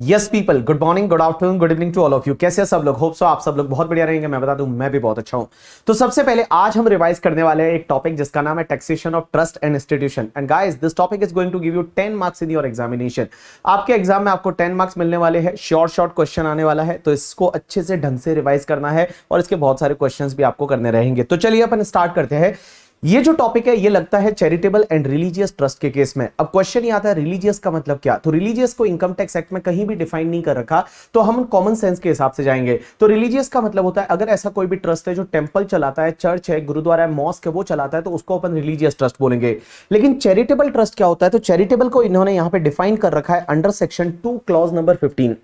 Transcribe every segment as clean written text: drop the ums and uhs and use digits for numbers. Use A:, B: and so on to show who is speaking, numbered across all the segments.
A: Yes people, good morning, good afternoon, good evening to all of you. कैसे हैं सब लोग? होप सो आप सब लोग बहुत बढ़िया रहेंगे। मैं बता दूं, मैं भी बहुत अच्छा हूं। तो सबसे पहले आज हम रिवाइज करने वाले हैं एक टॉपिक जिसका नाम है taxation of trust and institution. And guys, this topic is going to give you 10 marks in your examination. आपके एग्जाम में आपको 10 मार्क्स मिलने वाले हैं। शॉर्ट क्वेश्चन आने वाला है, तो इसको अच्छे से ढंग से रिवाइज करना है और इसके बहुत सारे क्वेश्चन भी आपको करने रहेंगे। तो चलिए अपन स्टार्ट करते हैं। ये जो टॉपिक है ये लगता है चैरिटेबल एंड रिलीजियस ट्रस्ट के केस में। अब क्वेश्चन ये आता है रिलीजियस का मतलब क्या? तो रिलीजियस को इनकम टैक्स एक्ट में कहीं भी डिफाइन नहीं कर रखा, तो हम कॉमन सेंस के हिसाब से जाएंगे। तो रिलीजियस का मतलब होता है अगर ऐसा कोई भी ट्रस्ट है जो टेंपल चलाता है, चर्च है, गुरुद्वारा है, मॉस्क है, वो चलाता है, तो उसको अपन रिलीजियस ट्रस्ट बोलेंगे। लेकिन चैरिटेबल ट्रस्ट क्या होता है? तो चैरिटेबल को इन्होंने यहां पे डिफाइन कर रखा है under section 2 clause number 15।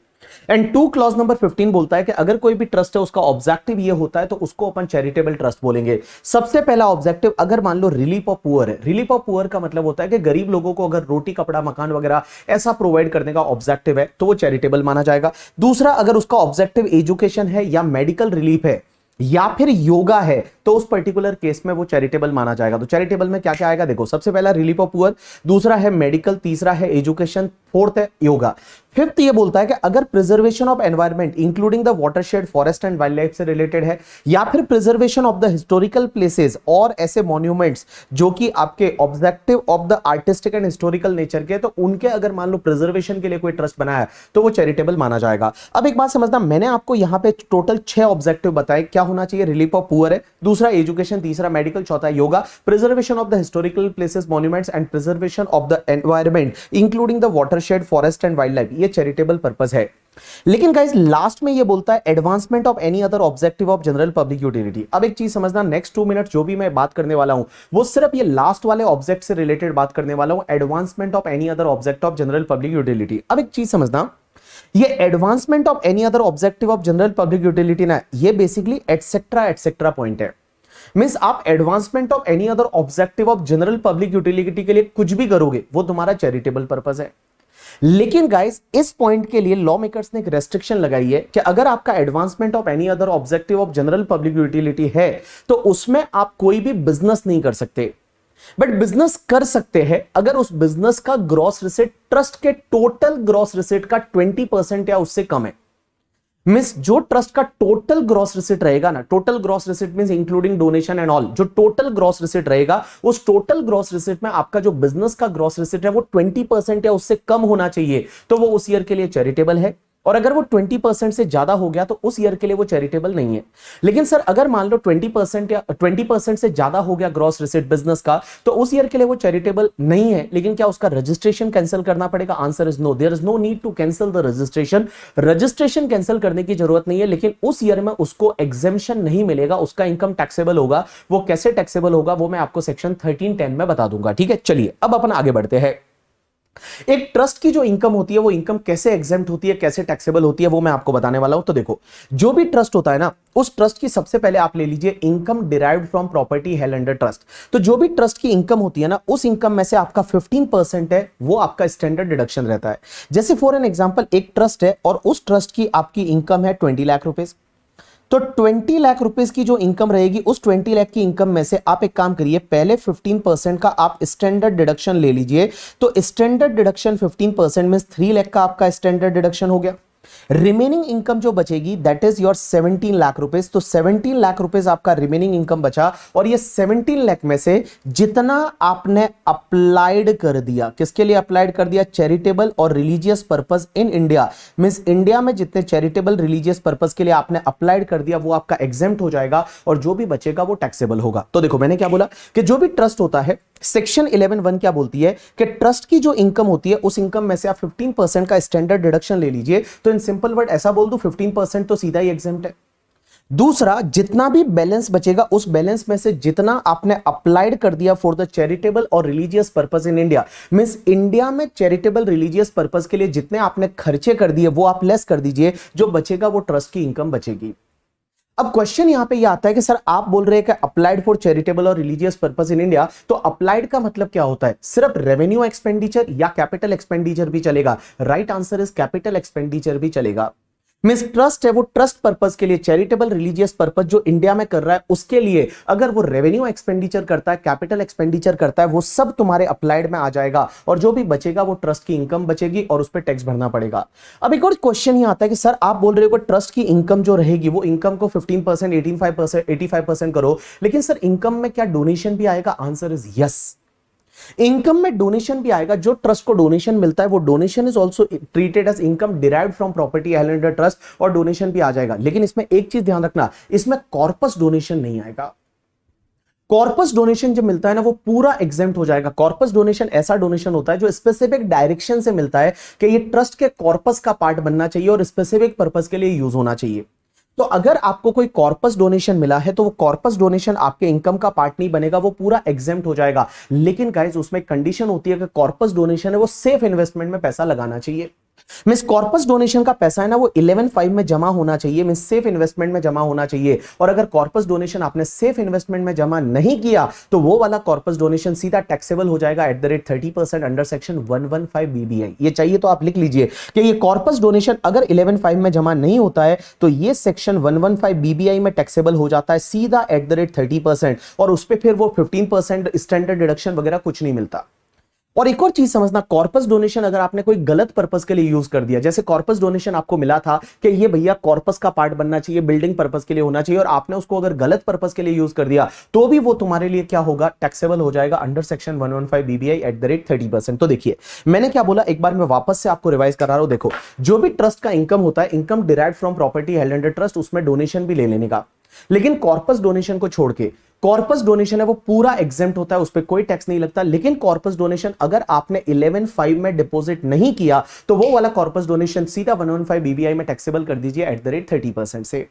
A: And 2 clause number 15 बोलता है कि अगर कोई भी ट्रस्ट है उसका ऑब्जेक्टिव ये होता है तो उसको अपन चैरिटेबल ट्रस्ट बोलेंगे। सबसे पहला ऑब्जेक्टिव, अगर मान लो रिलीफ ऑफ पुअर है, रिलीफ ऑफ पुअर का मतलब होता है कि गरीब लोगों को अगर रोटी, कपड़ा, मकान वगैरह ऐसा प्रोवाइड करने का ऑब्जेक्टिव है तो वो चैरिटेबल माना जाएगा। दूसरा, अगर उसका ऑब्जेक्टिव एजुकेशन है या मेडिकल रिलीफ है या फिर योगा है तो उस पर्टिकुलर केस में वो चैरिटेबल माना जाएगा। तो चैरिटेबल में क्या क्या आएगा देखो, सबसे पहला रिलीफ ऑफ पुअर, दूसरा है मेडिकल, तीसरा है एजुकेशन, फोर्थ है योगा। फिफ्थ ये बोलता है कि अगर preservation of environment including the watershed, forest and wild life से रिलेटेड है, या फिर preservation of the historical places और ऐसे मॉन्यूमेंट्स जो कि आपके objective of the artistic and historical nature के, तो उनके अगर मान लो प्रिजर्वेशन के लिए कोई ट्रस्ट बनाया है तो वो चैरिटेबल माना जाएगा। अब एक बात समझना, मैंने आपको यहां पे टोटल 6 ऑब्जेक्टिव बताए। क्या होना चाहिए? रिलीफ ऑफ पुअर है, दूसरा एजुकेशन, तीसरा मेडिकल, चौथा yoga, preservation of the historical places, monuments and preservation of the environment including the watershed, forest and wild life, ये चैरिटेबल पर्पस है। लेकिन गाइस लास्ट में ये बोलता है advancement of any other objective of general public utility. अब एक चीज समझना, नेक्स्ट 2 मिनट जो भी मैं बात करने वाला हूं वो सिर्फ ये लास्ट वाले ऑब्जेक्ट से रिलेटेड बात करने वाला हूं, advancement of any other object of general public utility. अब एक चीज समझना, ये advancement of any other objective of general public utility ना, ये बेसिकली एटसेट्रा एटसेट्रा पॉइंट है। मींस आप advancement of any other objective of general public utility के लिए कुछ भी करोगे वो तुम्हारा चैरिटेबल पर्पस है। लेकिन गाइस इस पॉइंट के लिए लॉ मेकर्स ने एक रेस्ट्रिक्शन लगाई है कि अगर आपका advancement of any other objective of general public utility है तो उसमें आप कोई भी बिजनेस नहीं कर सकते। बट बिजनेस कर सकते हैं अगर उस बिजनेस का ग्रॉस रिसीट ट्रस्ट के टोटल ग्रॉस रिसीट का 20% या उससे कम है। मींस जो ट्रस्ट का टोटल ग्रॉस रिसीट रहेगा ना, total gross receipt means including donation and all, जो टोटल ग्रॉस रिसीट रहेगा उस टोटल ग्रॉस रिसीट में आपका जो बिजनेस का ग्रॉस रिसीट है वो 20% या उससे कम होना चाहिए, तो वो उस ईयर के लिए चैरिटेबल है। और अगर वो 20% से ज्यादा हो गया तो उस ईयर के लिए वो चैरिटेबल नहीं है। लेकिन सर अगर मान लो 20% या 20% से ज्यादा हो गया ग्रॉस रिसीट बिजनेस का, तो उस ईयर के लिए वो चैरिटेबल नहीं है। लेकिन क्या उसका रजिस्ट्रेशन कैंसिल करना पड़ेगा? Answer is no, there is no need to cancel the registration. Registration cancel करने की जरूरत नहीं है, लेकिन उस ईयर में उसको एग्जेम्पशन नहीं मिलेगा, उसका इनकम टैक्सेबल होगा। वो कैसे टैक्सेबल होगा वो मैं आपको सेक्शन 1310 में बता दूंगा। ठीक है, चलिए अब अपन आगे बढ़ते हैं। एक ट्रस्ट की जो इनकम होती है वो इनकम कैसे एग्जेम्प्ट होती है, कैसे टैक्सेबल होती है, वो मैं आपको बताने वाला हूं। तो देखो, जो भी ट्रस्ट होता है ना, उस ट्रस्ट की सबसे पहले आप ले लीजिए income derived from property held under trust. तो जो भी ट्रस्ट की इनकम होती है ना, उस इनकम में से आपका 15% है वो आपका स्टैंडर्ड डिडक्शन रहता है। जैसे फॉर एन एग्जांपल एक ट्रस्ट है और उस ट्रस्ट की आपकी इनकम है 20 लाख रुपए, तो 20 लाख रुपए की जो इनकम रहेगी उस 20 लाख की इनकम में से आप एक काम करिए, पहले 15% का आप स्टैंडर्ड डिडक्शन ले लीजिए। तो स्टैंडर्ड डिडक्शन 15% में 3 लाख का आपका स्टैंडर्ड डिडक्शन हो गया। रिमेनिंग इनकम जो बचेगी दैट इज योर 17 लाख रुपए। तो 17 लाख रुपए आपका रिमेनिंग इनकम बचा, और ये 17 लाख में से जितना आपने अप्लाइड कर दिया, किसके लिए अप्लाइड कर दिया? चैरिटेबल और religious purpose in India. Means India में जितने चैरिटेबल रिलीजियस पर्पस के लिए आपने अप्लाइड कर दिया वो आपका एग्जेम्प्ट हो जाएगा, और जो भी बचेगा वो टैक्सेबल होगा। तो देखो मैंने क्या बोला कि जो भी ट्रस्ट होता है, सेक्शन 11(1) क्या बोलती है कि ट्रस्ट की जो इनकम होती है उस इनकम में से आप 15% का स्टैंडर्ड डिडक्शन ले लीजिए। तो इन सिंपल वर्ड ऐसा बोल दूं, 15% तो सीधा ही एग्जेम्प्ट है। दूसरा, जितना भी बैलेंस बचेगा उस बैलेंस में से जितना आपने अप्लाइड कर दिया फॉर द चैरिटेबल और religious purpose in India, means India में चैरिटेबल रिलीजियस पर्पस के लिए जितने आपने खर्चे कर दिए वो आप लेस कर दीजिए, जो बचेगा वो ट्रस्ट की इनकम बचेगी। अब क्वेश्चन यहां पे ये आता है कि सर आप बोल रहे हैं कि अप्लाइड फॉर चैरिटेबल और रिलीजियस पर्पस इन इंडिया, तो अप्लाइड का मतलब क्या होता है? सिर्फ रेवेन्यू एक्सपेंडिचर या कैपिटल एक्सपेंडिचर भी चलेगा? Right answer is capital expenditure भी चलेगा। मींस ट्रस्ट है वो ट्रस्ट पर्पस के लिए, चैरिटेबल रिलीजियस पर्पस जो इंडिया में कर रहा है उसके लिए अगर वो रेवेन्यू एक्सपेंडिचर करता है, कैपिटल एक्सपेंडिचर करता है, वो सब तुम्हारे अप्लाइड में आ जाएगा और जो भी बचेगा वो ट्रस्ट की इनकम बचेगी और उस पर टैक्स भरना पड़ेगा। अब एक और क्वेश्चन ये आता है कि सर आप बोल रहे हो कि ट्रस्ट की इनकम जो रहेगी वो इनकम को 15%, 18%, 85% करो, लेकिन सर इनकम में क्या डोनेशन भी आएगा? आंसर इज यस, इनकम में डोनेशन भी आएगा। जो ट्रस्ट को डोनेशन मिलता है वो donation is also treated as income derived from property held under trust, और डोनेशन भी आ जाएगा। लेकिन इसमें एक चीज ध्यान रखना, इसमें कॉर्पस डोनेशन नहीं आएगा। कॉर्पस डोनेशन जब मिलता है ना वो पूरा एग्जेम्प्ट हो जाएगा। कॉर्पस डोनेशन ऐसा डोनेशन होता है जो स्पेसिफिक डायरेक्शन से मिलता है कि ये ट्रस्ट के कॉर्पस का पार्ट बनना चाहिए और स्पेसिफिक पर्पस के लिए यूज होना चाहिए। तो अगर आपको कोई कॉर्पस डोनेशन मिला है तो वो कॉर्पस डोनेशन आपके इनकम का पार्ट नहीं बनेगा, वो पूरा एग्जेम्प्ट हो जाएगा। लेकिन गाइस उसमें कंडीशन होती है कि कॉर्पस डोनेशन है वो सेफ इन्वेस्टमेंट में पैसा लगाना चाहिए। मींस कॉर्पस डोनेशन का पैसा है ना वो 11(5) में जमा होना चाहिए, मींस सेफ इन्वेस्टमेंट में जमा होना चाहिए। और अगर कॉर्पस डोनेशन आपने सेफ इन्वेस्टमेंट में जमा नहीं किया तो वो वाला कॉर्पस डोनेशन सीधा टैक्सेबल हो जाएगा @30% अंडर सेक्शन 115 BBI। ये चाहिए तो आप लिख लीजिए कि ये कॉर्पस डोनेशन अगर 11(5) में जमा नहीं होता है तो ये सेक्शन 115 BBI में टैक्सेबल हो जाता है सीधा @30%, और उस पर फिर वो 15% स्टैंडर्ड डिडक्शन वगैरह कुछ नहीं मिलता। और एक और चीज समझना, कॉर्पस डोनेशन अगर आपने कोई गलत पर्पस के लिए यूज कर दिया, जैसे कॉर्पस डोनेशन आपको मिला था कि ये भैया कॉर्पस का पार्ट बनना चाहिए, बिल्डिंग पर्पस के लिए होना चाहिए, और आपने उसको अगर गलत पर्पस के लिए यूज कर दिया तो भी वो तुम्हारे लिए क्या होगा? टैक्सेबल हो जाएगा अंडर सेक्शन 115 BBI @30%। तो देखिए मैंने क्या बोला, एक बार मैं वापस से आपको रिवाइज करा रहा हूं। देखो जो भी ट्रस्ट का इनकम होता है, income derived from property held under trust, उसमें डोनेशन भी ले लेने का। लेकिन कॉर्पस डोनेशन को छोड़ के, कॉर्पस डोनेशन है वो पूरा एग्जेम्प्ट होता है, उस पर कोई टैक्स नहीं लगता। लेकिन कॉर्पस डोनेशन अगर आपने 11(5) में डिपॉजिट नहीं किया तो वो वाला कॉर्पस डोनेशन सीधा 115 BBI में टैक्सेबल कर दीजिए @30% से।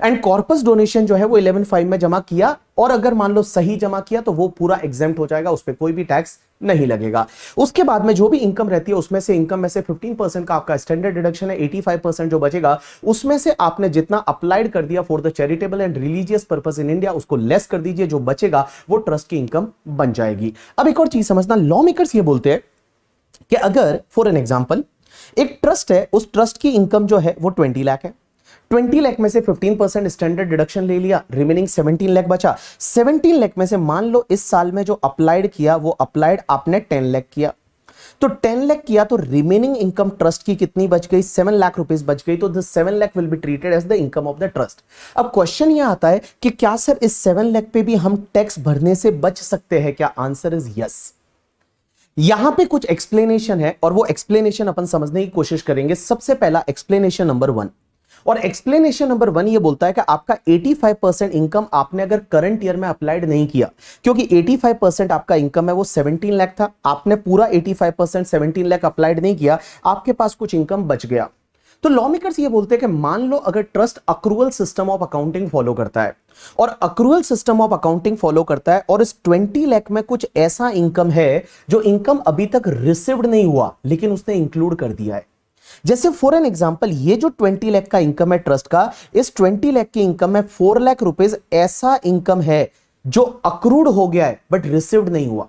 A: एंड कॉर्पस डोनेशन जो है वो 11(5) में जमा किया, और अगर मान लो सही जमा किया तो वो पूरा एग्जेम्प्ट हो जाएगा, उस पर कोई भी टैक्स नहीं लगेगा। उसके बाद में जो भी इनकम रहती है उसमें से इनकम में से 15% का आपका स्टैंडर्ड डिडक्शन है, 85% जो बचेगा उसमें से आपने जितना अप्लाइड कर दिया for the charitable and religious purpose in India उसको लेस कर दीजिए, जो बचेगा वो ट्रस्ट की इनकम बन जाएगी। अब एक और चीज समझना, लॉ मेकर्स ये बोलते हैं कि अगर फॉर एन एग्जांपल एक ट्रस्ट है, उस ट्रस्ट की इनकम जो है वो 20 लाख है, 20 लाख में से 15% स्टैंडर्ड डिडक्शन ले लिया, रिमेनिंग 17 लाख बचा। 17 लाख में से मान लो इस साल में जो अप्लाइड किया वो अप्लाइड आपने 10 लाख किया, तो 10 लाख किया तो रिमेनिंग इनकम ट्रस्ट की कितनी बच गई? 7 लाख रुपीस बच गई। तो 7 lakh will be treated as the income of the trust. अब क्वेश्चन यह आता है कि क्या सर इस 7 लाख पे भी हम टैक्स भरने से बच सकते हैं क्या? Answer is yes. यहां पे कुछ एक्सप्लेनेशन है और वो एक्सप्लेनेशन अपन समझने की कोशिश करेंगे। सबसे पहला एक्सप्लेनेशन नंबर 1, और एक्सप्लेनेशन नंबर 1 ये बोलता है कि आपका 85% इनकम आपने अगर करंट ईयर में अप्लाइड नहीं किया, क्योंकि 85% आपका इनकम है वो 17 लाख था, आपने पूरा 85% 17 लाख अप्लाइड नहीं किया, आपके पास कुछ इनकम बच गया। तो लॉ मेकर्स ये बोलते हैं कि मान लो अगर trust accrual system of accounting follow करता है, और accrual system of accounting follow करता है, और इस 20 लाख में कुछ ऐसा इनकम है जो इनकम अभी तक रिसीव्ड नहीं हुआ लेकिन उसने इंक्लूड कर दिया है। जैसे फॉर एन एग्जांपल ये जो 20 लाख का इनकम है ट्रस्ट का, इस 20 लाख की इनकम में 4 लाख रुपीस ऐसा इनकम है जो अक्रूड हो गया है बट रिसीव्ड नहीं हुआ।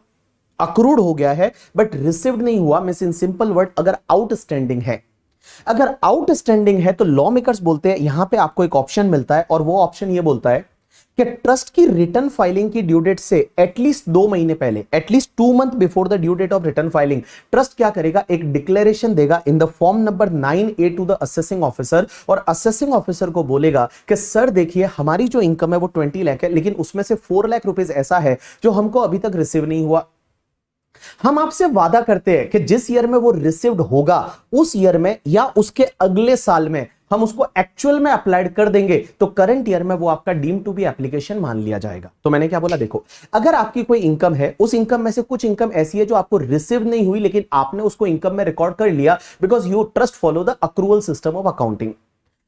A: अक्रूड हो गया है बट रिसीव्ड नहीं हुआ मींस इन सिंपल वर्ड अगर आउटस्टैंडिंग है। अगर आउटस्टैंडिंग है तो लॉ मेकर्स बोलते हैं यहां पे आपको एक ऑप्शन मिलता है, और वो ऑप्शन ये बोलता है कि ट्रस्ट की रिटर्न फाइलिंग की ड्यू डेट से एटलीस्ट 2 महीने पहले, at least 2 month before the due date of return filing, trust क्या करेगा? एक डिक्लेरेशन देगा in the form number 9A to the assessing officer, और असेसिंग ऑफिसर को बोलेगा कि सर देखिए हमारी जो इनकम है वो 20 लाख है, लेकिन उसमें से 4 लाख रुपीस ऐसा है जो हमको अभी तक रिसीव नहीं हुआ। हम आपसे वादा करते हैं कि जिस ईयर में वो रिसीव्ड होगा उस ईयर में या उसके अगले साल में हम उसको एक्चुअल में अप्लाइड कर देंगे, तो करंट ईयर में वो आपका डीम टू बी एप्लीकेशन मान लिया जाएगा। तो मैंने क्या बोला, देखो अगर आपकी कोई इनकम है, उस इनकम में से कुछ इनकम ऐसी है जो आपको रिसीव नहीं हुई लेकिन आपने उसको इनकम में रिकॉर्ड कर लिया because you trust follow the accrual system of accounting.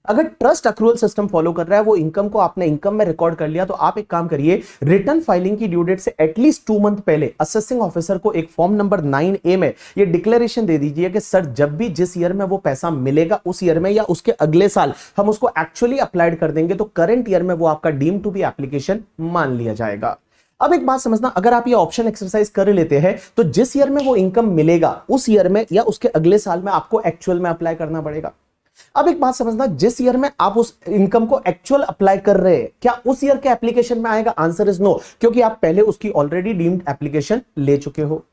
A: अगर ट्रस्ट अक्रूवल सिस्टम फॉलो कर रहा है, वो इनकम को आपने इनकम में रिकॉर्ड कर लिया, तो आप एक काम करिए, रिटर्न फाइलिंग की ड्यू डेट से एटलीस्ट 2 मंथ पहले असेसिंग ऑफिसर को एक फॉर्म नंबर 9A में ये डिक्लेरेशन दे दीजिए कि सर जब भी जिस ईयर में वो पैसा मिलेगा उस ईयर में या उसके अगले साल हम उसको एक्चुअली अप्लाइड कर देंगे, तो करंट ईयर में वो आपका डीम टू बी एप्लीकेशन मान लिया जाएगा। अब एक बात समझना, अगर आप ये ऑप्शन एक्सरसाइज कर लेते हैं तो जिस ईयर में वो इनकम मिलेगा उस ईयर में या उसके अगले साल में आपको एक्चुअल में अप्लाई करना पड़ेगा। अब एक बात समझना, जिस ईयर में आप उस इनकम को एक्चुअल अप्लाई कर रहे हैं, क्या उस ईयर के एप्लीकेशन में आएगा? आंसर इज नो, क्योंकि आप पहले उसकी ऑलरेडी डीम्ड एप्लीकेशन ले चुके हो।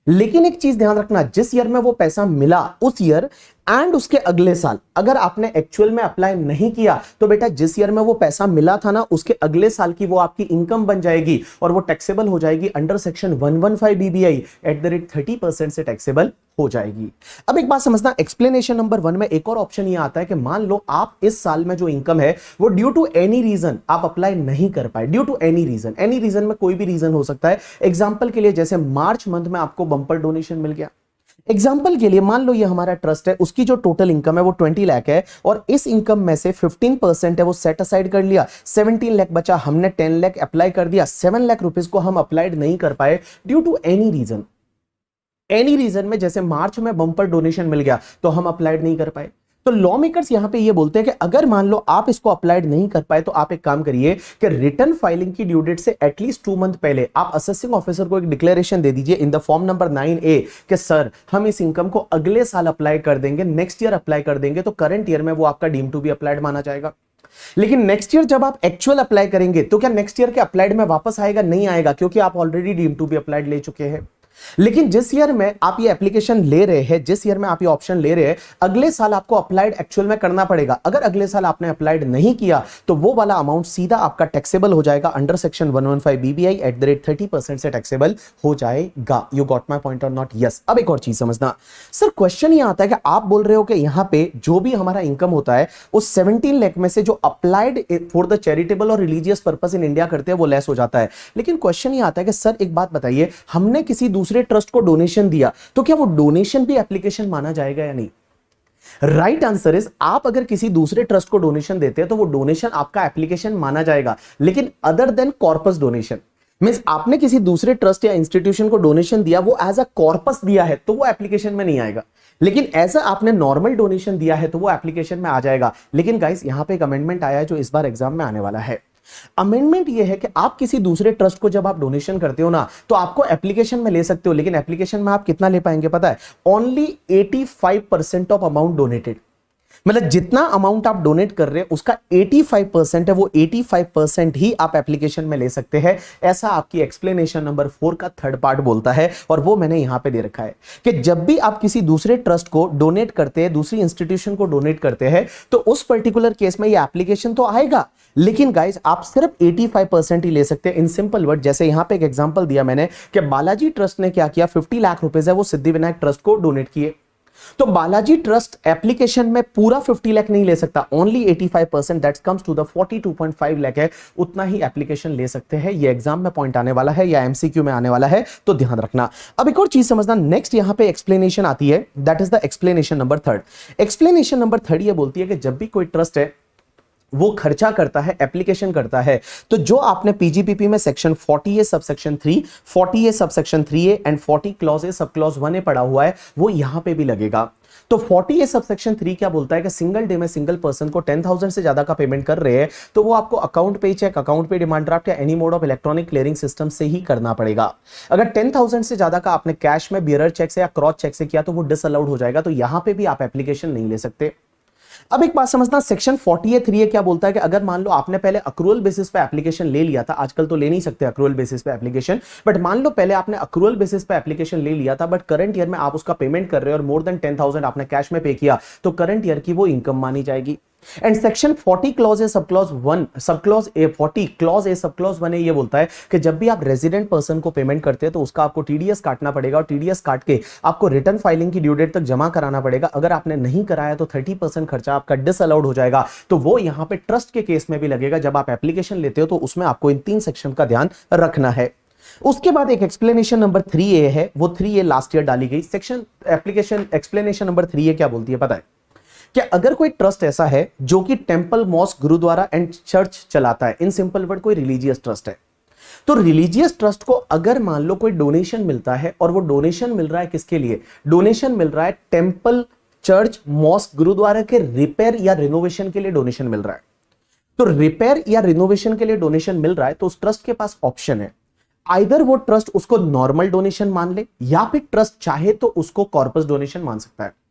A: लेकिन एक चीज ध्यान रखना, जिस ईयर में वो पैसा मिला उस ईयर एंड उसके अगले साल अगर आपने एक्चुअल में अप्लाई नहीं किया तो बेटा जिस ईयर में वो पैसा मिला था ना, उसके अगले साल की वो आपकी इनकम बन जाएगी और वो टैक्सेबल हो जाएगी under section 115 BBI at the rate 30% से टैक्सेबल हो जाएगी। अब एक बात समझना, एक्सप्लेनेशन नंबर 1 में एक और ऑप्शन ये आता है कि मान लो आप इस साल में जो इनकम है वो ड्यू टू एनी रीजन आप अप्लाई नहीं कर पाए, ड्यू टू एनी रीजन में कोई भी रीजन हो सकता है। एग्जांपल के लिए जैसे मार्च मंथ में आपको बंपर डोनेशन मिल गया। एग्जाम्पल के लिए मान लो ये हमारा ट्रस्ट है, उसकी जो टोटल इनकम है वो 20 लाख है और इस इनकम में से 15% है वो सेट असाइड कर लिया, 17 लाख बचा, हमने 10 लाख अप्लाई कर दिया, 7 लाख रुपीस को हम अप्लाइड नहीं कर पाए ड्यू टू एनी रीजन में जैसे मार्च में बंपर डोनेशन मिल गया तो हम अप्लाइड नहीं कर पाए। तो लॉ मेकर्स यहां पे ये बोलते हैं कि अगर मान लो आप इसको अप्लाइड नहीं कर पाए तो आप एक काम करिए कि रिटर्न फाइलिंग की ड्यू डेट से एटलीस्ट 2 मंथ पहले आप असेसिंग ऑफिसर को एक डिक्लेरेशन दे दीजिए इन द फॉर्म नंबर 9A कि सर हम इस इनकम को अगले साल अप्लाई कर देंगे, नेक्स्ट ईयर अप्लाई कर देंगे, तो करंट ईयर में वो आपका डीम टू बी अप्लाइड माना जाएगा। लेकिन नेक्स्ट ईयर जब आप एक्चुअल अप्लाई करेंगे तो क्या नेक्स्ट ईयर के अप्लाइड में वापस आएगा? नहीं आएगा, क्योंकि आप already deem to be applied ले चुके हैं। लेकिन जिस ईयर में आप ये एप्लीकेशन ले रहे हैं, जिस ईयर में आप ये ऑप्शन ले रहे हैं, अगले साल आपको अप्लाइड एक्चुअल में करना पड़ेगा। अगर अगले साल आपने अप्लाइड नहीं किया तो वो वाला अमाउंट सीधा आपका टैक्सेबल हो जाएगा under section 115 BBI at the rate 30% से टैक्सेबल हो जाएगा। यू गॉट माय पॉइंट और नॉट? यस। अब एक और चीज समझना सर, क्वेश्चन ये आता है कि आप बोल रहे हो कि यहां पे जो भी हमारा इनकम होता है उस 17 लाख में से जो अप्लाइड फॉर द चैरिटेबल और रिलीजियस पर्पस इन इंडिया करते हैं वो लेस हो जाता है। लेकिन क्वेश्चन ये आता है कि सर एक बात बताइए, हमने किसी दूसरे ट्रस्ट को डोनेशन दिया तो क्या वो डोनेशन भी एप्लीकेशन माना जाएगा या नहीं? राइट आंसर इज, आप अगर किसी दूसरे ट्रस्ट को डोनेशन देते हैं तो वो डोनेशन आपका एप्लीकेशन माना जाएगा। लेकिन other than corpus donation means आपने किसी दूसरे ट्रस्ट या इंस्टीट्यूशन को डोनेशन दिया, वो एज अ कॉर्पस दिया है तो वो एप्लीकेशन में नहीं आएगा। लेकिन ऐसा आपने नॉर्मल डोनेशन दिया है तो वो एप्लीकेशन में आ जाएगा। लेकिन गाइस यहां पे एक अमेंडमेंट आया है जो इस बार एग्जाम में आने वाला है। अमेंडमेंट ये है कि आप किसी दूसरे ट्रस्ट को जब आप डोनेशन करते हो ना तो आपको एप्लीकेशन में ले सकते हो, लेकिन एप्लीकेशन में आप कितना ले पाएंगे पता है? Only 85% of amount donated. मतलब जितना अमाउंट आप डोनेट कर रहे हैं उसका 85% है, वो 85% ही आप एप्लीकेशन में ले सकते हैं। ऐसा आपकी एक्सप्लेनेशन नंबर 4 का थर्ड पार्ट बोलता है और वो मैंने यहां पे दे रखा है कि जब भी आप किसी दूसरे ट्रस्ट को डोनेट करते हैं, दूसरी इंस्टीट्यूशन को डोनेट करते हैं, तो उस पर्टिकुलर केस में ये एप्लीकेशन तो आएगा, लेकिन गाइस आप सिर्फ 85% ही ले सकते हैं। इन सिंपल वर्ड, जैसे यहां पे एक एग्जांपल दिया मैंने कि बालाजी ट्रस्ट ने क्या किया, 50 लाख रुपए है वो सिद्धिविनायक ट्रस्ट को डोनेट किए। तो बालाजी ट्रस्ट एप्लीकेशन में पूरा 50 लाख नहीं ले सकता, only 85%, that comes to the 42.5 lakh है, उतना ही एप्लीकेशन ले सकते हैं। ये एग्जाम में पॉइंट आने वाला है या एमसीक्यू में आने वाला है, तो ध्यान रखना। अब एक और चीज समझना, नेक्स्ट यहां पे एक्सप्लेनेशन आती है, that is the explanation number 3। Explanation number 3 ये बोलती है कि जब भी कोई ट्रस्ट है वो खर्चा करता है, एप्लीकेशन करता है, तो जो आपने पीजीपीपी में section 40A subsection 3, 40A subsection 3A and 40 clause A sub clause 1A पढ़ा हुआ है वो यहां पे भी लगेगा। तो 40A सबसेक्शन 3 क्या बोलता है कि सिंगल डे में सिंगल पर्सन को 10,000 से ज्यादा का पेमेंट कर रहे हैं तो वो आपको अकाउंट पे चेक, अकाउंट पे डिमांड ड्राफ्ट या any mode of electronic clearing system से ही करना पड़ेगा। अगर 10,000 से ज्यादा का आपने कैश में, बियरर चेक से या क्रॉस चेक से किया तो वो डिसअलाउड हो जाएगा, तो यहां पे भी आप एप्लीकेशन नहीं ले सकते। अब एक बात समझना, सेक्शन 40A3A क्या बोलता है कि अगर मान लो आपने पहले अक्रूअल बेसिस पे एप्लीकेशन ले लिया था, आजकल तो ले नहीं सकते अक्रूअल बेसिस पे एप्लीकेशन, बट मान लो पहले आपने अक्रूअल बेसिस पे एप्लीकेशन ले लिया था, बट करंट ईयर में आप उसका पेमेंट कर रहे हो और मोर देन 10,000 आपने कैश में पे किया, तो करंट ईयर की वो इनकम मानी जाएगी। And section 40 clause A sub clause 1 sub clause A 40 clause A sub clause 1 ये बोलता है कि जब भी आप रेजिडेंट पर्सन को पेमेंट करते हैं तो उसका आपको टीडीएस काटना पड़ेगा और टीडीएस काट के आपको रिटर्न फाइलिंग की ड्यू डेट तक जमा कराना पड़ेगा। अगर आपने नहीं कराया तो 30% खर्चा आपका डिसअलाउड हो जाएगा। तो वो यहां पे ट्रस्ट के केस में भी लगेगा। जब आप एप्लीकेशन लेते हो तो उसमें आपको इन 3 सेक्शन का ध्यान रखना है। उसके बाद एक एक्सप्लेनेशन नंबर 3A है, वो 3A लास्ट ईयर डाली गई। Section application explanation number 3A क्या बोलती है पता है? कि अगर कोई ट्रस्ट ऐसा है जो कि temple, mosque, gurdwara and church चलाता है, इन सिंपल वर्ड कोई रिलीजियस ट्रस्ट है, तो रिलीजियस ट्रस्ट को अगर मान लो कोई डोनेशन मिलता है और वो डोनेशन मिल रहा है किसके लिए? डोनेशन मिल रहा है टेंपल, चर्च, मॉस्क, गुरुद्वारा के रिपेयर या रिनोवेशन के लिए डोनेशन मिल रहा है। तो रिपेयर या रिनोवेशन के लिए डोनेशन मिल रहा है तो उस ट्रस्ट के पास ऑप्शन है, आइदर वो ट्रस्ट उसको नॉर्मल डोनेशन मान ले या फिर ट्रस्ट चाहे तो उसको कॉर्पस डोनेशन मान सकता है।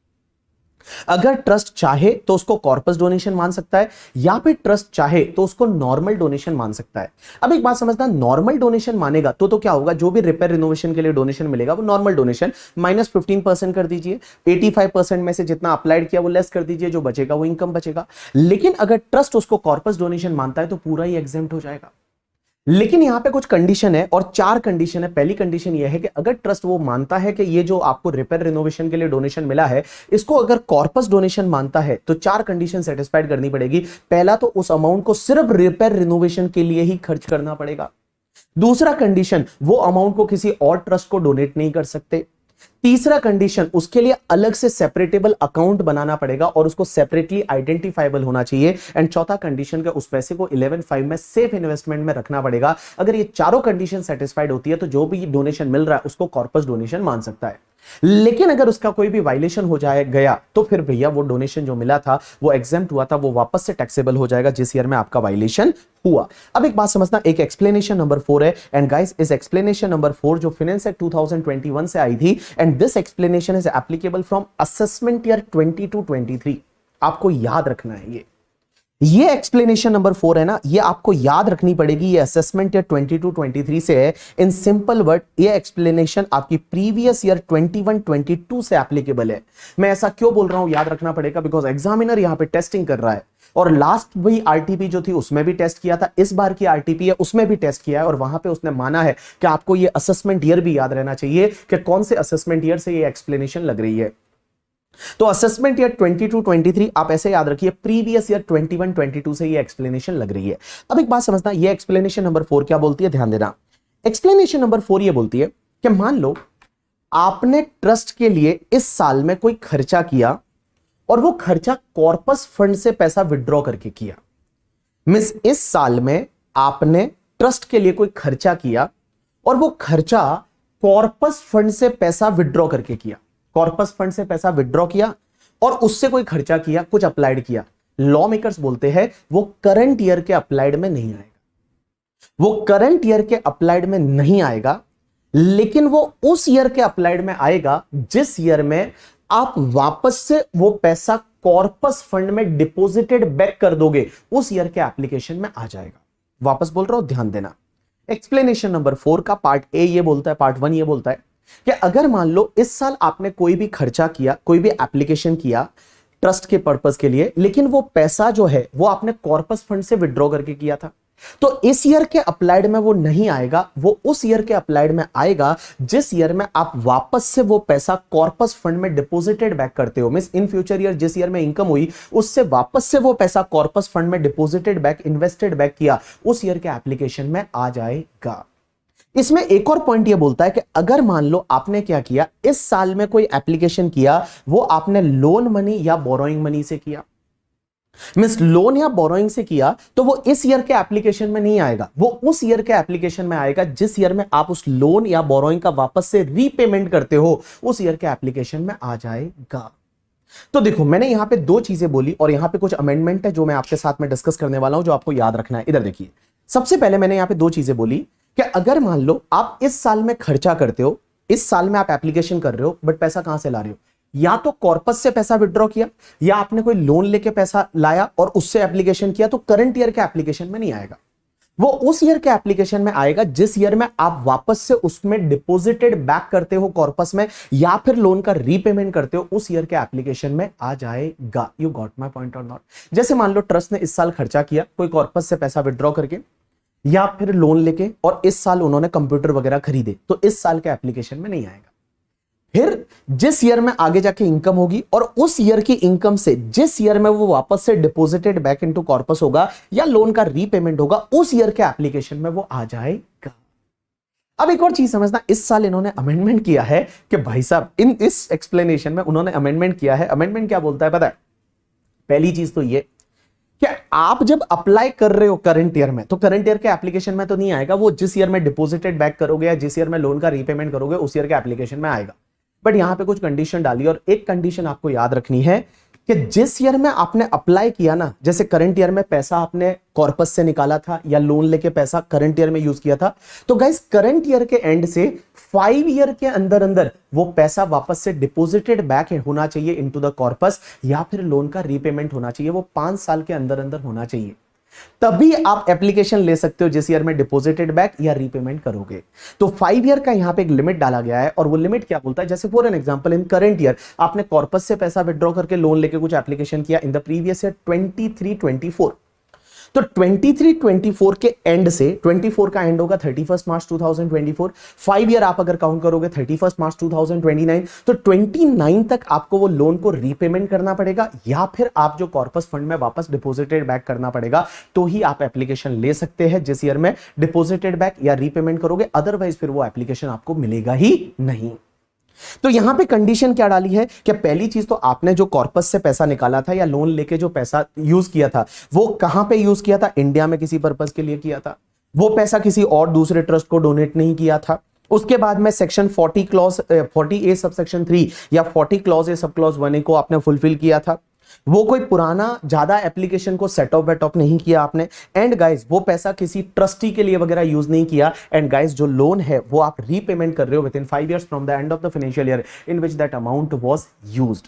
A: अगर ट्रस्ट चाहे तो उसको कॉर्पस डोनेशन मान सकता है, या फिर ट्रस्ट चाहे तो उसको नॉर्मल डोनेशन मान सकता है। अब एक बात समझना, नॉर्मल डोनेशन मानेगा तो क्या होगा, जो भी रिपेयर रिनोवेशन के लिए डोनेशन मिलेगा वो नॉर्मल डोनेशन -15% कर दीजिए, 85% में से जितना अप्लाइड किया वो लेस कर दीजिए, जो बचेगा वो इनकम बचेगा। लेकिन अगर ट्रस्ट उसको कॉर्पस डोनेशन मानता है तो पूरा ही एग्जेम्प्ट हो जाएगा। लेकिन यहां पे कुछ कंडीशन है, और 4 कंडीशन है। पहली कंडीशन यह है कि अगर ट्रस्ट वो मानता है कि ये जो आपको रिपेयर रिनोवेशन के लिए डोनेशन मिला है इसको अगर कॉर्पस डोनेशन मानता है तो 4 कंडीशन सेटिस्फाइड करनी पड़ेगी। पहला तो उस अमाउंट को सिर्फ रिपेयर रिनोवेशन के लिए ही खर्च करना पड़ेगा। दूसरा कंडीशन, वो अमाउंट को किसी और ट्रस्ट को डोनेट नहीं कर सकते। तीसरा कंडीशन, उसके लिए अलग से सेपरेटेबल अकाउंट बनाना पड़ेगा और उसको सेपरेटली आइडेंटिफाइबल होना चाहिए। एंड चौथा कंडीशन के उस पैसे को 11(5) में सेफ इन्वेस्टमेंट में रखना पड़ेगा। अगर ये चारों कंडीशन सेटिस्फाइड होती है तो जो भी डोनेशन मिल रहा है उसको कॉर्पस डोनेशन मान सकता है। लेकिन अगर उसका कोई भी वायलेशन हो जाए गया तो फिर भैया वो डोनेशन जो मिला था वो एग्जेम्प्ट हुआ था, वो वापस से टैक्सेबल हो जाएगा जिस ईयर में आपका वायलेशन हुआ। अब एक बात समझना, एक एक्सप्लेनेशन नंबर 4 है। एंड गाइस, इस एक्सप्लेनेशन नंबर 4 जो फाइनेंस एक्ट 2021 से आई थी, and this explanation is applicable from assessment year 22-23। आपको याद रखना है ये एक्सप्लेनेशन नंबर 4 है ना, ये आपको याद रखनी पड़ेगी। ये असेसमेंट ईयर 22-23 से है। इन सिंपल वर्ड, ये एक्सप्लेनेशन आपकी प्रीवियस ईयर 21-22 से एप्लीकेबल है। मैं ऐसा क्यों बोल रहा हूं, याद रखना पड़ेगा, बिकॉज एग्जामिनर यहां पे टेस्टिंग कर रहा है। और लास्ट भी आरटीपी जो थी उसमें भी टेस्ट किया था, इस बार की आरटीपी है उसमें भी टेस्ट किया है, और वहां पे उसने माना है कि आपको ये असेसमेंट ईयर भी याद रहना चाहिए कि कौन से असेसमेंट ईयर से ये एक्सप्लेनेशन लग रही है। तो असेसमेंट ईयर 22-23 आप ऐसे याद रखिए, प्रीवियस ईयर 21-22 से ये एक्सप्लेनेशन लग रही है। अब एक बात समझना, ये एक्सप्लेनेशन नंबर 4 क्या बोलती है, ध्यान देना। एक्सप्लेनेशन नंबर 4 ये बोलती है कि मान लो आपने ट्रस्ट के लिए इस साल में कोई खर्चा किया और वो खर्चा कॉर्पस फंड से पैसा विड्रॉ करके किया। मींस इस साल में आपने ट्रस्ट के लिए कोई खर्चा किया और वो खर्चा कॉर्पस फंड से पैसा विड्रॉ करके किया। कॉर्पस फंड से पैसा विड्रॉ किया और उससे कोई खर्चा किया, कुछ अप्लाइड किया। लॉ मेकर्स बोलते हैं वो करंट ईयर के अप्लाइड में नहीं आएगा, वो करंट ईयर के अप्लाइड में नहीं आएगा, लेकिन वो उस ईयर के अप्लाइड में आएगा जिस ईयर में आप वापस से वो पैसा कॉर्पस फंड में डिपॉजिटेड बैक कर दोगे, उस ईयर के एप्लीकेशन में आ जाएगा। वापस बोल रहा हूं, ध्यान देना। एक्सप्लेनेशन नंबर 4 का पार्ट ए ये बोलता है, पार्ट 1 ये बोलता है कि अगर मान लो इस साल आपने कोई भी खर्चा किया, कोई भी एप्लीकेशन किया ट्रस्ट के पर्पस के लिए, लेकिन वो पैसा जो है वो आपने कॉर्पस फंड से विड्रॉ करके किया था, तो इस ईयर के अप्लाइड में वो नहीं आएगा, वो उस ईयर के अप्लाइड में आएगा जिस ईयर में आप वापस से वो पैसा कॉर्पस फंड में डिपॉजिटेड बैक करते हो। मींस इन फ्यूचर ईयर जिस ईयर में इनकम हुई उससे वापस से वो पैसा कॉर्पस फंड में डिपॉजिटेड बैक, इन्वेस्टेड बैक किया, उस ईयर के एप्लीकेशन में आ जाएगा। इसमें एक और पॉइंट ये बोलता है कि अगर मान लो आपने क्या किया, इस साल में कोई एप्लीकेशन किया, वो आपने लोन मनी या बोरोइंग मनी से किया, मींस लोन या बोरोइंग से किया, तो वो इस ईयर के एप्लीकेशन में नहीं आएगा, वो उस ईयर के एप्लीकेशन में आएगा जिस ईयर में आप उस लोन या बोरोइंग का वापस से रीपेमेंट करते हो, उस ईयर के एप्लीकेशन में आ जाएगा। तो देखो, मैंने यहां पे 2 चीजें बोली और यहां पे कुछ अमेंडमेंट है जो मैं आपके साथ में डिस्कस करने वाला हूं, जो आपको याद रखना है। इधर देखिए, सबसे पहले मैंने यहां पे 2 चीजें बोली कि अगर मान लो आप इस साल में खर्चा करते हो, इस साल में आप एप्लीकेशन कर रहे हो, बट पैसा कहां से ला रहे हो, या तो कॉर्पस से पैसा विड्रॉ किया, या आपने कोई लोन लेके पैसा लाया और उससे एप्लीकेशन किया, तो करंट ईयर के एप्लीकेशन में नहीं आएगा, वो उस ईयर के एप्लीकेशन में आएगा जिस ईयर में आप वापस से उसमें डिपॉजिटेड बैक करते हो कॉर्पस में, या फिर लोन का रीपेमेंट करते हो, उस ईयर के एप्लीकेशन में आ जाएगा। यू गॉट माय पॉइंट और नॉट? जैसे मान लो ट्रस्ट ने इस साल खर्चा किया कोई कॉर्पस से पैसा विड्रॉ करके या फिर लोन लेके, और इस साल उन्होंने कंप्यूटर वगैरह खरीदे, तो इस साल के एप्लीकेशन में नहीं आएगा। फिर जिस ईयर में आगे जाके इनकम होगी और उस ईयर की इनकम से जिस ईयर में वो वापस से डिपॉजिटेड बैक इनटू कॉर्पस होगा या लोन का रीपेमेंट होगा, उस ईयर के एप्लीकेशन में वो आ जाएगा। अब एक और चीज समझना, इस साल इन्होंने अमेंडमेंट किया है कि भाई साहब, इस एक्सप्लेनेशन में उन्होंने अमेंडमेंट किया है। अमेंडमेंट क्या बोलता है पता है? पहली चीज तो ये कि आप जब अप्लाई कर रहे हो करंट ईयर में, तो करंट ईयर के एप्लीकेशन में तो नहीं आएगा, वो जिस ईयर में डिपॉजिटेड बैक करोगे या जिस ईयर में लोन का रीपेमेंट करोगे उस ईयर के एप्लीकेशन में आएगा। बट यहां पे कुछ कंडीशन डाली, और एक कंडीशन आपको याद रखनी है कि जिस ईयर में आपने अप्लाई किया ना, जैसे करंट ईयर में पैसा आपने कॉर्पस से निकाला था या लोन लेके पैसा करंट ईयर में यूज किया था, तो गाइस करंट ईयर के एंड से 5 ईयर के अंदर अंदर वो पैसा वापस से डिपॉजिटेड बैक होना चाहिए इनटू द कॉर्पस, या फिर लोन का रीपेमेंट होना चाहिए, वो 5 साल के अंदर अंदर होना चाहिए। तभी आप एप्लीकेशन ले सकते हो जिस ईयर में डिपॉजिटेड बैक या रीपेमेंट करोगे। तो 5 ईयर का यहां पे एक लिमिट डाला गया है, और वो लिमिट क्या बोलता है, जैसे for an example in current year आपने कॉर्पस से पैसा विड्रॉ करके लोन लेके कुछ एप्लीकेशन किया इन द प्रीवियस ईयर 23-24, तो 23-24 के एंड से 24 का एंड होगा 31 मार्च 2024, 5 ईयर आप अगर काउंट करोगे 31 मार्च 2029, तो 29 तक आपको वो लोन को रीपेमेंट करना पड़ेगा, या फिर आप जो कॉर्पस फंड में वापस डिपॉजिटेड बैक करना पड़ेगा, तो ही आप एप्लीकेशन ले सकते हैं जिस ईयर में डिपॉजिटेड बैक या रीपेमेंट करोगे, अदरवाइज फिर वो एप्लीकेशन आपको मिलेगा ही नहीं। तो यहां पे कंडीशन क्या डाली है कि पहली चीज तो आपने जो कॉर्पस से पैसा निकाला था या लोन लेके जो पैसा यूज किया था, वो कहां पे यूज किया था, इंडिया में किसी पर्पस के लिए किया था, वो पैसा किसी और दूसरे ट्रस्ट को डोनेट नहीं किया था। उसके बाद में सेक्शन 40 क्लॉज 40A सबसेक्शन 3 या 40 clause A sub clause 1A को आपने फुलफिल किया था। वो कोई पुराना ज्यादा एप्लीकेशन को सेट ऑफ वेट ऑफ नहीं किया आपने। एंड गाइस वो पैसा किसी ट्रस्टी के लिए वगैरह यूज नहीं किया। एंड गाइस जो लोन है वो आप रीपेमेंट कर रहे हो with in 5 years from the end of the financial year in which that amount was used.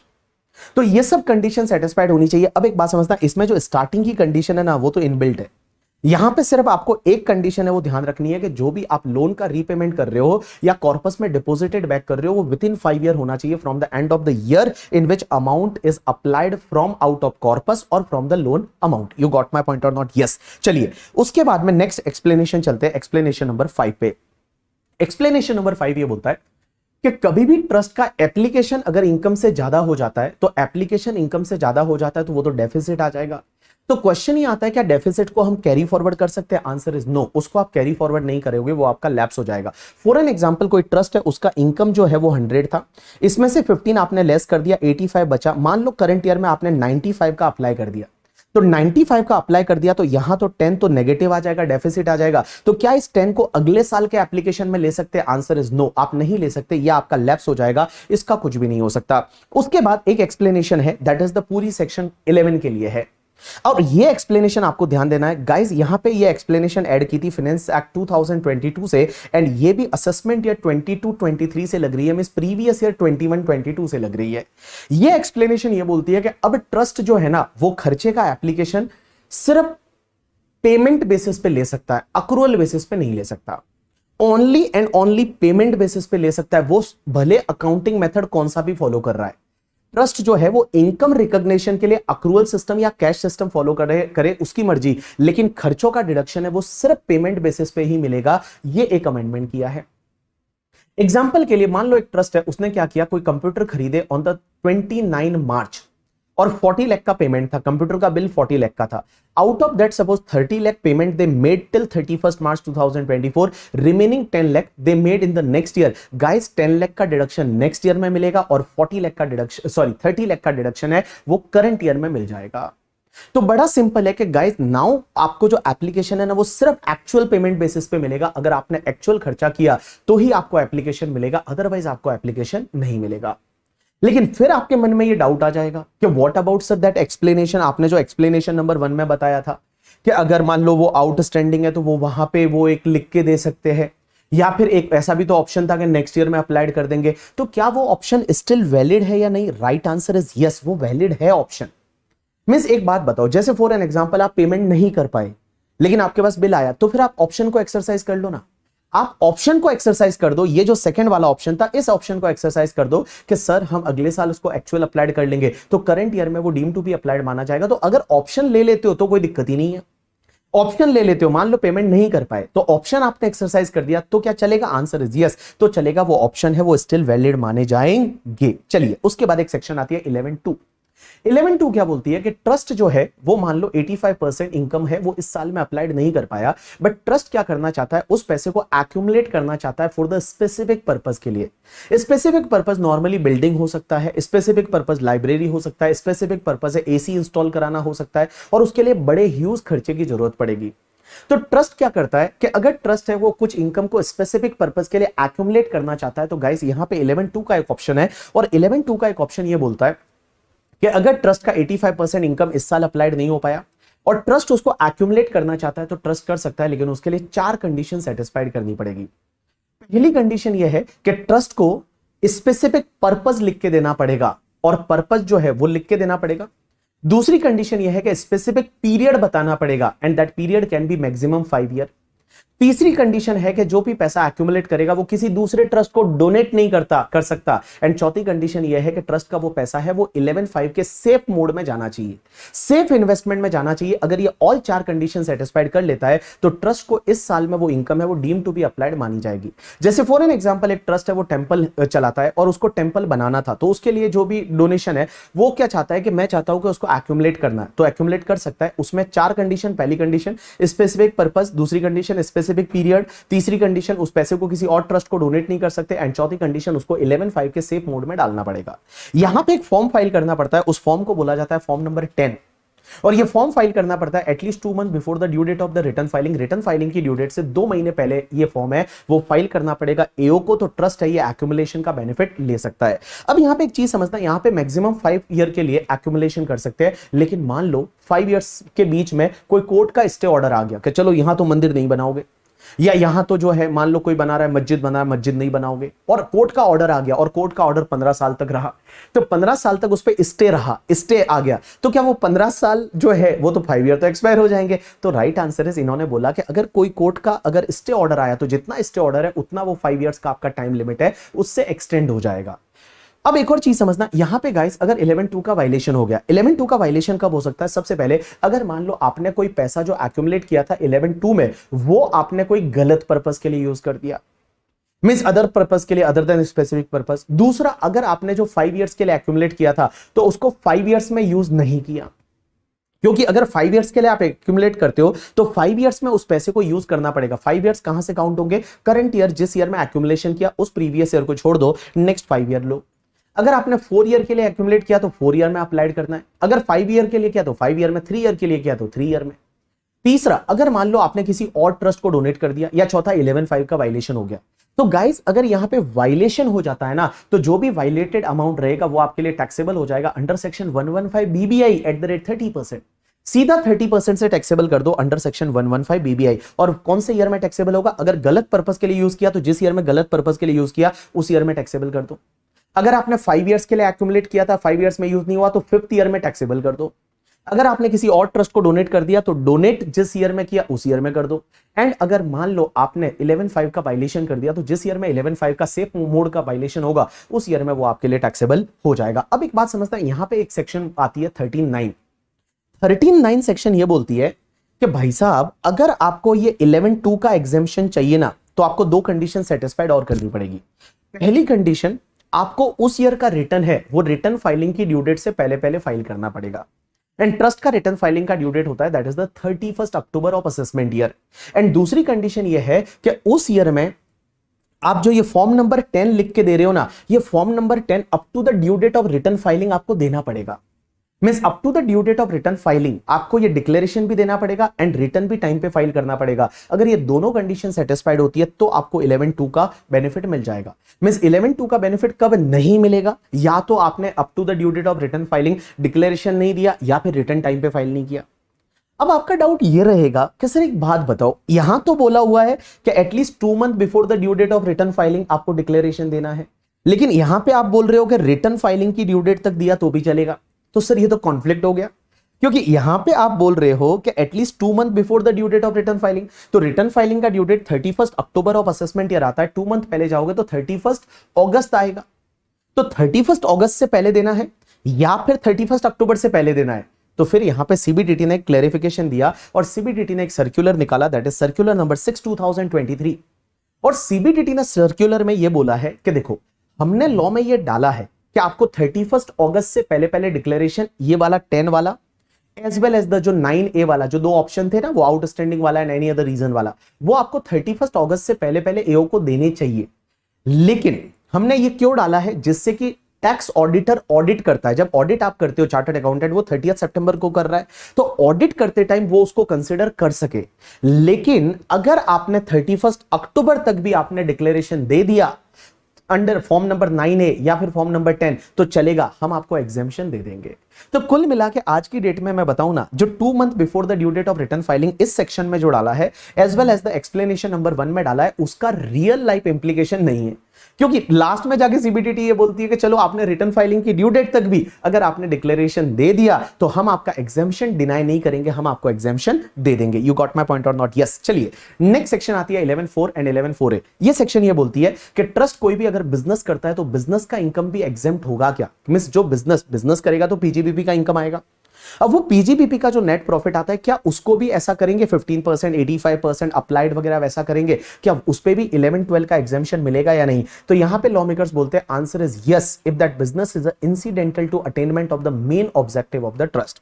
A: तो ये सब कंडीशन सेटिस्फाइड होनी चाहिए। अब एक बात समझना, इसमें जो स्टार्टिंग की कंडीशन है ना वो तो इनबिल्ट है। यहां पे सिर्फ आपको एक कंडीशन है वो ध्यान रखनी है कि जो भी आप लोन का रीपेमेंट कर रहे हो या कॉर्पस में डिपॉजिटेड बैक कर रहे हो वो विद इन 5 ईयर होना चाहिए from the end of the year in which amount is applied from out of corpus और from the loan amount. You got my point और नॉट? यस। चलिए उसके बाद में नेक्स्ट एक्सप्लेनेशन चलते हैं, एक्सप्लेनेशन नंबर 5 पे। एक्सप्लेनेशन नंबर 5 ये बोलता है कि कभी भी ट्रस्ट का एप्लीकेशन अगर इनकम से ज्यादा हो जाता है, तो एप्लीकेशन इनकम से ज्यादा हो जाता है तो वो तो डेफिसिट आ जाएगा। तो क्वेश्चन ये आता है क्या डेफिसिट को हम कैरी फॉरवर्ड कर सकते हैं? आंसर इज नो, उसको आप कैरी फॉरवर्ड नहीं करोगे, वो आपका लैप्स हो जाएगा। फॉर एन एग्जांपल कोई ट्रस्ट है, उसका इनकम जो है वो 100 था, इसमें से 15 आपने लेस कर दिया, 85 बचा। मान लो करंट ईयर में आपने 95 का अप्लाई कर दिया, तो 95 का अप्लाई कर दिया तो यहां तो 10 तो नेगेटिव आ जाएगा, डेफिसिट आ जाएगा। तो क्या इस 10 को अगले साल के एप्लीकेशन में ले सकते हैं? आंसर इज नो, आप नहीं ले सकते, यह आपका लैप्स हो जाएगा, इसका कुछ भी नहीं हो सकता। उसके बाद एक एक्सप्लेनेशन है, दैट इज द पूरी सेक्शन 11 के लिए है, और ये एक्सप्लेनेशन आपको ध्यान देना है गाइस। यहां पे ये एक्सप्लेनेशन ऐड की थी फाइनेंस एक्ट 2022 से, एंड ये भी असेसमेंट ईयर 22-23 से लग रही है, मींस प्रीवियस ईयर 21-22 से लग रही है। ये एक्सप्लेनेशन ये बोलती है कि अब ट्रस्ट जो है ना वो खर्चे का एप्लीकेशन सिर्फ पेमेंट बेसिस पे ले सकता है, अक्रूवल बेसिस पे नहीं ले सकता। Only and only payment basis पे ले सकता है, वो भले अकाउंटिंग मेथड कौन सा भी फॉलो कर रहा है। ट्रस्ट जो है वो इनकम रिकॉग्निशन के लिए अक्रूवल सिस्टम या कैश सिस्टम फॉलो करे उसकी मर्जी, लेकिन खर्चों का डिडक्शन है वो सिर्फ पेमेंट बेसिस पे ही मिलेगा। ये एक अमेंडमेंट किया है। एग्जांपल के लिए मान लो एक ट्रस्ट है, उसने क्या किया, कोई कंप्यूटर खरीदे ऑन द 29 मार्च और 40 लाख का पेमेंट था, कंप्यूटर का बिल 40 लाख का था। Out of that suppose 30 lakh payment they made till 31 March 2024, remaining 10 lakh they made in the next year. Guys 10 lakh का डिडक्शन नेक्स्ट ईयर में मिलेगा और 40 लाख का डिडक्शन, सॉरी 30 लाख का डिडक्शन है वो करंट ईयर में मिल जाएगा। तो बड़ा सिंपल है कि गाइस नाउ आपको जो एप्लीकेशन है ना वो सिर्फ एक्चुअल पेमेंट बेसिस पे मिलेगा। अगर आपने एक्चुअल खर्चा किया तो ही आपको एप्लीकेशन मिलेगा, अदरवाइज आपको एप्लीकेशन नहीं मिलेगा। लेकिन फिर आपके मन में ये डाउट आ जाएगा कि what about sir that explanation, आपने जो एक्सप्लेनेशन नंबर 1 में बताया था कि अगर मान लो वो आउटस्टैंडिंग है तो वो वहां पे वो एक लिख के दे सकते हैं, या फिर एक ऐसा भी तो ऑप्शन था कि नेक्स्ट ईयर में अप्लाइड कर देंगे, तो क्या वो ऑप्शन स्टिल वैलिड है या नहीं? राइट आंसर इज यस, वो वैलिड है ऑप्शन। मींस एक बात बताओ, जैसे फॉर एन एग्जांपल आप पेमेंट नहीं कर पाए लेकिन आपके पास बिल आया, तो फिर आप ऑप्शन को एक्सरसाइज कर लो ना, आप ऑप्शन को एक्सरसाइज कर दो। ये जो सेकंड वाला ऑप्शन था, इस ऑप्शन को एक्सरसाइज कर दो कि सर हम अगले साल उसको एक्चुअल अप्लाइड कर लेंगे, तो करंट ईयर में वो डीम टू बी अप्लाइड माना जाएगा। तो अगर ऑप्शन ले लेते हो तो कोई दिक्कत ही नहीं है। ऑप्शन ले लेते हो, मान लो पेमेंट नहीं कर पाए तो ऑप्शन आपने एक्सरसाइज कर दिया, तो क्या चलेगा? आंसर इज यस, तो चलेगा, वो ऑप्शन है वो स्टिल वैलिड माने जाएंगे। चलिए उसके बाद एक सेक्शन आती है 11.2। 11.2 क्या बोलती है कि ट्रस्ट जो है वो मान लो 85% इनकम है वो इस साल में अप्लाइड नहीं कर पाया, बट ट्रस्ट क्या करना चाहता है, उस पैसे को एक्यूमुलेट करना चाहता है फॉर द स्पेसिफिक पर्पस के लिए। स्पेसिफिक पर्पस नॉर्मली बिल्डिंग हो सकता है, स्पेसिफिक पर्पस लाइब्रेरी हो सकता है, स्पेसिफिक पर्पस है एसी इंस्टॉल कराना हो सकता है, और उसके लिए बड़े ह्यूज खर्चे की जरूरत पड़ेगी। तो ट्रस्ट क्या करता है कि अगर ट्रस्ट है वो कुछ इनकम को स्पेसिफिक पर्पस के लिए एक्यूमुलेट करना चाहता है, तो गाइस यहां पे 11.2 का एक ऑप्शन है, और 11.2 का एक ऑप्शन ये बोलता है कि अगर ट्रस्ट का 85% इनकम इस साल अप्लाइड नहीं हो पाया और ट्रस्ट उसको एक्यूमुलेट करना चाहता है तो ट्रस्ट कर सकता है, लेकिन उसके लिए 4 कंडीशन सेटिस्फाइड करनी पड़ेगी। पहली कंडीशन यह है कि ट्रस्ट को स्पेसिफिक पर्पस लिख के देना पड़ेगा, और पर्पस जो है वो लिख के देना पड़ेगा। दूसरी कंडीशन यह है कि स्पेसिफिक पीरियड बताना पड़ेगा, and that period can be maximum 5 year. तीसरी कंडीशन है कि जो भी पैसा एक्यूमुलेट करेगा वो किसी दूसरे ट्रस्ट को डोनेट नहीं कर सकता। एंड चौथी कंडीशन यह है कि ट्रस्ट का वो पैसा है वो 11/5 के सेफ मोड में जाना चाहिए, सेफ इन्वेस्टमेंट में जाना चाहिए। अगर ये ऑल 4 कंडीशन सेटिस्फाइड कर लेता है तो ट्रस्ट को इस साल में वो इनकम है वो डीम टू बी अप्लाइड मानी जाएगी। जैसे फॉर एन एग्जांपल एक ट्रस्ट है वो टेंपल चलाता है और उसको टेंपल बनाना था, तो उसके लिए जो भी डोनेशन है वो क्या चाहता है कि मैं चाहता हूं कि उसको एक्यूमुलेट करना है, तो एक्यूमुलेट कर सकता है। उसमें 4 कंडीशन, पहली कंडीशन स्पेसिफिक पर्पस, दूसरी कंडीशन स्पेसिफिक पीरियड, तीसरी कंडीशन उस पैसे को किसी और ट्रस्ट को डोनेट नहीं कर सकते, एंड चौथी कंडीशन उसको 11/5 के सेफ मोड में डालना पड़ेगा। यहां पे एक फॉर्म फाइल करना पड़ता है, उस फॉर्म को बोला जाता है फॉर्म नंबर 10, और ये फॉर्म फाइल करना पड़ता है at least 2 month before the due date of the return filing. Return filing की ड्यू डेट से 2 महीने पहले ये फॉर्म है वो फाइल करना पड़ेगा एओ को, तो ट्रस्ट है ये एक्यूमुलेशन का बेनिफिट ले सकता है। अब यहां पे एक चीज समझना, यहां पे मैक्सिमम 5 ईयर के लिए एक्यूमुलेशन कर सकते हैं, लेकिन मान लो 5 ईयर्स के बीच में कोई कोर्ट का स्टे ऑर्डर आ गया कि चलो यहां तो मंदिर नहीं बनाओगे, या यहां तो जो है मान लो कोई बना रहा है मस्जिद बना रहा है, मस्जिद नहीं बनाओगे, और कोर्ट का ऑर्डर आ गया और कोर्ट का ऑर्डर 15 साल तक रहा, तो 15 साल तक उस पर स्टे रहा, स्टे आ गया, तो क्या वो 15 साल जो है वो तो 5 ईयर तो एक्सपायर हो जाएंगे। तो राइट आंसर है, इन्होंने बोला कि अगर कोई कोर्ट का अगर स्टे ऑर्डर आया तो जितना स्टे ऑर्डर है उतना वो 5 ईयर्स का आपका टाइम लिमिट है उससे एक्सटेंड हो जाएगा। अब एक और चीज समझना यहां पे गाइस, अगर 11(2) का वायलेशन हो गया, 11(2) का वायलेशन कब हो सकता है? सबसे पहले अगर मान लो आपने कोई पैसा जो एक्यूमुलेट किया था 11(2) में वो आपने कोई गलत पर्पस के लिए यूज कर दिया, मींस अदर पर्पस के लिए, अदर देन स्पेसिफिक पर्पस। दूसरा, अगर आपने जो 5 ईयर्स के लिए एक्यूमुलेट किया था तो उसको 5 ईयर्स में यूज नहीं किया, क्योंकि अगर 5 ईयर्स के लिए आप एक्यूमुलेट करते हो तो 5 ईयर्स में उस पैसे को यूज करना पड़ेगा। 5 ईयर्स कहां से काउंट होंगे? करंट ईयर, जिस ईयर में एक्यूमुलेशन किया उस प्रीवियस ईयर को छोड़ दो, नेक्स्ट 5 ईयर लो। अगर आपने 4 ईयर के लिए एक्यूमुलेट किया तो 4 ईयर में अप्लाइड करना है, अगर 5 ईयर के लिए किया तो 5 ईयर में, 3 ईयर के लिए किया तो 3 ईयर में। तीसरा, अगर मान लो आपने किसी और ट्रस्ट को डोनेट कर दिया, या चौथा 11(5) का वायलेशन हो गया, तो गाइस अगर यहां पे वायलेशन हो जाता है ना, तो जो भी वायलेटेड अमाउंट रहेगा वो आपके लिए टैक्सेबल हो जाएगा under section 115 BBI at the rate 30%। सीधा 30% से टैक्सेबल कर दो अंडर सेक्शन 115 बीबीआई। और कौन से ईयर में टैक्सेबल होगा? अगर गलत पर्पस के लिए यूज किया तो जिस ईयर में गलत पर्पस के लिए यूज किया उस ईयर में टैक्सेबल कर दो। अगर आपने 5 ईयर्स के लिए एक्यूमुलेट किया था, 5 ईयर्स में यूज नहीं हुआ तो 5th ईयर में टैक्सेबल कर दो। अगर आपने किसी और ट्रस्ट को डोनेट कर दिया तो डोनेट जिस ईयर में किया उस ईयर में कर दो। एंड अगर मान लो आपने 11(5) का वायलेशन कर दिया तो जिस ईयर में 11(5) का सेफ मोड का वायलेशन होगा उस ईयर में वो आपके लिए टैक्सेबल हो जाएगा। अब एक बात समझता है, यहां पे एक सेक्शन आती है 13(9) सेक्शन ये बोलती है कि भाई साहब अगर आपको ये 11(2) का एग्जेम्पशन चाहिए ना तो आपको 2 कंडीशन सेटिस्फाइड और करनी पड़ेगी। पहली कंडीशन, आपको उस ईयर का रिटर्न है वो रिटर्न फाइलिंग की ड्यू डेट से पहले पहले फाइल करना पड़ेगा। एंड ट्रस्ट का रिटर्न फाइलिंग का ड्यू डेट होता है that is the 31 October of assessment year. And दूसरी कंडीशन ये है कि उस ईयर में आप जो ये फॉर्म नंबर 10 लिख के दे रहे हो ना, ये form number 10 up to the due date of return filing आपको देना पड़ेगा। Means up to the due date of return filing आपको ये डिक्लेरेशन भी देना पड़ेगा एंड रिटर्न भी टाइम पे फाइल करना पड़ेगा। अगर ये दोनों कंडीशन सेटिस्फाइड होती है तो आपको 11(2) का बेनिफिट मिल जाएगा। मींस 11(2) का बेनिफिट कब नहीं मिलेगा? या तो आपने up to the due date of return filing declaration नहीं दिया या फिर रिटर्न टाइम पे फाइल नहीं किया। अब आपका डाउट ये रहेगा कि सर एक बात बताओ, यहां तो बोला हुआ है कि at least 2 month before the due date of return filing आपको डिक्लेरेशन देना है, लेकिन यहां पे आप बोल रहे हो कि रिटर्न फाइलिंग की ड्यू डेट तक दिया तो भी चलेगा। तो सर ये तो कॉन्फ्लिक्ट हो गया, क्योंकि यहां पे आप बोल रहे हो कि at least 2 month before the due date of return filing, तो रिटर्न फाइलिंग का due date 31 October of assessment year आता है। 2 मंथ पहले जाओगे तो 31 अगस्त आएगा। तो 31 अगस्त से पहले देना है या फिर 31 अक्टूबर से पहले देना है? तो फिर यहां पे सीबीडीटी ने एक क्लैरिफिकेशन दिया और सीबीडीटी ने एक सर्कुलर निकाला दैट इज सर्कुलर नंबर 6 2023। और सीबीडीटी ने सर्कुलर में यह बोला है कि देखो हमने लॉ में यह डाला है कि आपको 31 अगस्त से पहले पहले डिक्लेरेशन, ये वाला 10 वाला एज वेल एज द जो 9A वाला, जो 2 ऑप्शन थे ना वो आउटस्टैंडिंग वाला एंड एनी अदर रीजन वाला, वो आपको 31 अगस्त से पहले पहले एओ को देने चाहिए। लेकिन हमने ये क्यों डाला है? जिससे कि टैक्स ऑडिटर ऑडिट करता है, जब ऑडिट आप करते हो चार्टर्ड अकाउंटेंट वो 30 सितंबर को कर रहा है, तो ऑडिट करते टाइम वो उसको कंसिडर कर सके। लेकिन अगर आपने 31 अक्टूबर तक भी आपने डिक्लेरेशन दे दिया अंडर फॉर्म नंबर 9 है या फिर फॉर्म नंबर 10 तो चलेगा, हम आपको एग्जेम्पशन दे देंगे। तो कुल मिला के आज की डेट में मैं बताऊं ना, जो 2 month before the due date of return filing इस सेक्शन में जो डाला है as well as the explanation number 1 में डाला है, उसका रियल लाइफ इंप्लीकेशन नहीं है। क्योंकि लास्ट में जाके सीबीडीटी ये बोलती है कि चलो आपने रिटर्न फाइलिंग की ड्यू डेट तक भी अगर आपने डिक्लेरेशन दे दिया तो हम आपका एग्जाम्पशन डिनाई नहीं करेंगे, हम आपको एग्जाम्पशन दे देंगे। यू गॉट माय पॉइंट और नॉट? यस। चलिए नेक्स्ट सेक्शन आती है 11.4 एंड 11.4A। ये सेक्शन ये बोलती है कि ट्रस्ट कोई भी अगर बिजनेस करता है तो बिजनेस का इनकम भी एग्जेम्प्ट होगा क्या? मींस जो बिजनेस करेगा तो पीजीबीपी का इनकम आएगा। अब वो पीजीबीपी का जो नेट प्रॉफिट आता है क्या उसको भी ऐसा करेंगे 15%, 85% अप्लाइड वगैरह वैसा करेंगे क्या? उस पे भी 11-12 का एग्जाम्पशन मिलेगा या नहीं? तो यहां पे लॉ मेकर्स बोलते हैं answer is yes if that business is incidental to attainment of the main objective of the trust.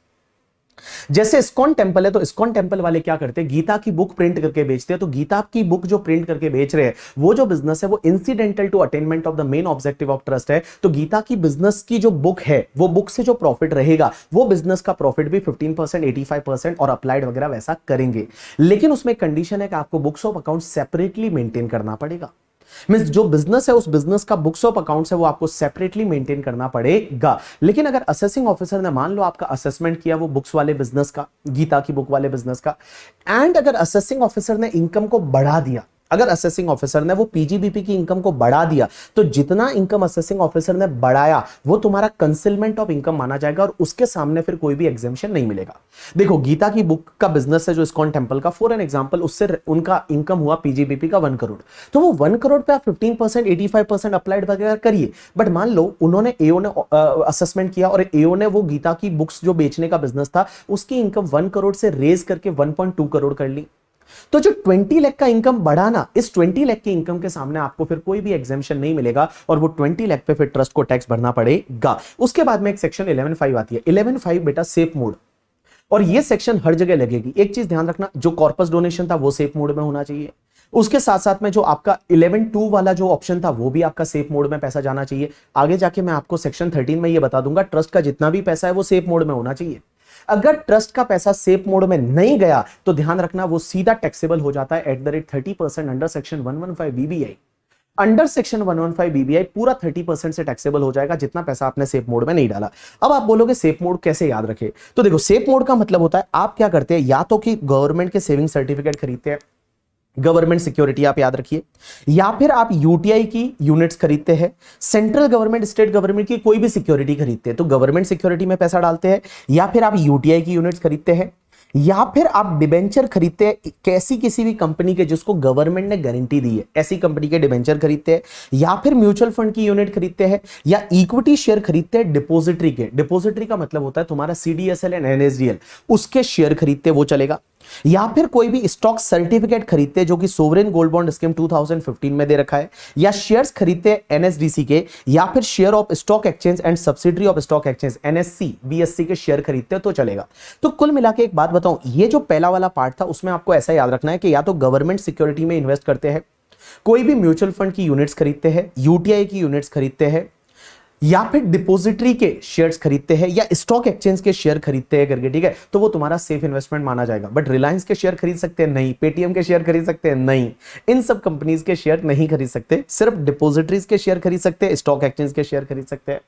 A: जैसे इस्कॉन टेंपल है तो इस्कॉन टेंपल वाले क्या करते हैं, गीता की बुक प्रिंट करके बेचते हैं। तो गीता की बुक जो प्रिंट करके बेच रहे हैं वो जो बिजनेस है वो incidental to attainment of the main objective of trust है। तो गीता की बिजनेस की जो बुक है वो बुक से जो प्रॉफिट रहेगा वो बिजनेस का प्रॉफिट भी 15%, 85% और अप्लाइड वगैरह वैसा करेंगे। लेकिन उसमें कंडीशन है कि आपको books of account separately maintain करना पड़ेगा। मींस जो बिजनेस है उस बिजनेस का बुक्स ऑफ अकाउंट्स है वो आपको सेपरेटली मेंटेन करना पड़ेगा। लेकिन अगर असेसिंग ऑफिसर ने मान लो आपका असेसमेंट किया वो बुक्स वाले बिजनेस का, गीता की बुक वाले बिजनेस का, एंड अगर असेसिंग ऑफिसर ने इनकम को बढ़ा दिया, अगर असेसिंग ऑफिसर ने वो पीजीबीपी की इनकम को बढ़ा दिया तो जितना इनकम असेसिंग ऑफिसर ने बढ़ाया वो तुम्हारा कंसीलमेंट ऑफ इनकम माना जाएगा और उसके सामने फिर कोई भी एग्जेम्पशन नहीं मिलेगा। देखो गीता की बुक का बिजनेस है जो इस्कॉन टेंपल का, फॉर एन एग्जांपल उससे उनका इनकम हुआ पीजीबीपी का 1 करोड़, तो वो 1 करोड़ पे आप 15%, 85% अप्लाइड वगैरह करिए। बट मान लो उन्होंने एओ ने असेसमेंट किया और एओ ने वो गीता की बुक्स जो बेचने का बिजनेस था उसकी इनकम 1 करोड़ से रेज करके 1.2 करोड़ कर ली। तो जो 20 लाख का इनकम बढ़ा ना, इस 20 लाख की इनकम के सामने आपको फिर कोई भी एग्जेम्पशन नहीं मिलेगा और वो 20 लाख पे फिर ट्रस्ट को टैक्स भरना पड़ेगा। उसके बाद में एक सेक्शन 11.5 आती है। 11.5 बेटा सेफ मोड, और ये सेक्शन हर जगह लगेगी। एक चीज ध्यान रखना, जो कॉर्पस डोनेशन था वो सेफ मोड में होना चाहिए। उसके साथ साथ में जो आपका 11.2 वाला जो ऑप्शन था वो भी आपका सेफ मोड में पैसा जाना चाहिए। आगे जाके मैं आपको सेक्शन 13 में ये बता दूंगा ट्रस्ट का जितना भी पैसा है वो सेफ मोड में होना चाहिए। अगर ट्रस्ट का पैसा सेफ मोड में नहीं गया तो ध्यान रखना वो सीधा टैक्सेबल हो जाता है @30% under section 115 BBI. Under section 115 BBI पूरा 30% से टैक्सेबल हो जाएगा जितना पैसा आपने सेफ मोड में नहीं डाला। अब आप बोलोगे सेफ मोड कैसे याद रखे? तो देखो सेफ मोड का मतलब होता है आप क्या करते हैं, या तो कि गवर्नमेंट के सेविंग सर्टिफिकेट खरीदते हैं, गवर्नमेंट सिक्योरिटी आप याद रखिए, या फिर आप यूटीआई की यूनिट्स खरीदते हैं, सेंट्रल गवर्नमेंट स्टेट गवर्नमेंट की कोई भी सिक्योरिटी खरीदते हैं तो गवर्नमेंट सिक्योरिटी में पैसा डालते हैं, या फिर आप यूटीआई की यूनिट्स खरीदते हैं, या फिर आप डिबेंचर खरीदते हैं कैसी किसी भी कंपनी के जिसको गवर्नमेंट ने गारंटी दी है ऐसी कंपनी के डिबेंचर खरीदते हैं, या फिर म्यूचुअल फंड की यूनिट खरीदते हैं, या इक्विटी शेयर खरीदते हैं डिपॉजिटरी के। डिपॉजिटरी का मतलब होता है तुम्हारा सीडीएसएल एंड एनएसडीएल, उसके शेयर खरीदते हैं वो चलेगा, या फिर कोई भी स्टॉक सर्टिफिकेट खरीदते हैं जो कि सोवरेन गोल्ड बॉन्ड स्कीम 2015 में दे रखा है, या शेयर्स खरीदते हैं एनएसडीसी के, या फिर share of stock exchange and subsidiary of stock exchange NSC BSc के शेयर खरीदते हैं तो चलेगा। तो कुल मिला के एक बात बताऊं, ये जो पहला वाला पार्ट था उसमें आपको ऐसा याद रखना है कि या तो गवर्नमेंट सिक्योरिटी में इन्वेस्ट करते हैं, कोई भी म्यूचुअल फंड की यूनिट्स खरीदते हैं, यूटीआई की यूनिट्स खरीदते हैं, या फिर डिपॉजिटरी के शेयर्स खरीदते हैं, या स्टॉक एक्सचेंज के शेयर खरीदते हैं करके, ठीक है, तो वो तुम्हारा सेफ इन्वेस्टमेंट माना जाएगा। बट रिलायंस के शेयर खरीद सकते हैं नहीं, पेटीएम के शेयर खरीद सकते हैं नहीं, इन सब कंपनीज के शेयर नहीं खरीद सकते, सिर्फ डिपॉजिटरीज के शेयर खरीद सकते हैं, स्टॉक एक्सचेंज के शेयर खरीद सकते हैं।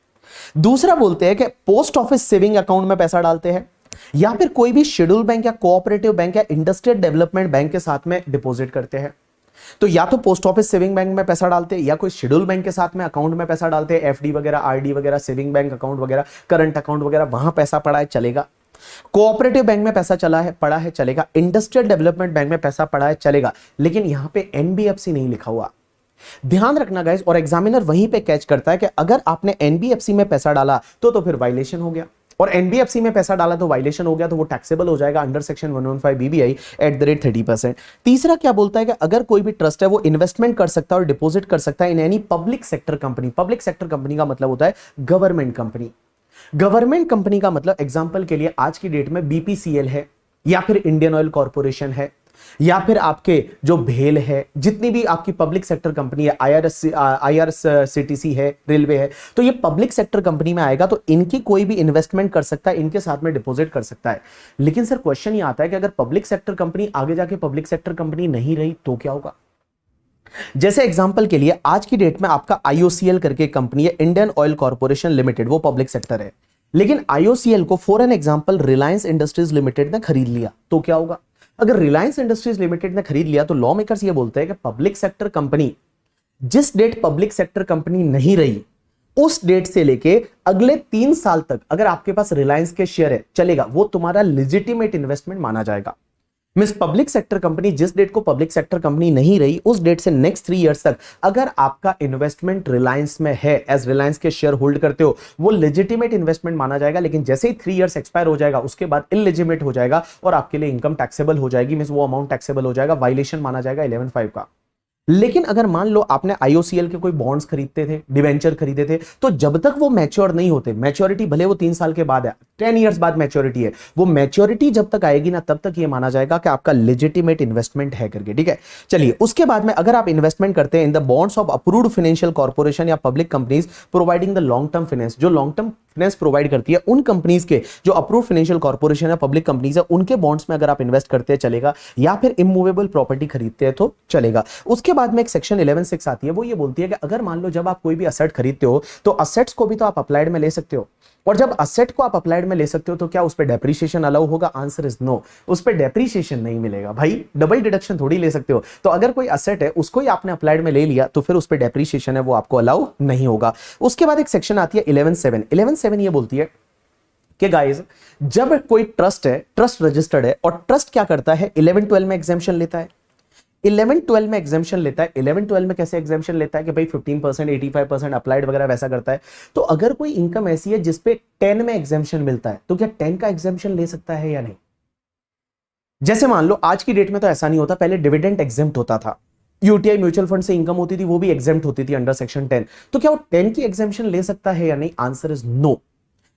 A: दूसरा बोलते हैं कि पोस्ट ऑफिस सेविंग अकाउंट में पैसा डालते हैं, या फिर कोई भी शेड्यूल बैंक या कोऑपरेटिव बैंक या इंडस्ट्रियल डेवलपमेंट बैंक के साथ में डिपॉजिट करते हैं। तो या तो पोस्ट ऑफिस सेविंग बैंक में पैसा डालते हैं, या कोई शेड्यूल बैंक के साथ में अकाउंट में पैसा डालते हैं, एफडी वगैरह, आरडी वगैरह, सेविंग बैंक अकाउंट वगैरह, करंट अकाउंट वगैरह, वहां पैसा पड़ा है चलेगा। कोऑपरेटिव बैंक में पैसा पड़ा है चलेगा, इंडस्ट्रियल डेवलपमेंट बैंक में पैसा पड़ा है चलेगा, लेकिन यहां पे एनबीएफसी नहीं लिखा हुआ। ध्यान रखना गाइस, और एग्जामिनर वहीं पे कैच करता है कि अगर आपने एनबीएफसी में पैसा डाला तो फिर वायलेशन हो गया, और एनबीएफसी में पैसा डाला तो वायलेशन हो गया, तो वो टैक्सेबल हो जाएगा अंडर सेक्शन 115 बीबीआई @30%। तीसरा क्या बोलता है कि अगर कोई भी ट्रस्ट है वो इन्वेस्टमेंट कर सकता है और डिपॉजिट कर सकता है in any public sector company. Public sector company का मतलब होता है गवर्नमेंट कंपनी। गवर्नमेंट कंपनी का मतलब एग्जांपल के लिए आज की डेट में बीपीसीएल है, या फिर इंडियन ऑयल कॉर्पोरेशन है, या फिर आपके जो भेल है, जितनी भी आपकी पब्लिक सेक्टर कंपनी है, आईआरसीटीसी है, रेलवे है, तो ये पब्लिक सेक्टर कंपनी में आएगा, तो इनकी कोई भी इन्वेस्टमेंट कर सकता है, इनके साथ में डिपॉजिट कर सकता है। लेकिन सर क्वेश्चन ये आता है कि अगर पब्लिक सेक्टर कंपनी आगे जाके पब्लिक सेक्टर कंपनी नहीं रही तो क्या होगा? जैसे एग्जांपल के लिए आज की डेट में आपका आईओसीएल करके कंपनी है, इंडियन ऑयल कॉर्पोरेशन लिमिटेड, वो पब्लिक सेक्टर है, लेकिन आईओसीएल को for an example Reliance industries limited ने खरीद लिया तो क्या होगा? अगर रिलायंस इंडस्ट्रीज लिमिटेड ने खरीद लिया तो लॉ मेकर्स ये बोलते हैं कि पब्लिक सेक्टर कंपनी जिस डेट पब्लिक सेक्टर कंपनी नहीं रही उस डेट से लेके अगले 3 साल तक अगर आपके पास रिलायंस के शेयर है चलेगा, वो तुम्हारा लेजिटिमेट इन्वेस्टमेंट माना जाएगा। मींस पब्लिक सेक्टर कंपनी जिस डेट को पब्लिक सेक्टर कंपनी नहीं रही उस डेट से नेक्स्ट 3 इयर्स तक अगर आपका इन्वेस्टमेंट रिलायंस में है, एज रिलायंस के शेयर होल्ड करते हो, वो लेजिटिमेट इन्वेस्टमेंट माना जाएगा। लेकिन जैसे ही 3 इयर्स एक्सपायर हो जाएगा उसके बाद इलेजिटिमेट हो जाएगा और आपके लिए इनकम टैक्सेबल हो जाएगी। मींस वो अमाउंट टैक्सेबल हो जाएगा, वायलेशन माना जाएगा 11(5) का। लेकिन अगर मान लो आपने आईओसीएल के कोई बॉन्ड्स खरीदते थे, डिवेंचर खरीदे थे, तो जब तक वो मैच्योर नहीं होते, मैच्योरिटी भले वो 3 साल के बाद है, 10 इयर्स बाद मैच्योरिटी है, वो मैच्योरिटी जब तक आएगी ना तब तक ये माना जाएगा कि आपका लेजिटिमेट इन्वेस्टमेंट है करके। ठीक है, चलिए उसके बाद में अगर आप इन्वेस्टमेंट करते हैं in the bonds of approved financial corporation या public companies providing the long term finance, जो लॉन्ग टर्म फाइनेंस प्रोवाइड करती है उन कंपनीज के जो अप्रूव फाइनेंशियल कॉर्पोरेशन या पब्लिक कंपनीज है उनके बॉन्ड्स में अगर आप इन्वेस्ट करते हैं चलेगा, या फिर इमूवेबल प्रॉपर्टी खरीदते हैं तो चलेगा। उसके बाद में एक सेक्शन 11(6) आती है, वो ये बोलती है कि अगर मान लो जब आप कोई भी असेट खरीदते हो तो असेट्स को भी तो आप अप्लाइड में ले सकते हो, और जब असेट को आप अप्लाइड में ले सकते हो तो क्या उस पर डेप्रीशिएशन अलाउ होगा? आंसर इज नो, उस पर डेप्रीशिएशन नहीं मिलेगा भाई, डबल डिडक्शन थोड़ी ले सकते हो। तो अगर कोई असेट है उसको ही आपने अप्लाइड में ले लिया तो फिर उस पर डेप्रीशिएशन है वो आपको अलाउ नहीं होगा। उसके बाद एक सेक्शन आती है 11(7). 11(7) ये बोलती है कि गाइस जब कोई ट्रस्ट है, ट्रस्ट रजिस्टर्ड है, और ट्रस्ट क्या करता है 11-12 में एग्जेम्पशन लेता है। 11-12 में एग्जामेशन लेता है। 11-12 में कैसे एग्जामेशन लेता है कि भाई 15%, 85% अप्लाइड वगैरह वैसा करता है। तो अगर कोई इनकम ऐसी है जिसपे 10 में एग्जामेशन मिलता है तो क्या 10 का एग्जामेशन ले सकता है या नहीं? जैसे मान लो आज की डेट में तो ऐसा नहीं होता, पहले डिविडेंड एग्जेम्प्ट होता था, यूटीआई म्यूचुअल फंड से इनकम होती थी वो भी एग्जेम्प्ट होती थी अंडर सेक्शन 10। तो क्या वो 10 की एग्जामेशन ले सकता है या नहीं? Answer is no.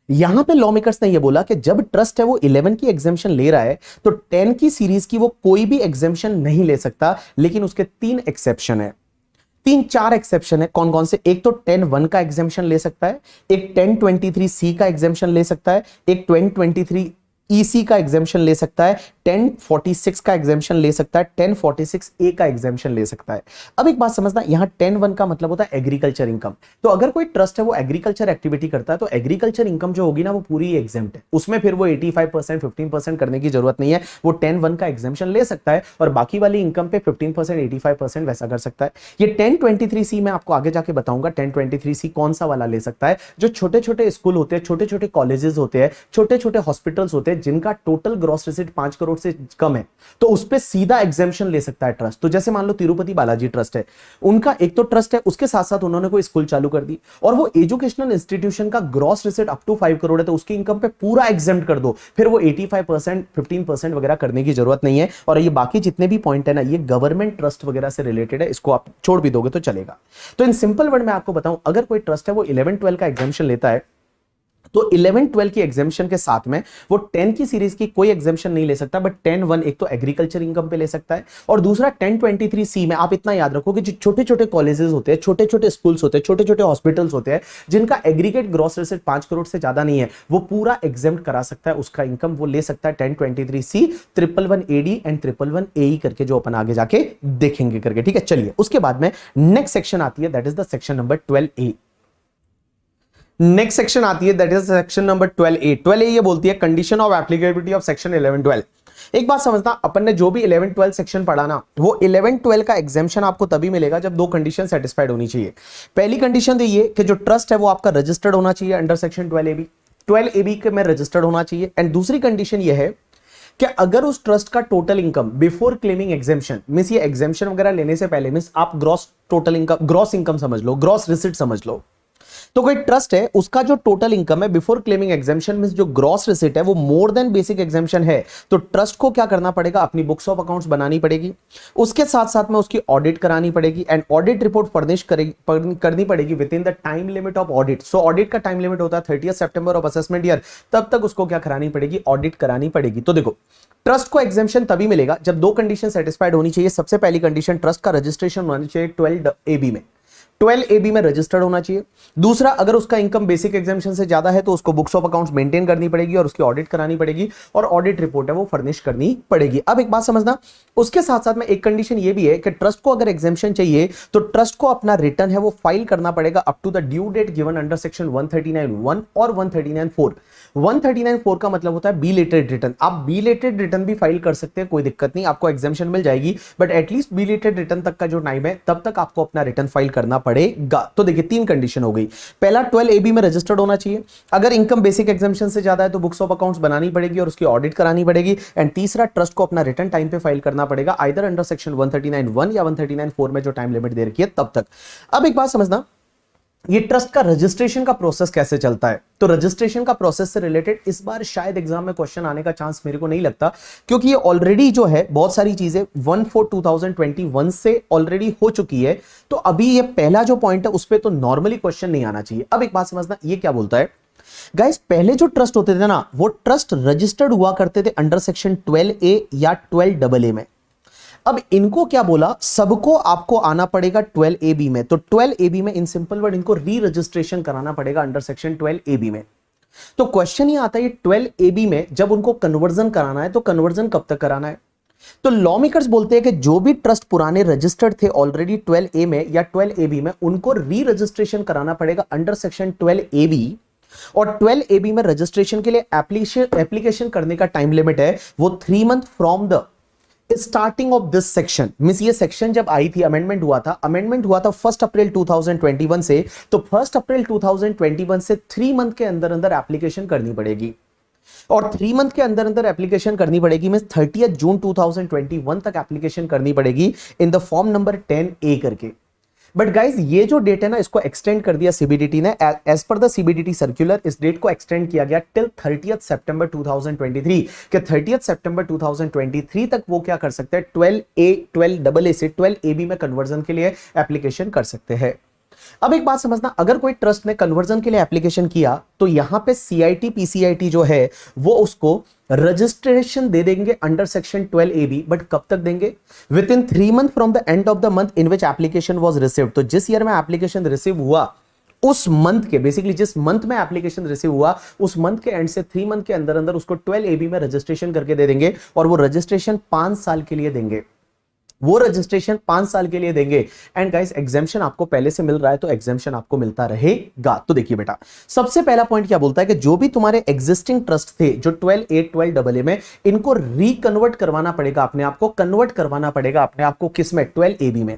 A: यहां पे लॉ मेकर्स ने ये बोला कि जब ट्रस्ट है वो 11 की एग्जेम्पशन ले रहा है तो 10 की सीरीज की वो कोई भी एग्जेम्पशन नहीं ले सकता, लेकिन उसके 3 एक्सेप्शन है, 3-4 एक्सेप्शन है। कौन कौन से? एक तो 10(1) का एग्जेम्पशन ले सकता है, एक 1023C का एग्जेम्पशन ले सकता है, एक 1023EC का एग्जेम्पशन ले सकता है, 1046 का एग्जेम्पशन ले सकता है, 1046A का एग्जेम्पशन ले सकता है। अब एक बात समझना, यहां 10(1) का मतलब होता है एग्रीकल्चर इनकम। तो अगर कोई ट्रस्ट है वो एग्रीकल्चर एक्टिविटी करता है तो एग्रीकल्चर इनकम जो होगी ना वो पूरी एग्जेम्प्ट है, उसमें फिर वो 85%, 15% करने की जरूरत नहीं है। वो 10(1) का एग्जेम्पशन ले सकता है और बाकी वाली इनकम पे 15%, 85% वैसा कर सकता है। ये 1023C मैं आपको आगे जाके बताऊंगा 1023C कौन सा वाला ले सकता है। जो छोटे छोटे स्कूल होते हैं, छोटे छोटे कॉलेजेस होते हैं, छोटे छोटे हॉस्पिटल्स होते हैं जिनका टोटल ग्रॉस रिसीट 5 करोड़ से कम है, तो उस पे सीधा एग्जेम्पशन ले सकता है ट्रस्ट। तो जैसे मान लो तिरुपति बालाजी ट्रस्ट है, उनका एक तो ट्रस्ट है, उसके साथ साथ उन्होंने कोई स्कूल चालू कर दी और वो एजुकेशनल इंस्टीट्यूशन का gross receipt up to 5 crore है, तो उसकी इनकम पे पूरा एग्जेम्प्ट कर दो, फिर वो 85%, 15% वगैरह करने की जरूरत नहीं है। और ये बाकी जितने भी पॉइंट है ना, ये गवर्नमेंट ट्रस्ट वगैरह से रिलेटेड है, इसको आप छोड़ भी दोगे तो चलेगा। तो इन सिंपल वर्ड में आपको बताऊं, अगर कोई ट्रस्ट है वो 11-12 का एग्जेम्पशन लेता है तो 11-12 की एग्जेम्पशन के साथ में वो 10 की सीरीज की कोई एग्जेम्पशन नहीं ले सकता, बट 10(1) एक तो एग्रीकल्चर इनकम पे ले सकता है, और दूसरा 1023C में आप इतना याद रखो कि जो छोटे छोटे कॉलेजेस होते हैं, छोटे छोटे स्कूल्स होते हैं, छोटे छोटे हॉस्पिटल्स होते हैं जिनका एग्रीगेट ग्रॉस रिसीट 5 करोड़ से ज्यादा नहीं है, वो पूरा एग्जेम्प्ट करा सकता है, उसका इनकम वो ले सकता है 1023C, 111AD एंड 111AE करके, जो अपन आगे जाके देखेंगे करके। ठीक है, चलिए उसके बाद में नेक्स्ट सेक्शन आती है, that is the section number 12A। Next section आती है that is section number 12A। 12A ये बोलती है condition of applicability of section 11-12। एक बात समझना, अपन ने जो भी 11-12 सेक्शन पढ़ा ना, वो 11-12 का एग्जेम्पशन आपको तभी मिलेगा जब 2 कंडीशन सेटिस्फाइड होनी चाहिए। पहली कंडीशन तो ये कि जो ट्रस्ट है वो आपका रजिस्टर्ड होना चाहिए अंडर सेक्शन 12AB के में रजिस्टर्ड होना चाहिए। एंड दूसरी कंडीशन ये है कि अगर उस ट्रस्ट का total income before claiming exemption, means ये एग्जेम्पशन वगैरह लेने से पहले, मींस आप gross total income, gross income समझ लो, ग्रॉस रिसिट समझ लो, तो कोई ट्रस्ट है उसका जो टोटल इनकम है बिफोर क्लेमिंग एग्जेम्पशन मींस जो ग्रॉस रिसिट है वो मोर देन बेसिक एग्जेम्पशन है, तो ट्रस्ट को क्या करना पड़ेगा? अपनी बुक्स ऑफ अकाउंट्स बनानी पड़ेगी, उसके साथ साथ में उसकी ऑडिट करानी पड़ेगी एंड ऑडिट रिपोर्ट फर्निश करनी पड़ेगी with in the time limit of audit. So audit का टाइम लिमिट होता है 30 सितंबर ऑफ असेसमेंट ईयर, तब तक उसको क्या करानी पड़ेगी? ऑडिट करानी पड़ेगी। तो देखो ट्रस्ट को एग्जेम्पशन तभी मिलेगा जब 2 कंडीशन सेटिस्फाइड होनी चाहिए। सबसे पहली कंडीशन, ट्रस्ट का रजिस्ट्रेशन होना चाहिए 12AB में। 12 AB में रजिस्टर्ड होना चाहिए। दूसरा, अगर उसका इनकम बेसिक एग्जामिशन से ज्यादा है तो उसको बुक्स ऑफ अकाउंट्स मेंटेन करनी पड़ेगी और उसकी ऑडिट करानी पड़ेगी और ऑडिट रिपोर्ट है वो फर्निश करनी पड़ेगी। अब एक बात समझना, उसके साथ साथ में एक कंडीशन ये भी है कि ट्रस्ट को अगर एग्जामिशन चाहिए तो ट्रस्ट को अपना रिटर्न है वो फाइल करना पड़ेगा up to the due date given under section 139(1) और 139(4). 139(4) का मतलब होता है बिलेटेड रिटर्न। आप बिलेटेड रिटर्न भी फाइल कर सकते हैं, कोई दिक्कत नहीं, आपको एग्जामिशन मिल जाएगी, बट एटलीस्ट बिलेटेड रिटर्न तक का जो टाइम है तब तक आपको अपना रिटर्न फाइल करना पड़ेगा। तो देखिए 3 कंडीशन हो गई। पहला, 12 AB में रजिस्टर्ड होना चाहिए। अगर इनकम बेसिक एग्जामिशन से ज्यादा है तो बुक्स ऑफ अकाउंट्स बनानी पड़ेगी और उसकी ऑडिट करानी पड़ेगी। एंड तीसरा, ट्रस्ट को अपना रिटर्न टाइम पे फाइल करना पड़ेगा, आइदर अंडर सेक्शन 139(1) या 139(4) में जो टाइम लिमिट दे रखी है तब तक। अब एक बात समझना, ये ट्रस्ट का रजिस्ट्रेशन का प्रोसेस कैसे चलता है। तो रजिस्ट्रेशन का प्रोसेस से रिलेटेड इस बार शायद एग्जाम में क्वेश्चन आने का चांस मेरे को नहीं लगता, क्योंकि ये ऑलरेडी जो है बहुत सारी चीजें 1/4/2021 से ऑलरेडी हो चुकी है। तो अभी ये पहला जो पॉइंट है उस पर तो नॉर्मली क्वेश्चन नहीं आना चाहिए। अब एक बात समझना, ये क्या बोलता है गाइस, पहले जो ट्रस्ट होते थे ना वो ट्रस्ट रजिस्टर्ड हुआ करते थे अंडर सेक्शन 12A या 12AA में। अब इनको क्या बोला, सबको आपको आना पड़ेगा 12AB में। तो 12AB में इन सिंपल वर्ड इनको री रजिस्ट्रेशन कराना पड़ेगा अंडर सेक्शन 12AB में। तो क्वेश्चन ये आता है 12AB में जब उनको कन्वर्जन कराना है तो कन्वर्जन कब तक कराना है। तो लॉ मेकर्स बोलते हैं कि जो भी ट्रस्ट पुराने रजिस्टर्ड थे ऑलरेडी 12A में या 12AB में, उनको री रजिस्ट्रेशन कराना पड़ेगा अंडर सेक्शन 12AB। और 12AB में रजिस्ट्रेशन के लिए एप्लीकेशन करने का टाइम लिमिट है वो 3 month from the starting of this section. Means ये सेक्शन जब आई थी, अमेंडमेंट हुआ था 1 अप्रैल 2021 से, तो 1 अप्रैल 2021 से 3 मंथ के अंदर अंदर एप्लीकेशन करनी पड़ेगी। और 3 मंथ के अंदर अंदर एप्लीकेशन करनी पड़ेगी, मींस 30 जून 2021 तक एप्लीकेशन करनी पड़ेगी इन द फॉर्म नंबर 10A करके। बट गाइज ये जो डेट है ना इसको एक्सटेंड कर दिया सीबीडीटी ने। As per the CBDT circular इस डेट को एक्सटेंड किया गया टिल 30 सितंबर 2023 के 30 सितंबर 2023 तक वो क्या कर सकते हैं 12AA से 12AB में कन्वर्जन के लिए एप्लीकेशन कर सकते हैं। अब एक बात समझना, अगर कोई ट्रस्ट ने कन्वर्जन के लिए एप्लीकेशन किया तो यहां पे सीआईटी पीसीआईटी जो है वो उसको रजिस्ट्रेशन दे देंगे अंडर सेक्शन 12AB। बट कब तक देंगे, with in 3 month from the end of the month in which application was received. तो जिस ईयर में एप्लीकेशन रिसीव हुआ उस मंथ के, बेसिकली जिस मंथ में एप्लीकेशन रिसीव हुआ उस मंथ के एंड से 3 मंथ के अंदर अंदर उसको 12AB में रजिस्ट्रेशन करके दे देंगे। और वो रजिस्ट्रेशन 5 साल के लिए देंगे, वो रजिस्ट्रेशन 5 साल के लिए देंगे। एंड गाइस एग्जाम्पशन आपको पहले से मिल रहा है तो एग्जाम्पशन आपको मिलता रहेगा। तो देखिए बेटा, सबसे पहला पॉइंट क्या बोलता है कि जो भी तुम्हारे एग्जिस्टिंग ट्रस्ट थे जो 12A 12AA में, इनको रिकन्वर्ट करवाना पड़ेगा, अपने आप को कन्वर्ट करवाना पड़ेगा अपने आप को किस में 12AB में।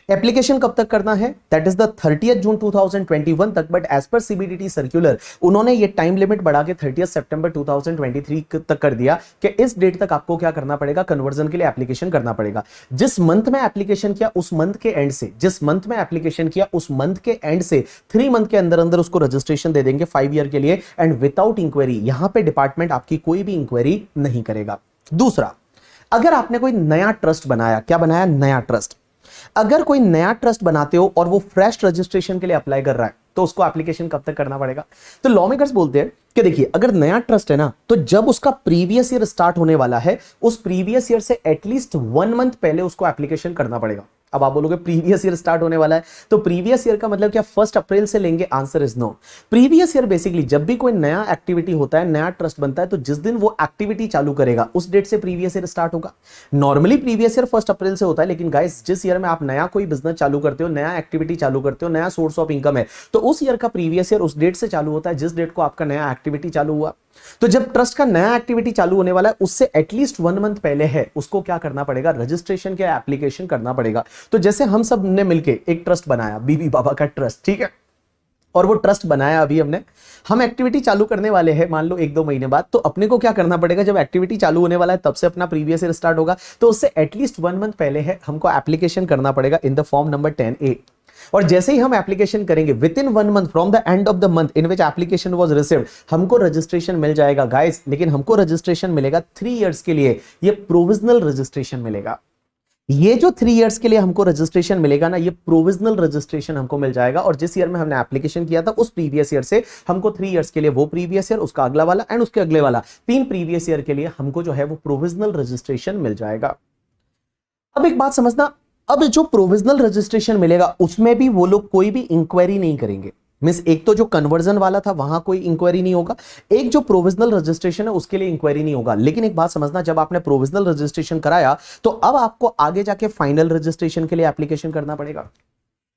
A: एप्लीकेशन कब तक करना है, दैट इज द 30 जून 2021 तक। But as per CBDT circular उन्होंने ये टाइम लिमिट बढ़ा के 30 सितंबर 2023 तक कर दिया कि इस डेट तक आपको क्या करना पड़ेगा, कन्वर्जन के लिए एप्लीकेशन करना पड़ेगा। जिस मंथ में एप्लीकेशन किया उस मंथ के एंड से, जिस मंथ में एप्लीकेशन किया उस मंथ के एंड से 3 मंथ के अंदर अंदर उसको रजिस्ट्रेशन दे देंगे 5 ईयर के लिए। एंड विदाउट इंक्वायरी, यहां पे डिपार्टमेंट आपकी कोई भी इंक्वायरी नहीं करेगा। दूसरा, अगर आपने कोई नया ट्रस्ट बनाया, क्या बनाया, नया ट्रस्ट, अगर कोई नया ट्रस्ट बनाते हो और वो फ्रेश रजिस्ट्रेशन के लिए अप्लाई कर रहा है तो उसको एप्लीकेशन कब तक करना पड़ेगा। तो लॉ मेकर्स बोलते हैं कि देखिए अगर नया ट्रस्ट है ना तो जब उसका प्रीवियस ईयर स्टार्ट होने वाला है उस प्रीवियस ईयर से एटलीस्ट 1 मंथ पहले उसको एप्लीकेशन करना पड़ेगा। अब आप बोलोगे प्रीवियस ईयर स्टार्ट होने वाला है तो प्रीवियस ईयर का मतलब क्या 1 अप्रैल से लेंगे, answer is no. Previous year basically जब भी कोई नया एक्टिविटी होता है, नया ट्रस्ट बनता है, तो जिस दिन वो एक्टिविटी चालू करेगा उस डेट से प्रीवियस ईयर स्टार्ट होगा। नॉर्मली प्रीवियस ईयर 1 अप्रैल से होता है, लेकिन गाइस जिस ईयर में आप नया कोई बिजनेस चालू करते हो, नया एक्टिविटी चालू करते हो, नया सोर्स ऑफ इनकम है, तो उस ईयर का प्रीवियस ईयर उस डेट से चालू होता है जिस डेट को आपका नया एक्टिविटी चालू हुआ। तो जब ट्रस्ट का नया एक्टिविटी चालू होने वाला है उससे एटलीस्ट 1 मंथ पहले है उसको क्या करना पड़ेगा, रजिस्ट्रेशन के एप्लीकेशन करना पड़ेगा। तो जैसे हम सब ने मिलके एक ट्रस्ट बनाया, बीबी बाबा का ट्रस्ट, ठीक है, और वो ट्रस्ट बनाया अभी हमने, हम एक्टिविटी चालू करने वाले हैं मान लो 1-2 महीने बाद, तो अपने को क्या करना पड़ेगा, जब एक्टिविटी चालू होने वाला है तब से अपना प्रीवियस ईयर स्टार्ट होगा तो उससे एटलीस्ट 1 मंथ पहले है हमको एप्लीकेशन करना पड़ेगा इन द फॉर्म नंबर 10A। और जैसे ही हम एप्लीकेशन करेंगे with in 1 month from the end of the month in which application was received, हमको रजिस्ट्रेशन मिल जाएगा गाइस। लेकिन हमको रजिस्ट्रेशन मिलेगा 3 इयर्स के लिए, ये प्रोविजनल रजिस्ट्रेशन मिलेगा। ये जो 3 इयर्स के लिए हमको रजिस्ट्रेशन मिलेगा ना, ये प्रोविजनल रजिस्ट्रेशन हमको मिल जाएगा। और जिस ईयर में हमने एप्लीकेशन किया था उस प्रीवियस ईयर से हमको 3 इयर्स के लिए वो प्रीवियस ईयर, उसका अगला वाला एंड उसके अगले वाला, 3 प्रीवियस ईयर के लिए हमको जो है वो प्रोविजनल रजिस्ट्रेशन मिल जाएगा। अब एक बात समझना, अब जो प्रोविजनल रजिस्ट्रेशन मिलेगा उसमें भी वो लोग कोई भी इंक्वायरी नहीं करेंगे। मींस एक तो जो कन्वर्जन वाला था वहां कोई इंक्वायरी नहीं होगा, एक जो प्रोविजनल रजिस्ट्रेशन है उसके लिए इंक्वायरी नहीं होगा। लेकिन एक बात समझना, जब आपने प्रोविजनल रजिस्ट्रेशन कराया तो अब आपको आगे जाके फाइनल रजिस्ट्रेशन के लिए एप्लीकेशन करना पड़ेगा।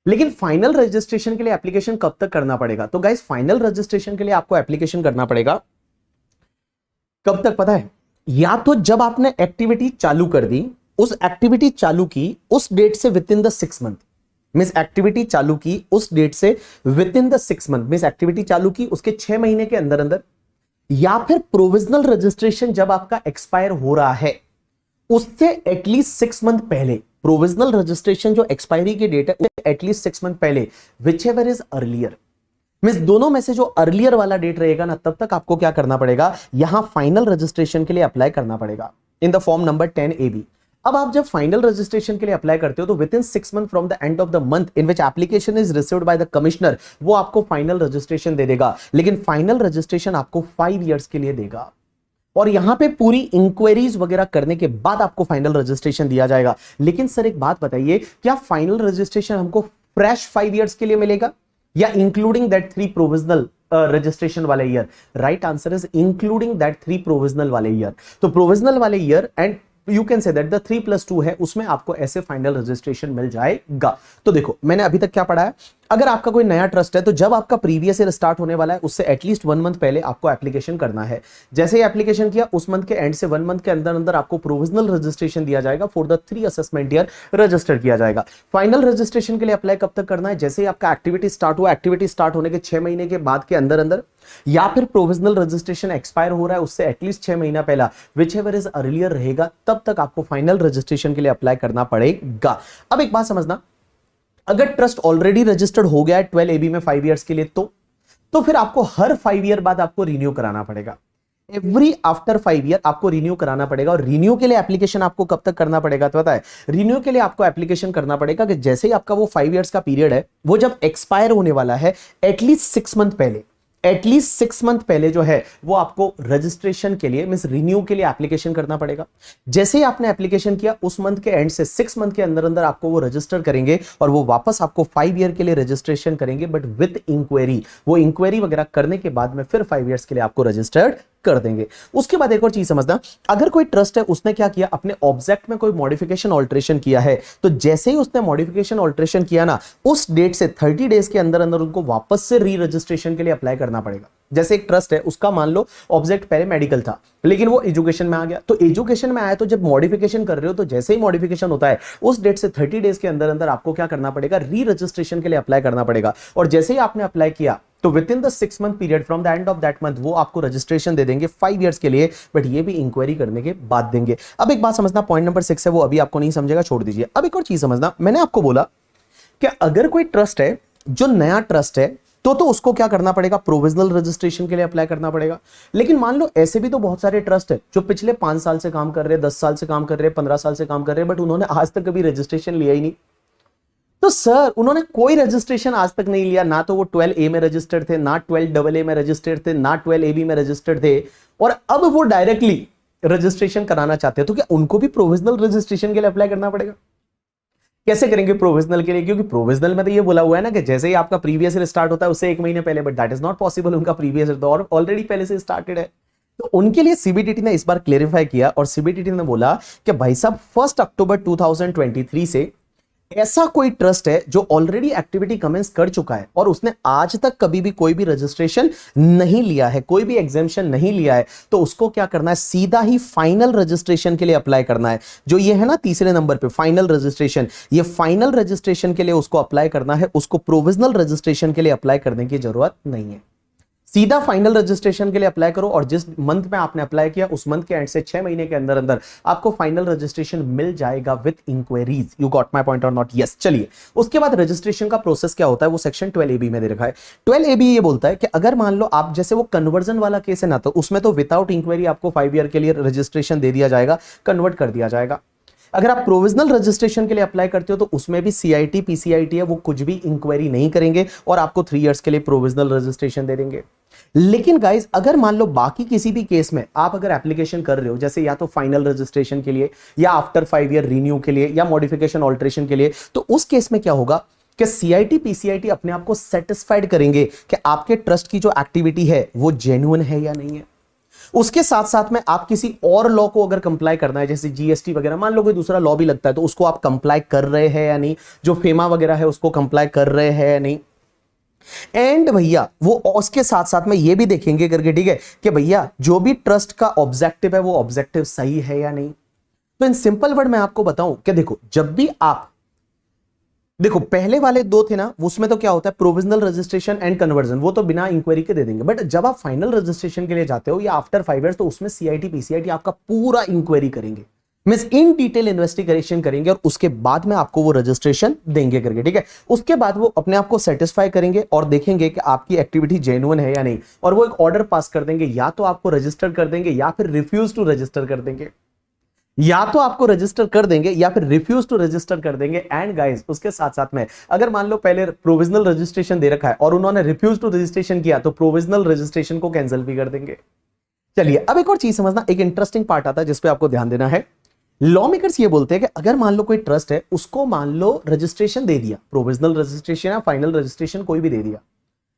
A: लेकिन फाइनल रजिस्ट्रेशन के लिए एप्लीकेशन कब तक करना पड़ेगा? तो गाइस फाइनल रजिस्ट्रेशन के लिए आपको एप्लीकेशन करना पड़ेगा कब तक पता है? या तो जब आपने एक्टिविटी चालू कर दी, उस एक्टिविटी चालू की उस डेट से with in the 6 month, means activity चालू की उस डेट से with in the 6 month, means activity चालू की उसके 6 महीने के अंदर अंदर, या फिर प्रोविजनल रजिस्ट्रेशन जब आपका एक्सपायर हो रहा है उससे एटलीस्ट 6 मंथ पहले। प्रोविजनल रजिस्ट्रेशन जो एक्सपायरी की डेट है एटलीस्ट 6 मंथ पहले, which ever is earlier, means दोनों में से जो अर्लियर वाला डेट रहेगा ना, तब तक आपको क्या करना पड़ेगा, यहां फाइनल रजिस्ट्रेशन के लिए अप्लाई करना पड़ेगा इन द फॉर्म नंबर 10AB। अब आप जब फाइनल रजिस्ट्रेशन के लिए अप्लाई करते हो तो with in 6 month from the end of the month in which application is received by the commissioner, वो आपको फाइनल रजिस्ट्रेशन दे देगा। लेकिन फाइनल रजिस्ट्रेशन आपको 5 इयर्स के लिए देगा, और यहां पे पूरी इंक्वायरीज वगैरह करने के बाद आपको फाइनल रजिस्ट्रेशन दिया जाएगा। लेकिन सर एक बात बताइए, क्या फाइनल रजिस्ट्रेशन हमको फ्रेश 5 इयर्स के लिए मिलेगा या इंक्लूडिंग दैट 3 प्रोविजनल रजिस्ट्रेशन वाले year? Right answer is including that 3 provisional वाले ईयर। तो प्रोविजनल वाले year and you can say that the 3+2 है, उसमें आपको ऐसे फाइनल रजिस्ट्रेशन मिल जाएगा। तो देखो मैंने अभी तक क्या पढ़ा है, अगर आपका कोई नया ट्रस्ट है तो जब आपका प्रीवियस ईयर स्टार्ट होने वाला है उससे एटलीस्ट 1 मंथ पहले आपको एप्लीकेशन करना है। जैसे ही एप्लीकेशन किया उस मंथ के एंड से 1 मंथ के अंदर अंदर आपको प्रोविजनल रजिस्ट्रेशन दिया जाएगा for the 3 assessment year register किया जाएगा। फाइनल रजिस्ट्रेशन के लिए अप्लाई कब तक करना है? जैसे ही आपका एक्टिविटी स्टार्ट हुआ, एक्टिविटी स्टार्ट होने के 6 महीने के बाद के अंदर अंदर, या फिर प्रोविजनल रजिस्ट्रेशन एक्सपायर हो रहा है उससे एटलीस्ट 6 महीना पहला, विच एवर इज अर्लियर रहेगा, तब तक आपको फाइनल रजिस्ट्रेशन के लिए अप्लाई करना पड़ेगा। अब एक बात समझना, अगर ट्रस्ट ऑलरेडी रजिस्टर्ड हो गया है 12AB में 5 इयर्स के लिए, तो फिर आपको हर 5 ईयर बाद आपको रिन्यू कराना पड़ेगा। एवरी आफ्टर 5 ईयर आपको रिन्यू कराना पड़ेगा। और रिन्यू के लिए एप्लीकेशन आपको कब तक करना पड़ेगा तो पता है? रिन्यू के लिए आपको एप्लीकेशन करना पड़ेगा कि जैसे ही आपका वो 5 इयर्स का पीरियड है वो जब एक्सपायर होने वाला है, एटलीस्ट 6 मंथ पहले, एटलीस्ट 6 मंथ पहले जो है वो आपको रजिस्ट्रेशन के लिए मींस रिन्यू के लिए एप्लीकेशन करना पड़ेगा। जैसे ही आपने एप्लीकेशन किया उस मंथ के एंड से 6 मंथ के अंदर अंदर आपको वो रजिस्टर करेंगे और वो वापस आपको 5 ईयर के लिए रजिस्ट्रेशन करेंगे, बट विद इंक्वायरी। वो इंक्वायरी वगैरह करने के बाद में फिर 5 इयर्स के लिए आपको रजिस्टर्ड कर देंगे। उसके बाद एक और चीज समझना, अगर कोई ट्रस्ट है उसने क्या किया, अपने ऑब्जेक्ट में कोई मॉडिफिकेशन ऑल्ट्रेशन किया है, तो जैसे ही उसने मॉडिफिकेशन ऑल्ट्रेशन किया ना, उस डेट से 30 डेज के अंदर अंदर उनको वापस से री रजिस्ट्रेशन के लिए अप्लाई करना पड़ेगा। जैसे एक ट्रस्ट है, उसका मान लो ऑब्जेक्ट पहले मेडिकल था लेकिन वो एजुकेशन में आ गया, तो एजुकेशन में आया तो जब मॉडिफिकेशन कर रहे हो तो जैसे ही मॉडिफिकेशन होता है उस डेट से 30 डेज के अंदर अंदर आपको क्या करना पड़ेगा, री रजिस्ट्रेशन के लिए अप्लाई करना पड़ेगा। और जैसे ही आपने अप्लाई किया तो with in the 6 month period from the end of that month वो आपको रजिस्ट्रेशन दे देंगे 5 इयर्स के लिए, बट ये भी इंक्वायरी करने के बाद देंगे। अब एक बात समझना, पॉइंट नंबर 6 है वो अभी आपको नहीं समझेगा, छोड़ दीजिए। अब एक और चीज समझना, मैंने आपको बोला कि अगर कोई ट्रस्ट है जो नया ट्रस्ट है तो उसको क्या करना पड़ेगा, प्रोविजनल रजिस्ट्रेशन के लिए अप्लाई करना पड़ेगा। लेकिन मान लो ऐसे भी तो बहुत सारे ट्रस्ट है जो पिछले 5 साल से काम कर रहे हैं, 10 साल से काम कर रहे हैं, 15 साल से काम कर रहे हैं, बट उन्होंने आज तक कभी रजिस्ट्रेशन लिया ही नहीं। तो सर उन्होंने कोई रजिस्ट्रेशन आज तक नहीं लिया, ना तो वो 12A में रजिस्टर्ड थे, ना 12AA में रजिस्टर्ड थे, ना 12AB में रजिस्टर्ड थे, और अब वो डायरेक्टली रजिस्ट्रेशन कराना चाहते हैं, तो क्या उनको भी प्रोविजनल रजिस्ट्रेशन के लिए अप्लाई करना पड़ेगा? कैसे करेंगे प्रोविजनल के लिए? क्योंकि प्रोविजनल में तो ये बोला हुआ है ना कि जैसे ही आपका प्रीवियस ईयर स्टार्ट होता है उससे 1 महीने पहले, but that is not possible. उनका प्रीवियस ईयर तो ऑलरेडी पहले से स्टार्टेड है। तो उनके लिए सीबीडीटी ने इस बार क्लेरिफाई किया और सीबीडीटी ने बोला कि भाई साहब 1 अक्टूबर 2023 से ऐसा कोई ट्रस्ट है जो ऑलरेडी एक्टिविटी कमेंस कर चुका है और उसने आज तक कभी भी कोई भी रजिस्ट्रेशन नहीं लिया है, कोई भी एग्जेम्पशन नहीं लिया है, तो उसको क्या करना है, सीधा ही फाइनल रजिस्ट्रेशन के लिए अप्लाई करना है। जो ये है ना तीसरे नंबर पे फाइनल रजिस्ट्रेशन, ये फाइनल रजिस्ट्रेशन के लिए उसको अप्लाई करना है, उसको प्रोविजनल रजिस्ट्रेशन के लिए अप्लाई करने की जरूरत नहीं है। सीधा फाइनल रजिस्ट्रेशन के लिए अप्लाई करो और जिस मंथ में आपने अप्लाई किया उस मंथ के एंड से 6 महीने के अंदर अंदर आपको फाइनल रजिस्ट्रेशन मिल जाएगा with inquiries. You got my point और नॉट? यस। चलिए उसके बाद रजिस्ट्रेशन का प्रोसेस क्या होता है वो सेक्शन 12AB में दे रखा है। 12AB ये बोलता है कि अगर मान लो आप जैसे वो कन्वर्जन वाला केस है ना, तो उसमें तो विदाउट इंक्वायरी आपको 5 ईयर के लिए रजिस्ट्रेशन दे दिया जाएगा, कन्वर्ट कर दिया जाएगा। अगर आप प्रोविजनल रजिस्ट्रेशन के लिए अप्लाई करते हो तो उसमें भी CIT PCIT है, वो कुछ भी इंक्वायरी नहीं करेंगे और आपको 3 इयर्स के लिए प्रोविजनल रजिस्ट्रेशन दे देंगे। लेकिन गाइज अगर मान लो बाकी किसी भी केस में आप अगर एप्लीकेशन कर रहे हो, जैसे या तो फाइनल रजिस्ट्रेशन के लिए या आफ्टर 5 ईयर रिन्यू के लिए या मॉडिफिकेशन ऑल्ट्रेशन के लिए, तो उस केस में क्या होगा कि सीआईटी पीसीआईटी अपने आप को सेटिस्फाइड करेंगे कि आपके ट्रस्ट की जो एक्टिविटी है वो जेन्युइन है या नहीं है। उसके साथ साथ में आप किसी और लॉ को अगर कंप्लाई करना है, जैसे जीएसटी वगैरह, मान लो कोई दूसरा लॉ भी लगता है, तो उसको आप कंप्लाई कर रहे हैं या नहीं, जो फेमा वगैरह है उसको कंप्लाई कर रहे हैं या नहीं। एंड भैया वो उसके साथ साथ में ये भी देखेंगे करके, ठीक है, कि भैया जो भी ट्रस्ट का ऑब्जेक्टिव है वो ऑब्जेक्टिव सही है या नहीं। तो इन सिंपल वर्ड मैं आपको बताऊं कि देखो, जब भी आप देखो पहले वाले दो थे ना, उसमें तो क्या होता है, प्रोविजनल रजिस्ट्रेशन एंड कन्वर्जन, वो तो बिना इंक्वायरी के दे देंगे। बट जब आप फाइनल रजिस्ट्रेशन के लिए जाते हो या आफ्टर 5 इयर्स, तो उसमें सीआईटी पीसीआईटी आपका पूरा इंक्वायरी करेंगे, मींस इन डिटेल इन्वेस्टिगेशन करेंगे और उसके बाद में आपको वो रजिस्ट्रेशन देंगे करके, ठीक है। उसके बाद वो अपने आप को सेटिस्फाई करेंगे और देखेंगे कि आपकी एक्टिविटी जेन्युइन है या नहीं, और वो एक ऑर्डर पास कर देंगे, या तो आपको रजिस्टर कर देंगे या फिर रिफ्यूज टू रजिस्टर कर देंगे, या तो आपको रजिस्टर कर देंगे या फिर रिफ्यूज टू रजिस्टर कर देंगे। एंड गाइस उसके साथ साथ में अगर मान लो पहले प्रोविजनल रजिस्ट्रेशन दे रखा है और उन्होंने रिफ्यूज टू रजिस्ट्रेशन किया, तो प्रोविजनल रजिस्ट्रेशन को कैंसिल भी कर देंगे। चलिए अब एक और चीज समझना, एक इंटरेस्टिंग पार्ट आता है जिसपे आपको ध्यान देना है। लॉ मेकर्स ये बोलते हैं कि अगर मान लो कोई ट्रस्ट है, उसको मान लो रजिस्ट्रेशन दे दिया, प्रोविजनल रजिस्ट्रेशन या फाइनल रजिस्ट्रेशन कोई भी दे दिया,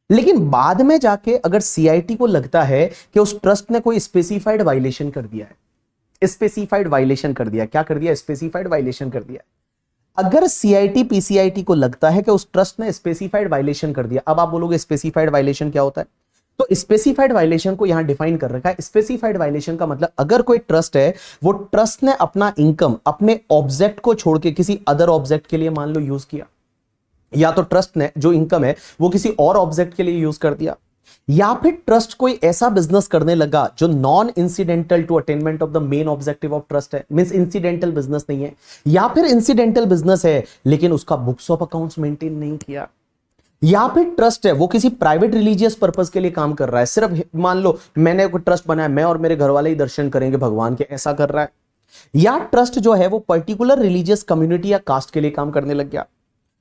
A: लेकिन बाद में जाके अगर सीआईटी को लगता है कि उस ट्रस्ट ने कोई स्पेसिफाइड वायलेशन कर दिया है, स्पेसिफाइड वायलेशन कर दिया, क्या कर दिया, स्पेसिफाइड वायलेशन कर दिया। अगर सीआईटी पीसीआईटी को लगता है कि उस ट्रस्ट ने स्पेसिफाइड वायलेशन कर दिया, अब आप बोलोगे स्पेसिफाइड वायलेशन क्या होता है, तो स्पेसिफाइड वायलेशन को यहां डिफाइन कर रखा है। स्पेसिफाइड वायलेशन का मतलब, अगर कोई ट्रस्ट है, वो ट्रस्ट ने अपना इनकम अपने ऑब्जेक्ट को छोड़ के किसी अदर ऑब्जेक्ट के लिए मान लो यूज किया, या तो ट्रस्ट ने जो इनकम है वो किसी और ऑब्जेक्ट के लिए यूज कर दिया, या फिर ट्रस्ट कोई ऐसा बिजनेस करने लगा जो non incidental to attainment of the main objective of trust है, मींस इंसिडेंटल बिजनेस नहीं है, या फिर इंसिडेंटल बिजनेस है लेकिन उसका बुक्स ऑफ अकाउंट्स मेंटेन नहीं किया, या फिर ट्रस्ट है वो किसी प्राइवेट रिलीजियस पर्पस के लिए काम कर रहा है, सिर्फ मान लो मैंने कोई ट्रस्ट बनाया, मैं और मेरे घर वाले ही दर्शन करेंगे भगवान के, ऐसा कर रहा है, या ट्रस्ट जो है वो पर्टिकुलर रिलीजियस कम्युनिटी या कास्ट के लिए काम करने लग गया,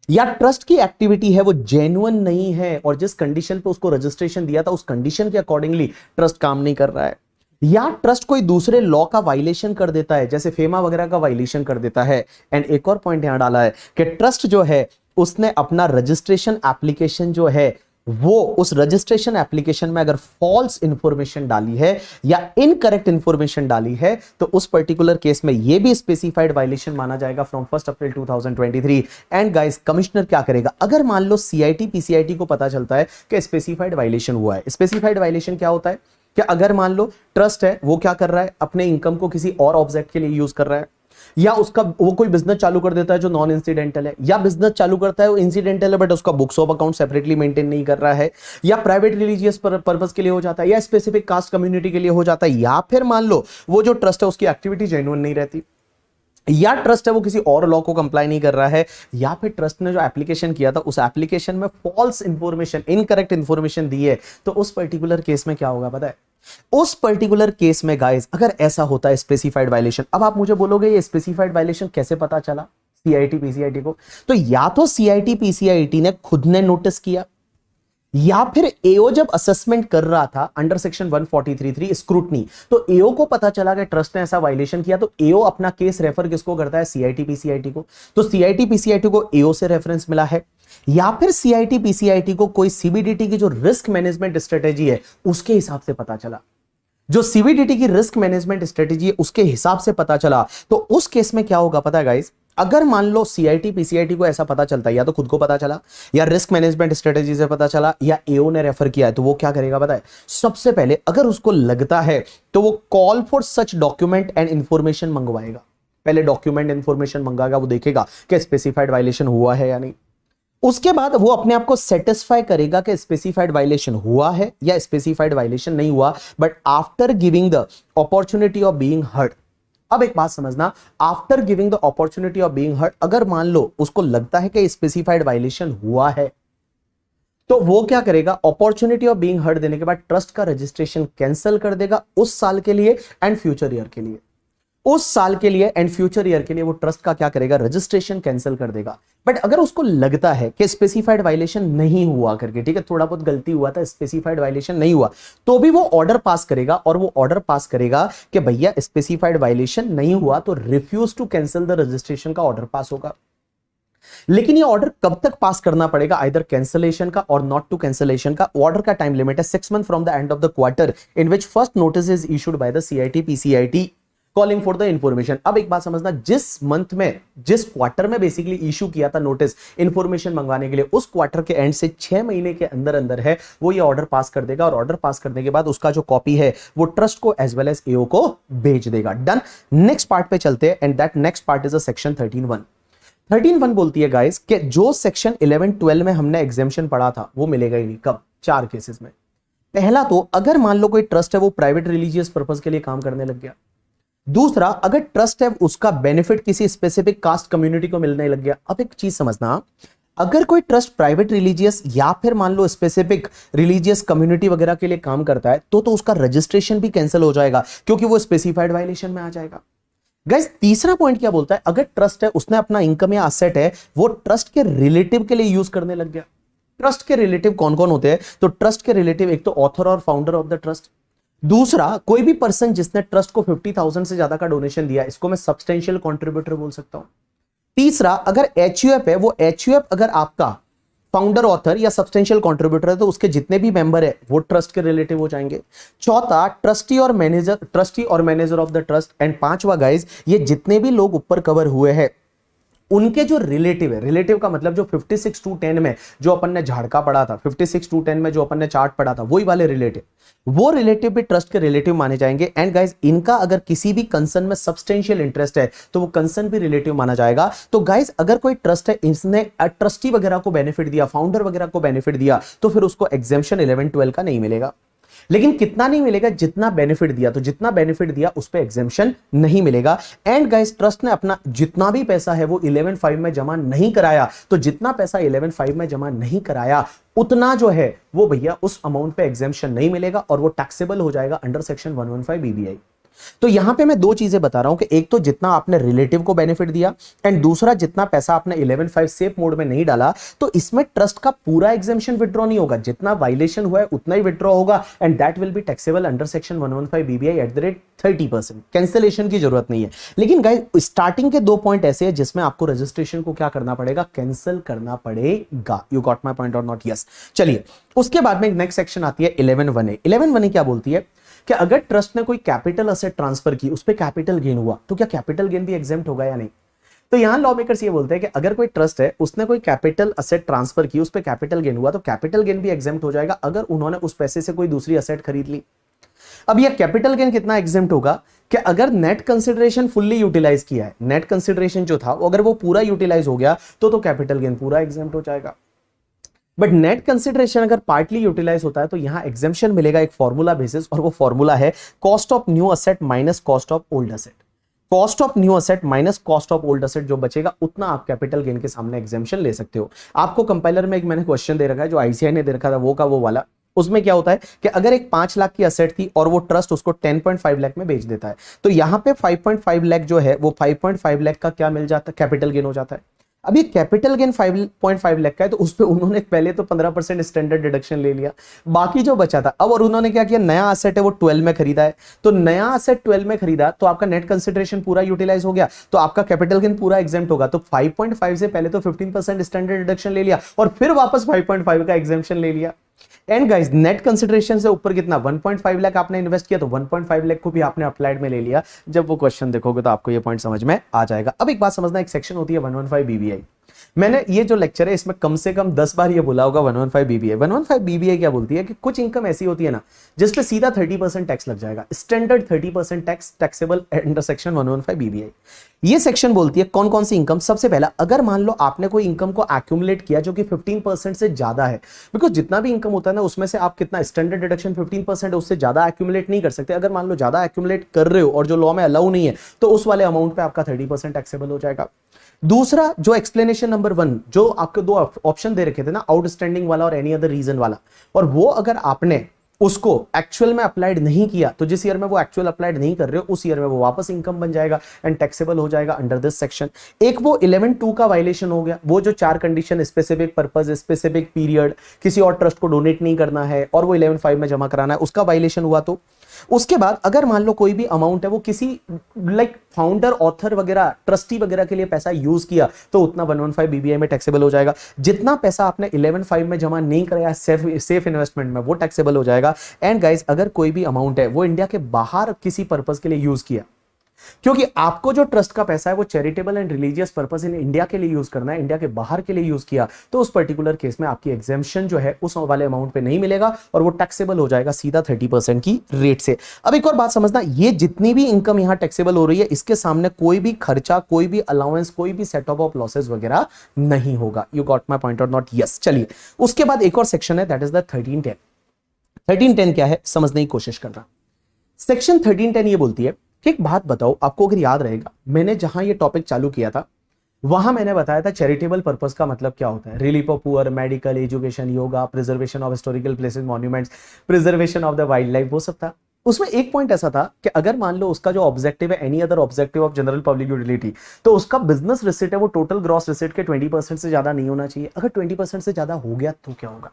A: या ट्रस्ट की एक्टिविटी है वो जेन्युइन नहीं है और जिस कंडीशन पे उसको रजिस्ट्रेशन दिया था उस कंडीशन के अकॉर्डिंगली ट्रस्ट काम नहीं कर रहा है, या ट्रस्ट कोई दूसरे लॉ का वायलेशन कर देता है, जैसे फेमा वगैरह का वायलेशन कर देता है। एंड एक और पॉइंट यहां डाला है कि ट्रस्ट जो है उसने अपना रजिस्ट्रेशन एप्लीकेशन जो है वो उस रजिस्ट्रेशन एप्लीकेशन में अगर फॉल्स इंफॉर्मेशन डाली है या इनकरेक्ट इंफॉर्मेशन डाली है, तो उस पर्टिकुलर केस में यह भी स्पेसिफाइड वायलेशन माना जाएगा from 1 April 2023। And guys commissioner क्या करेगा, अगर मान लो सीआईटी पीसीआईटी को पता चलता है कि स्पेसिफाइड वायलेशन हुआ है। स्पेसिफाइड वायलेशन क्या होता है कि अगर मान लो ट्रस्ट है वो क्या कर रहा है, अपने इनकम को किसी और ऑब्जेक्ट के लिए यूज कर रहा है, या उसका वो कोई बिजनेस चालू कर देता है जो नॉन इंसिडेंटल है, या बिजनेस चालू करता है वो इंसिडेंटल है बट उसका books of account separately maintain नहीं कर रहा है, या प्राइवेट रिलीजियस पर्पस के लिए हो जाता है, या स्पेसिफिक कास्ट कम्युनिटी के लिए हो जाता है, या फिर मान लो वो जो ट्रस्ट है उसकी एक्टिविटी जेन्युइन नहीं रहती, या ट्रस्ट है वो किसी और लॉ को कंप्लाई नहीं कर रहा है, या फिर ट्रस्ट ने जो एप्लीकेशन किया था उस एप्लीकेशन में फॉल्स इंफॉर्मेशन, इनकरेक्ट इंफॉर्मेशन दी है, तो उस पर्टिकुलर केस में क्या होगा पता है, उस पर्टिकुलर केस में गाइस अगर ऐसा होता है स्पेसिफाइड वायलेशन। अब आप मुझे बोलोगे ये स्पेसिफाइड वायलेशन कैसे पता चला सीआईटी पीसीआईटी को, तो या तो सीआईटी पीसीआईटी ने खुद ने नोटिस किया, या फिर एओ जब असेसमेंट कर रहा था अंडर सेक्शन 143(3) स्क्रूटनी, तो एओ को पता चला कि ट्रस्ट ने ऐसा वायलेशन किया, तो एओ अपना केस रेफर किसको करता है, सीआईटी पीसीआईटी को, तो सीआईटी पीसीआईटी को एओ से रेफरेंस मिला है, या फिर सीआईटी पीसीआईटी को कोई सीबीडीटी की जो रिस्क मैनेजमेंट स्ट्रेटेजी है उसके हिसाब से पता चला, जो सीबीडीटी की रिस्क मैनेजमेंट स्ट्रेटेजी है उसके हिसाब से पता चला। तो उस केस में क्या होगा पता है गाइस, अगर मान लो सीआईटी पीसीआईटी को ऐसा पता चलता है, या तो खुद को पता चला, या रिस्क मैनेजमेंट स्ट्रेटेजी से पता चला, या एओ ने रेफर किया है, तो वो क्या करेगा पता है, सबसे पहले अगर उसको लगता है तो वो call for such document and information मंगवाएगा, पहले डॉक्यूमेंट इंफॉर्मेशन मंगाएगा, वो देखेगा कि स्पेसिफाइड वायलेशन हुआ है या नहीं, उसके बाद वो अपने आप को सेटिस्फाई करेगा कि स्पेसिफाइड वायलेशन हुआ है या स्पेसिफाइड वायलेशन नहीं हुआ, but after giving the opportunity of being heard. अब एक बात समझना, after giving the opportunity of being heard, अगर मान लो उसको लगता है कि स्पेसिफाइड वायलेशन हुआ है, तो वो क्या करेगा, अपॉर्चुनिटी ऑफ बीइंग हर्ड देने के बाद ट्रस्ट का रजिस्ट्रेशन कैंसिल कर देगा उस साल के लिए एंड फ्यूचर ईयर के लिए। उस साल के लिए एंड फ्यूचर ईयर के लिए वो ट्रस्ट का क्या करेगा, रजिस्ट्रेशन कैंसिल कर देगा। बट अगर उसको लगता है कि स्पेसिफाइड वायलेशन नहीं हुआ करके, ठीक है, थोड़ा बहुत गलती हुआ था, स्पेसिफाइड वायलेशन नहीं हुआ, तो भी वो ऑर्डर पास करेगा, और वो ऑर्डर पास करेगा कि भैया स्पेसिफाइड वायलेशन नहीं हुआ, तो refuse to cancel the registration का ऑर्डर पास होगा। लेकिन ये ऑर्डर कब तक पास करना पड़ेगा, आइदर कैंसलेशन का और नॉट टू कैंसलेशन का। ऑर्डर का टाइम लिमिट है 6 month from the end of the quarter in which first notice is issued by the CIT PCIT calling for the information. अब एक बात समझना, जिस मंथ में, जिस क्वार्टर में बेसिकली इशू किया था नोटिस इंफॉर्मेशन मंगवाने के लिए, उस क्वार्टर के एंड से 6 महीने के अंदर अंदर है वो ये ऑर्डर पास कर देगा, और ऑर्डर पास करने के बाद उसका जो कॉपी है वो ट्रस्ट को एज वेल एज एओ को भेज देगा। डन। नेक्स्ट पार्ट पे चलते हैं, and that next part is a section 13(1). 13(1) बोलती है गाइस कि जो सेक्शन 11-12 में हमने एग्जेम्पशन पढ़ा था वो मिलेगा ही नहीं। कब? 4 केसेस में। पहला तो अगर मान लो कोई ट्रस्ट है वो प्राइवेट रिलीजियस पर्पस के लिए काम करने लग गया। दूसरा, अगर ट्रस्ट है उसका बेनिफिट किसी स्पेसिफिक कास्ट कम्युनिटी को मिलने लग गया। अब एक चीज समझना, अगर कोई ट्रस्ट प्राइवेट रिलीजियस या फिर मान लो स्पेसिफिक रिलीजियस कम्युनिटी वगैरह के लिए काम करता है, तो उसका रजिस्ट्रेशन भी कैंसिल हो जाएगा, क्योंकि वो स्पेसिफाइड वायलेशन में आ जाएगा। गाइस, तीसरा पॉइंट क्या बोलता है, अगर ट्रस्ट है उसने अपना इनकम या असेट है वो ट्रस्ट के रिलेटिव के लिए यूज करने लग गया। ट्रस्ट के रिलेटिव कौन कौन होते हैं? तो ट्रस्ट के रिलेटिव एक तो ऑथर और फाउंडर ऑफ द ट्रस्ट। दूसरा, कोई भी पर्सन जिसने ट्रस्ट को 50,000 से ज्यादा का डोनेशन दिया, इसको मैं सब्सटेंशियल कंट्रीब्यूटर बोल सकता हूं। तीसरा, अगर एचयूएफ है, वो एचयूएफ अगर आपका फाउंडर, ऑथर या सब्सटेंशियल कंट्रीब्यूटर है तो उसके जितने भी मेंबर है वो ट्रस्ट के रिलेटिव हो जाएंगे। चौथा, ट्रस्टी और manager of the trust. And पांचवा गाइस, ये जितने भी लोग ऊपर कवर हुए हैं उनके जो रिलेटिव है, रिलेटिव का मतलब जो 56-10 में जो अपन ने झाड़का पढ़ा था, 56-10 में जो अपन ने चार्ट पढ़ा था, वही वाले रिलेटिव, वो रिलेटिव भी ट्रस्ट के रिलेटिव माने जाएंगे। एंड गाइस, इनका अगर किसी भी कंसर्न में सब्सटेंशियल इंटरेस्ट है तो वो कंसर्न भी रिलेटिव माना जाएगा। तो गाइस, अगर कोई ट्रस्ट है, इसने ट्रस्टी वगैरह को बेनिफिट दिया, फाउंडर वगैरह को बेनिफिट दिया, तो फिर उसको एग्जेम्पशन 11-12 का नहीं मिलेगा। लेकिन कितना नहीं मिलेगा? जितना बेनिफिट दिया, तो जितना बेनिफिट दिया उस पे एग्जेम्पशन नहीं मिलेगा। एंड गाइस, ट्रस्ट ने अपना जितना भी पैसा है वो 11(5) में जमा नहीं कराया, तो जितना पैसा 11(5) में जमा नहीं कराया उतना जो है वो भैया उस अमाउंट पे एग्जेम्पशन नहीं मिलेगा, और वो टैक्सेबल हो जाएगा अंडर सेक्शन 115 बीबीआई। तो यहां पे मैं 2 चीजें बता रहा हूं कि एक तो जितना आपने रिलेटिव को बेनिफिट दिया, एंड दूसरा जितना पैसा आपने 11(5) सेफ मोड में नहीं डाला, तो इसमें ट्रस्ट का पूरा एग्जेम्पशन विड्रॉ नहीं होगा, जितना वायलेशन हुआ है उतना ही विड्रॉ होगा, and that will be taxable under section 115 BBI at the rate 30%। Cancellation की जरूरत नहीं है। लेकिन गाइस, स्टार्टिंग के 2 पॉइंट ऐसे हैं जिसमें आपको रजिस्ट्रेशन को क्या करना पड़ेगा, कैंसिल करना पड़ेगा। यू गॉट माय पॉइंट और नॉट? यस। चलिए, उसके बाद में नेक्स्ट सेक्शन आती है 11(1)(a). 11(1)(a) क्या बोलती है कि अगर ट्रस्ट ने कोई कैपिटल असेट ट्रांसफर की, उस पे कैपिटल गेन हुआ, तो क्या कैपिटल गेन भी एग्जेम्प्ट होगा या नहीं? तो यहां लॉ मेकर्स ये बोलते हैं कि अगर कोई ट्रस्ट है उसने कोई कैपिटल असेट ट्रांसफर की, उस पे कैपिटल गेन हुआ, तो कैपिटल गेन भी एग्जेम्प्ट हो जाएगा अगर उन्होंने उस पैसे से कोई दूसरी असेट खरीद ली। अब यह कैपिटल गेन कितना एग्जेम्प्ट होगा कि अगर नेट कंसिडरेशन फुल्ली यूटिलाइज किया है, नेट कंसिडरेशन जो था अगर वो पूरा यूटिलाइज हो गया तो कैपिटल गेन पूरा एग्जेम्प्ट हो जाएगा। बट नेट कंसिडरेशन अगर पार्टली यूटिलाइज होता है तो यहां एग्जेम्पशन मिलेगा एक फॉर्मूला बेसिस, और वो फॉर्मूला है cost of new asset minus cost of old asset. Cost of new asset minus cost of old asset जो बचेगा उतना आप कैपिटल गेन के सामने एग्जेम्पशन ले सकते हो। आपको कंपाइलर में एक मैंने क्वेश्चन दे रखा है जो आईसीआई ने दे रखा था, वो का वो वाला। उसमें क्या होता है कि अगर एक 5 लाख की असेट थी और वो ट्रस्ट उसको 10.5 लाख में बेच देता है, तो यहां पे 5.5 लाख जो है वो 5.5 लाख का क्या मिल जाता है, कैपिटल गेन हो जाता है। अब ये कैपिटल गेन 5.5 लाख का है, तो उस पे उन्होंने पहले तो 15% स्टैंडर्ड डिडक्शन ले लिया, बाकी जो बचा था अब, और उन्होंने क्या किया, नया एसेट है वो 12 में खरीदा है, तो नया एसेट 12 में खरीदा तो आपका नेट कंसिडरेशन पूरा यूटिलाइज हो गया, तो आपका कैपिटल गेन पूरा एग्जेम्प्ट होगा। तो 5.5 से पहले तो 15% स्टैंडर्ड डिडक्शन ले लिया और फिर वापस 5.5 का एग्जेम्पशन ले लिया। एंड गाइस, नेट कंसिडरेशन से ऊपर कितना, 1.5 लाख आपने इन्वेस्ट किया, तो 1.5 लाख को भी आपने अप्लाइड में ले लिया। जब वो क्वेश्चन देखोगे तो आपको ये पॉइंट समझ में आ जाएगा। अब एक बात समझना, एक सेक्शन होती है 115 बीबीआई। मैंने ये जो लेक्चर है इसमें कम से कम 10 बार ये बोला होगा 115 बीबीआई। 115 बीबीआई क्या बोलती है कि कुछ इनकम ऐसी होती है ना जिस पे सीधा 30% टैक्स लग जाएगा, standard 30% tax taxable under section 115 BBI. ये सेक्शन बोलती है कौन कौन सी इनकम। सबसे पहला, अगर मान लो आपने कोई इनकम को एक्यूमुलेट किया जो कि 15% से ज्यादा है, बिकॉज जितना भी इनकम होता है ना उसमें से आप कितना स्टैंडर्ड डिडक्शन 15% है, उससे ज्यादा एक्यूमुलेट नहीं कर सकते। अगर मान लो ज्यादा एक्यूमुलेट कर रहे हो और जो लॉ में अलाउ नहीं है, तो उस वाले अमाउंट पे आपका 30% टैक्सेबल हो जाएगा। दूसरा, जो एक्सप्लेनेशन नंबर 1, जो आपको 2 ऑप्शन दे रखे थे ना, आउटस्टैंडिंग वाला और एनी अदर रीजन वाला, और वो अगर आपने उसको एक्चुअल में अप्लाइड नहीं किया, तो जिस ईयर में वो एक्चुअल अप्लाइड नहीं कर रहे हो उस ईयर में वो वापस इनकम बन जाएगा एंड टैक्सेबल हो जाएगा अंडर दिस सेक्शन। एक वो 11(2) का वायलेशन हो गया, वो जो 4 condition, specific purpose, specific period, किसी और ट्रस्ट को डोनेट नहीं करना है और वो 11(5) में जमा कराना है, उसका वायलेशन हुआ। तो उसके बाद अगर मान लो कोई भी अमाउंट है वो किसी लाइक फाउंडर, ऑथर वगैरह, ट्रस्टी वगैरह के लिए पैसा यूज किया तो उतना 115 बीबीआई में टैक्सेबल हो जाएगा। जितना पैसा आपने 11(5) में जमा नहीं कराया सेफ इन्वेस्टमेंट में, वो टैक्सेबल हो जाएगा। एंड गाइस, अगर कोई भी अमाउंट है वो इंडिया के बाहर किसी पर्पस के लिए यूज किया, क्योंकि आपको जो ट्रस्ट का पैसा है वो charitable and religious purpose in India के लिए यूज करना है, इंडिया के बाहर के लिए यूज किया, तो उस पर्टिकुलर केस में आपकी एग्जेम्पशन जो है उस वाले अमाउंट पे नहीं मिलेगा और वो टैक्सेबल हो जाएगा सीधा 30% की रेट से। अब एक और बात समझना, ये जितनी भी इनकम यहां टैक्सेबल हो रही है इसके सामने कोई भी खर्चा, कोई भी अलाउंस, कोई भी सेटअप ऑफ लॉसेस वगैरह नहीं होगा। यू गॉट माई पॉइंट और नॉट? यस। चलिए, उसके बाद एक और सेक्शन है, दैट इज द 1310। 1310 क्या है समझने की कोशिश करना। सेक्शन 1310 ये बोलती है, एक बात बताओ, आपको अगर याद रहेगा मैंने जहां ये टॉपिक चालू किया था वहां मैंने बताया था चैरिटेबल पर्पस का मतलब क्या होता है। Relief of poor, medical, education, yoga, preservation of historical places, monuments, preservation of the wild life, वो सब था। उसमें एक पॉइंट ऐसा था कि अगर मान लो उसका जो ऑब्जेक्टिव है any other objective of general public utility, तो उसका बिजनेस रिसिट है वो टोटल ग्रॉस रिसिट के 20% से ज्यादा नहीं होना चाहिए। अगर 20% से ज्यादा हो गया तो क्या होगा?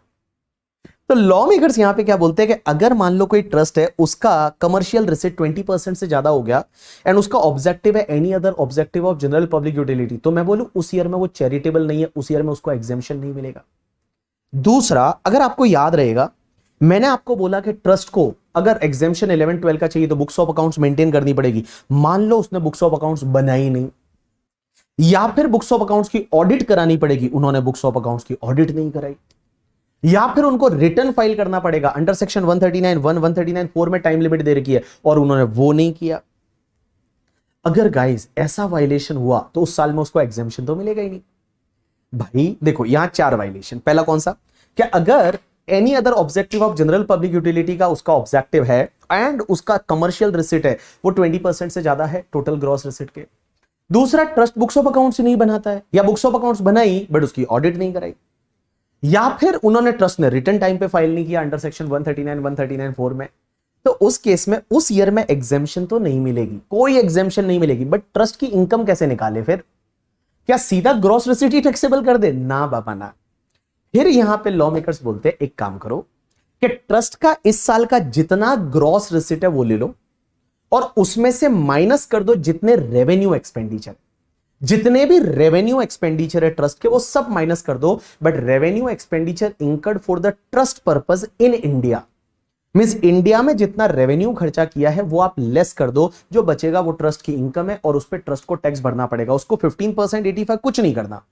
A: तो लॉ मेकर्स यहां पे क्या बोलते हैं कि अगर मान लो कोई ट्रस्ट है उसका कमर्शियल रिसिट 20% से ज्यादा हो गया एंड उसका ऑब्जेक्टिव है any other objective of general public utility, तो मैं बोलूं उस ईयर में वो चैरिटेबल नहीं है, उस ईयर में उसको एग्जेम्पशन नहीं मिलेगा। दूसरा, अगर आपको याद रहेगा मैंने आपको बोला कि ट्रस्ट को अगर एग्जेम्पशन 11-12 का चाहिए तो बुक्स ऑफ अकाउंट्स मेंटेन करनी पड़ेगी। मान लो उसने बुक्स ऑफ अकाउंट्स बनाई नहीं, या फिर बुक्स ऑफ अकाउंट्स की ऑडिट करानी पड़ेगी, उन्होंने बुक्स ऑफ अकाउंट्स की ऑडिट नहीं कराई, या फिर उनको रिटर्न फाइल करना पड़ेगा अंडर सेक्शन 139(1), 139(4) में टाइम लिमिट दे रखी है और उन्होंने वो नहीं किया। अगर गाइस ऐसा वायलेशन हुआ तो उस साल में उसको एग्जेम्पशन तो मिलेगा ही नहीं। भाई देखो यहां 4 वायलेशन। पहला कौन सा? क्या अगर any other objective of general public utility का उसका ऑब्जेक्टिव है एंड उसका कमर्शियल रिसिट है वो 20% से ज्यादा है टोटल ग्रॉस रिसिट के। दूसरा, ट्रस्ट बुक्स ऑफ अकाउंट्स नहीं बनाता है या बुक्स ऑफ अकाउंट्स बनाई बट उसकी ऑडिट नहीं कराई, या फिर उन्होंने ट्रस्ट ने रिटर्न टाइम पे फाइल नहीं किया अंडर सेक्शन 139, 139(4) में, तो उस केस में उस ईयर में एग्जेम्पशन तो नहीं मिलेगी, कोई एग्जेम्पशन नहीं मिलेगी। बट ट्रस्ट की इनकम कैसे निकाले फिर? क्या सीधा ग्रॉस रिसिट ही टैक्सेबल कर दे? ना बाबा ना। फिर यहां पे लॉ मेकर्स बोलते हैं एक काम करो कि ट्रस्ट का इस साल का जितना ग्रॉस रिसिट है वो ले लो और उसमें से माइनस कर दो जितने रेवेन्यू एक्सपेंडिचर, जितने भी रेवेन्यू एक्सपेंडिचर है ट्रस्ट के वो सब माइनस कर दो, but revenue expenditure incurred for the trust purpose in India, means India में जितना रेवेन्यू खर्चा किया है वो आप लेस कर दो, जो बचेगा वो ट्रस्ट की इनकम है और उस पर ट्रस्ट को टैक्स भरना पड़ेगा। उसको 15%, 85 कुछ नहीं करना,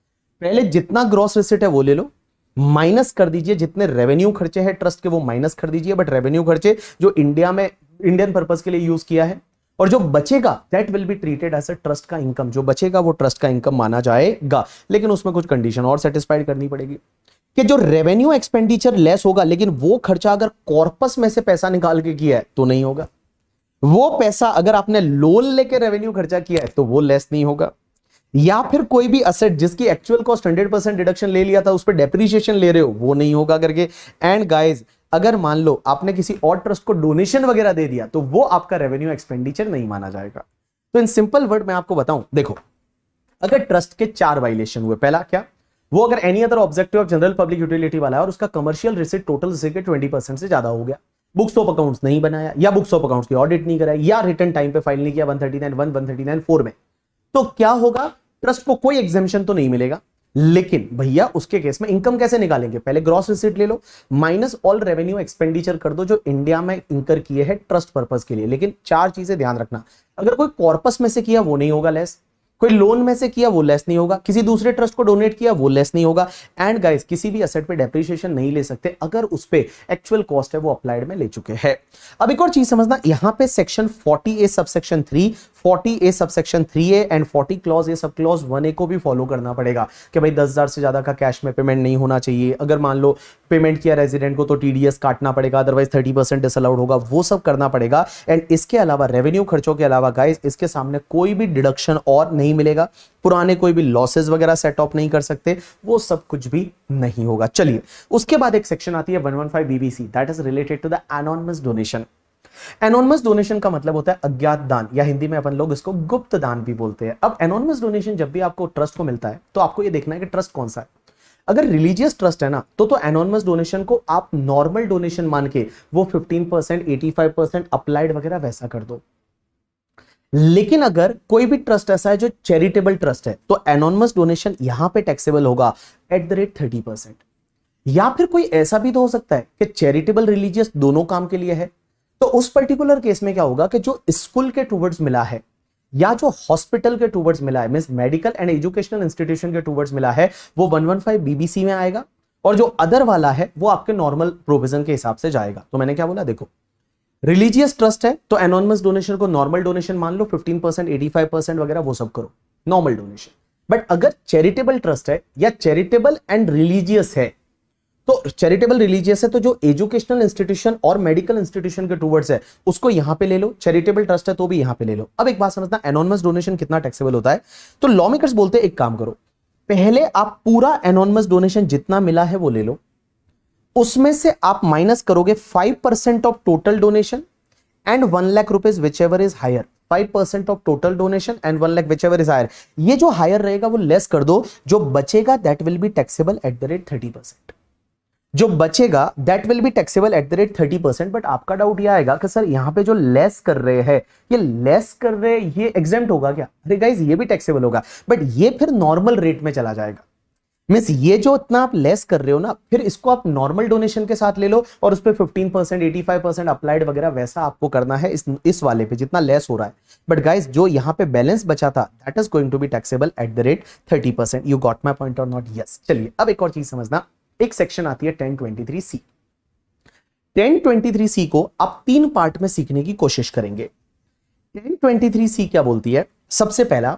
A: पहले जितना ग्रॉस रिसिट है वो ले लो, माइनस कर दीजिए जितने रेवेन्यू खर्चे हैं ट्रस्ट के वो माइनस कर दीजिए, बट रेवेन्यू खर्चे जो इंडिया में इंडियन पर्पस के लिए यूज किया है, और जो बचेगा that will be treated as a trust का इनकम, जो बचेगा वो ट्रस्ट का इनकम माना जाएगा। लेकिन उसमें कुछ कंडीशन और सेटिस्फाइड करनी पड़ेगी कि जो रेवेन्यू एक्सपेंडिचर लेस होगा लेकिन वो खर्चा अगर कॉर्पस में से पैसा निकाल के किया है तो नहीं होगा, वो पैसा अगर आपने लोन लेके रेवेन्यू खर्चा किया है तो वो लेस नहीं होगा, या फिर कोई भी असेट जिसकी एक्चुअल कॉस्ट 100% डिडक्शन ले लिया था उस पर डेप्रीशिएशन ले रहे हो वो नहीं होगा करके। एंड गाइज अगर मान लो आपने किसी और ट्रस्ट को डोनेशन वगैरह दे दिया तो वो आपका रेवेन्यू एक्सपेंडिचर नहीं माना जाएगा। तो इन सिंपल वर्ड मैं आपको बताऊं, देखो अगर ट्रस्ट के 4 वायलेशन हुए, पहला क्या, वो अगर any other objective of general public utility वाला है और उसका कमर्शियल रिसिट टोटल रिसिट के 20% से ज्यादा हो गया, बुक्स ऑफ अकाउंट्स नहीं बनाया या बुक्स ऑफ अकाउंट्स की ऑडिट नहीं कराई या रिटर्न टाइम पे फाइल नहीं किया 139(1), 139(4) में, तो क्या होगा? ट्रस्ट को कोई एग्जेम्पशन तो नहीं मिलेगा, लेकिन भैया उसके केस में इनकम कैसे निकालेंगे? पहले ग्रॉस रिसिट ले लो, माइनस ऑल रेवेन्यू एक्सपेंडिचर कर दो जो इंडिया में इंकर किए हैं ट्रस्ट पर्पस के लिए। लेकिन 4 चीजें ध्यान रखना, अगर कोई कॉर्पस में से किया वो नहीं होगा लेस, कोई लोन में से किया वो लेस नहीं होगा, किसी दूसरे ट्रस्ट को डोनेट किया वो लेस नहीं होगा, एंड गाइस किसी भी एसेट पे डेप्रिसिएशन नहीं ले सकते अगर उस पे एक्चुअल कॉस्ट है वो अप्लाइड में ले चुके हैं। अब एक और चीज समझना, यहां पे section 40A subsection 3 40A subsection 3A and 40 clause A sub clause 1A को भी फॉलो करना पड़ेगा कि भाई 10,000 से ज्यादा का कैश में पेमेंट नहीं होना चाहिए। अगर मान लो पेमेंट किया रेजिडेंट को तो TDS काटना पड़ेगा, अदरवाइज 30% डिसअलाउड होगा, वो सब करना पड़ेगा। एंड इसके अलावा रेवेन्यू खर्चों के अलावा गाइस इसके सामने कोई भी डिडक्शन और नहीं मिलेगा, पुराने कोई भी लॉसेस वगैरह सेट ऑफ नहीं कर सकते, वो सब कुछ भी नहीं होगा। चलिए उसके बाद एक सेक्शन आती है 115 BBC, that is related to the anonymous donation. Anonymous donation का मतलब होता है अज्ञात दान, या हिंदी में अपन लोग इसको गुप्त दान भी बोलते हैं। अब एनोनिमस डोनेशन जब भी आपको ट्रस्ट को मिलता है तो आपको ये देखना है कि ट्रस्ट कौन सा है। अगर रिलीजियस ट्रस्ट है ना तो एनोनिमस डोनेशन को आप नॉर्मल डोनेशन मान के वो 15%, 85% अप्लाइड वगैरह वैसा कर दो। लेकिन अगर कोई भी ट्रस्ट ऐसा है जो चैरिटेबल ट्रस्ट है तो एनोनिमस डोनेशन यहां पे टैक्सेबल होगा @30%। या फिर कोई ऐसा भी तो हो सकता है कि चैरिटेबल रिलीजियस दोनों काम के लिए है, तो उस पर्टिकुलर केस में क्या होगा कि जो स्कूल के टूवर्ड्स मिला है या जो हॉस्पिटल के टूवर्ड्स मिला है, means medical and educational institution के टूवर्ड्स मिला है, वो 115 BBC में आएगा, और जो अदर वाला है वो आपके नॉर्मल प्रोविजन के हिसाब से जाएगा। तो मैंने क्या बोला, देखो रिलीजियस ट्रस्ट है तो एनोनिमस डोनेशन को नॉर्मल डोनेशन मान लो, 15%, 85% वगैरह वो सब करो, नॉर्मल डोनेशन। बट अगर चैरिटेबल ट्रस्ट है या चैरिटेबल एंड रिलीजियस है, तो चैरिटेबल रिलीजियस है तो जो एजुकेशनल इंस्टीट्यूशन और मेडिकल इंस्टीट्यूशन के टूवर्ड्स है उसको यहां पे ले लो, चैरिटेबल ट्रस्ट है तो भी यहां पे ले लो। अब एक बात समझना, एनोनिमस डोनेशन कितना टैक्सेबल होता है। तो लॉ मेकर्स बोलते हैं एक काम करो, पहले आप पूरा एनोनिमस डोनेशन जितना मिला है वो ले लो, उसमें से आप माइनस करोगे 5% of total donation and 1 lakh rupees whichever is higher. 5% of total donation and 1 lakh whichever is higher. ये जो हायर रहेगा वो लेस कर दो, जो बचेगा दैट विल बी टैक्सेबल @30%। जो बचेगा that will B taxable @30%। But आपका डाउट यह आएगा कि सर यहां पे जो लेस कर रहे हैं, ये लेस कर रहे हैं ये एग्जेम्प्ट होगा क्या? अरे गाइस ये भी टैक्सेबल होगा, बट ये फिर नॉर्मल रेट में चला जाएगा। मींस ये जो इतना आप लेस कर रहे हो ना, फिर इसको आप नॉर्मल डोनेशन के साथ ले लो और उस पे 15%, 85% अप्लाइड वगैरह वैसा आपको करना है इस वाले पे जितना लेस हो रहा है। बट गाइस जो यहां पे बैलेंस बचा था that is going to be taxable @30%। You got my point और नॉट? यस। चलिए अब एक और चीज समझना, एक सेक्शन आती है 1023C। 1023C को आप 3 पार्ट में सीखने की कोशिश करेंगे। 1023C क्या बोलती है? सबसे पहला